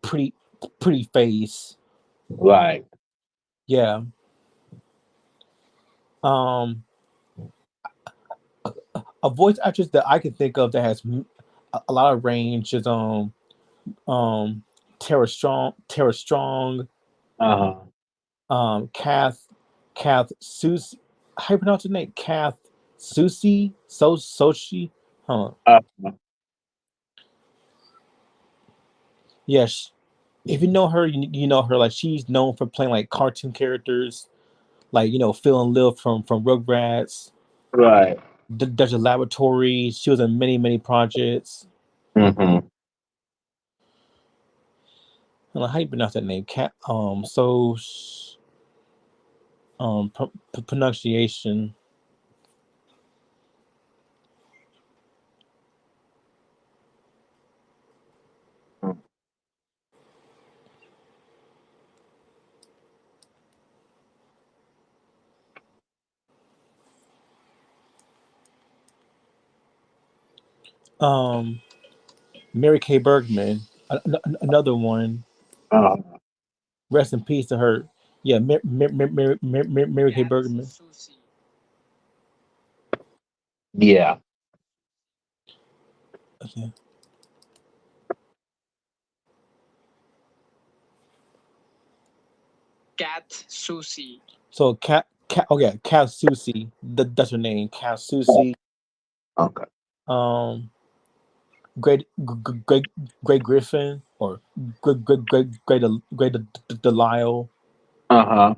pretty face. Right. Yeah. Um, a voice actress that I can think of that has a lot of range is um Tara Strong, Uh-huh. Kath Susie. How you pronounce her name? Kath Susie Sochi. Huh. Uh-huh. Yes. If you know her, you know her. Like she's known for playing like cartoon characters, like Phil and Lil from Rugrats. Right. Desert Laboratory. She was in many projects. Mm-hmm. And like, how you pronounce that name? Cat. So pronunciation. Um, Mary Kay Bergman. Another one. Uh-huh. Rest in peace to her. Yeah, Mary Kay Bergman. Yeah. Okay. So Cat. Oh yeah, Cat Susie. That's her name. Cat Susie. Okay. Um, Great Great Great Griffin or Great Delisle. Uh-huh.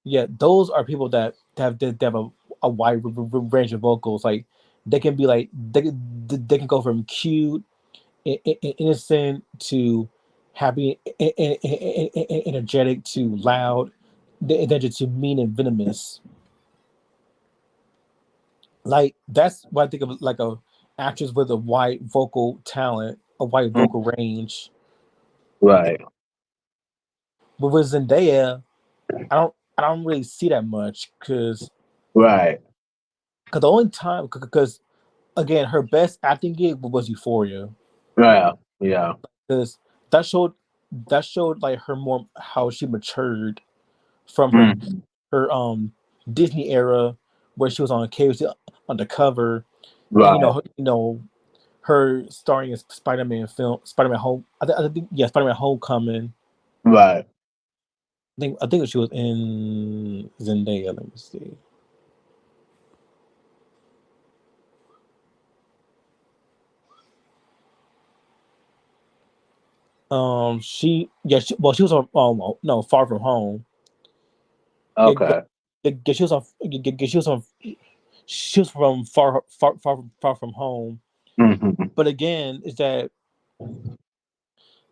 Yeah, those are people that have a wide range of vocals. Like they can be like they can go from cute, innocent to happy, energetic to loud, then just to mean and venomous. Like that's what I think of like a actress with a wide vocal talent, a wide Mm. vocal range. Right. But with Zendaya, I don't really see that much Right. because the only time because again her best acting gig was Euphoria Right. Yeah. because that showed that showed like her more how she matured from Mm. her Disney era where she was on KFC undercover and Right. her starring in Spider-Man film Spider-Man Home I think yeah Spider-Man Homecoming. Right. I think she was in Zendaya. Let me see. She was on no Far From Home. Yeah, Okay. she was on she was on she was from far from home. Mm-hmm. But again, is that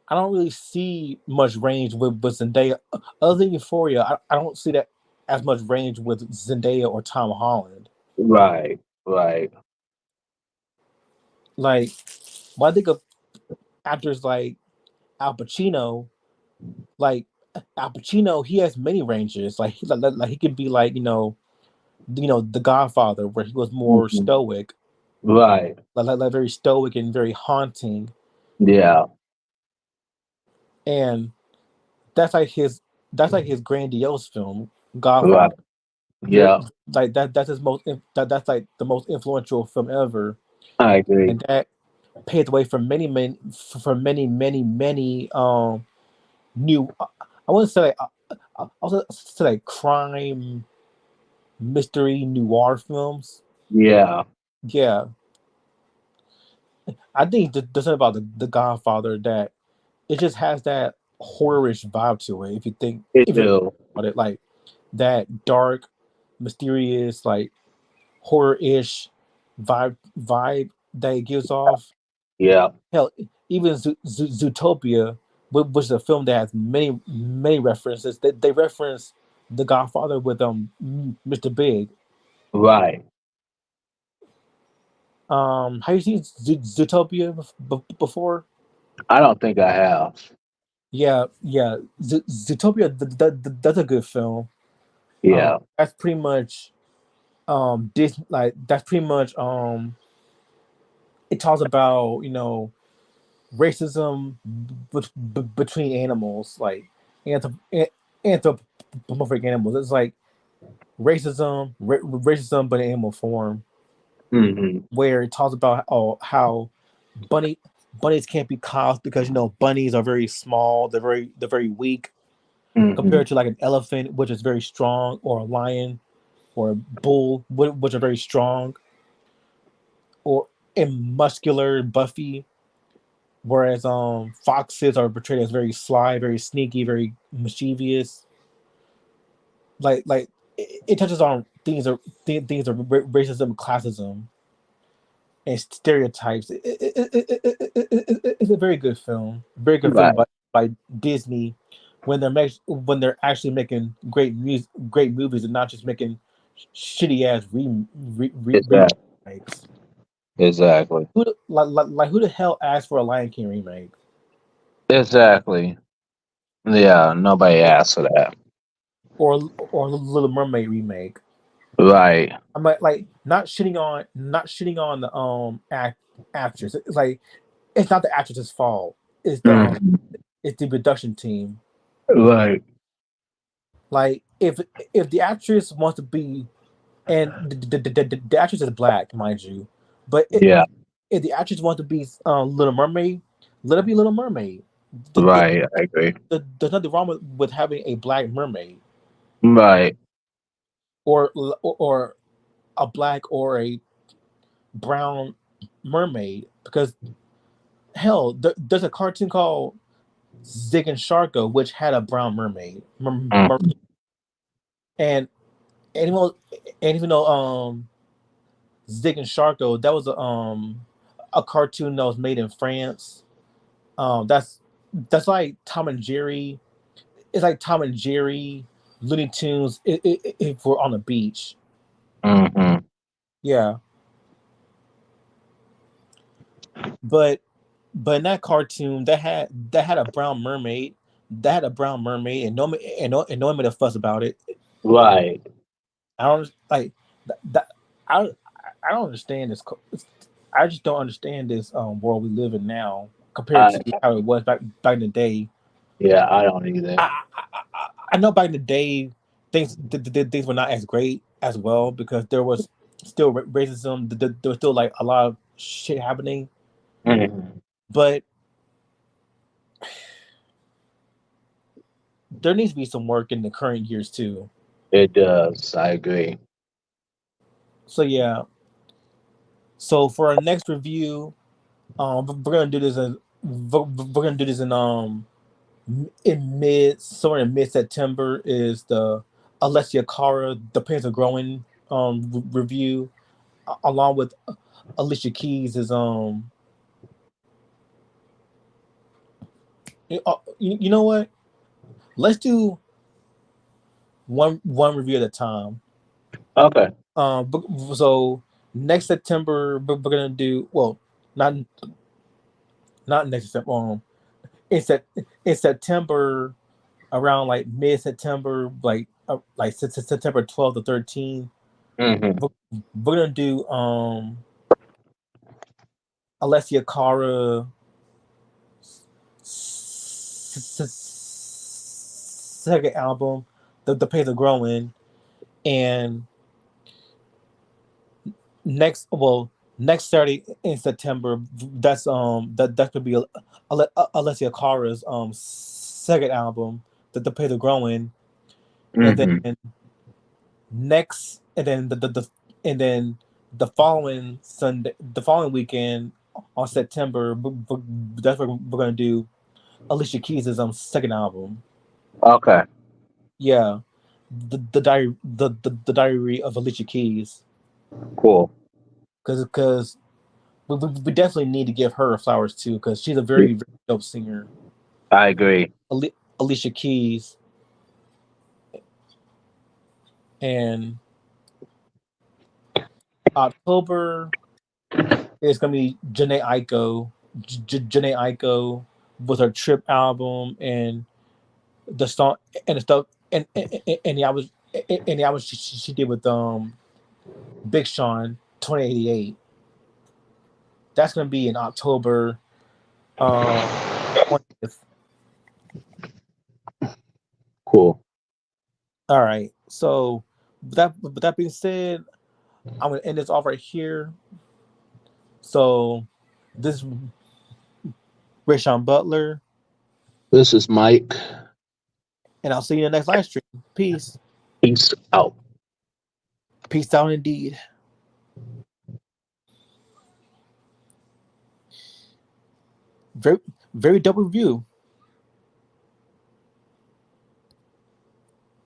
I don't really see much range with Zendaya. Other than Euphoria, I don't see that as much range with Zendaya or Tom Holland. Right. Right. Like when I think of actors like Al Pacino, like Al Pacino, he has many ranges. Like he could be like The Godfather, where he was more Mm-hmm. stoic, Right. like very stoic and very haunting, Yeah. and that's like his grandiose film, Right. Godfather. Very Yeah. like that's his that's like the most influential film ever, I agree. and that paved the way for many new. I wouldn't say like I also say like crime mystery noir films. Yeah. Yeah, I think there's something about the Godfather that it just has that horrorish vibe to it. It If you think do. about it, like that dark, mysterious, like horror-ish vibe that it gives off. Yeah. Hell, even Zootopia, which is a film that has many references. They reference The Godfather with Mr. Big. Right. Have you seen Zootopia before? I don't think I have. Yeah, yeah. Zootopia, that's a good film. Yeah. That's pretty much this like that's pretty much it talks about racism between animals, like anthropomorphic animals. It's like racism, but in animal form, Hmm. where it talks about how bunny bunnies can't be cows because bunnies are very small. They're very weak Hmm. compared to like an elephant, which is very strong, or a lion, or a bull, which are very strong, or and muscular, buffy. Whereas foxes are portrayed as very sly, very sneaky, very mischievous. Like it touches on things of racism, classism, and stereotypes. It's a very good film. Very good film Right. by Disney when they're actually making great movies, and not just making shitty ass Exactly. remakes. Exactly. Who the hell asked for a Lion King remake Exactly. Yeah. Nobody asked for that. or Little Mermaid remake? Right. I'm like not shitting on the actress. It's like it's not the actress's fault. It's the Hmm. it's the production team. Right. Like if the actress wants to be, and the actress is black, mind you, but Yeah. if the actress wants to be Little Mermaid, let her be Little Mermaid. Right. I agree. There's nothing wrong with having a black mermaid, Right. or a black or a brown mermaid, because hell, there's a cartoon called Zig and Sharko, which had a brown mermaid. Mm. And anyone, and even though Zig and Sharko, that was a cartoon that was made in France. That's like Tom and Jerry. It's like Tom and Jerry, Looney Tunes. If we're on the beach, Hmm. yeah. But in that cartoon, that had a brown mermaid. That had a brown mermaid, and no one made a fuss about it. Right. I don't like that. I I don't understand this. I just don't understand this world we live in now compared I, to how it was back in the day. yeah. I don't either. I know back in the day things were not as great as well, because there was still racism. There was still like a lot of shit happening, Hmm. but there needs to be some work in the current years too. It does. I agree. So yeah. So for our next review, we're gonna do this we're gonna do this somewhere in mid September, is the Alessia Cara The Pains of Growing review, along with Alicia Keys is you know what? Let's do one review at a time. Okay. So next September we're gonna do, well, not not next September. In September, around like mid September, like September 12th to 13th. Hmm. We're gonna do Alessia Cara second album, The Pains of Growing, and next Saturday in September, that could be Alessia Cara's second album, The Pains of Growing, and Hmm. then next and then the and then the following weekend on September, that's what we're gonna do Alicia Keys' second album. Okay. Yeah, the diary of Alicia Keys, Cool. because we definitely need to give her flowers too because she's a very, very dope singer. I agree. Alicia Keys and October is gonna be Janae Aiko with her Trip album and the song and the stuff and the album she did with Big Sean 2088. That's gonna be in October 20th. Cool. All right. So with that being said, I'm gonna end this off right here. So this is Rayshawn Butler, This is Mike. and I'll see you in the next live stream. Peace. Peace out. Peace out indeed. Very very dope review.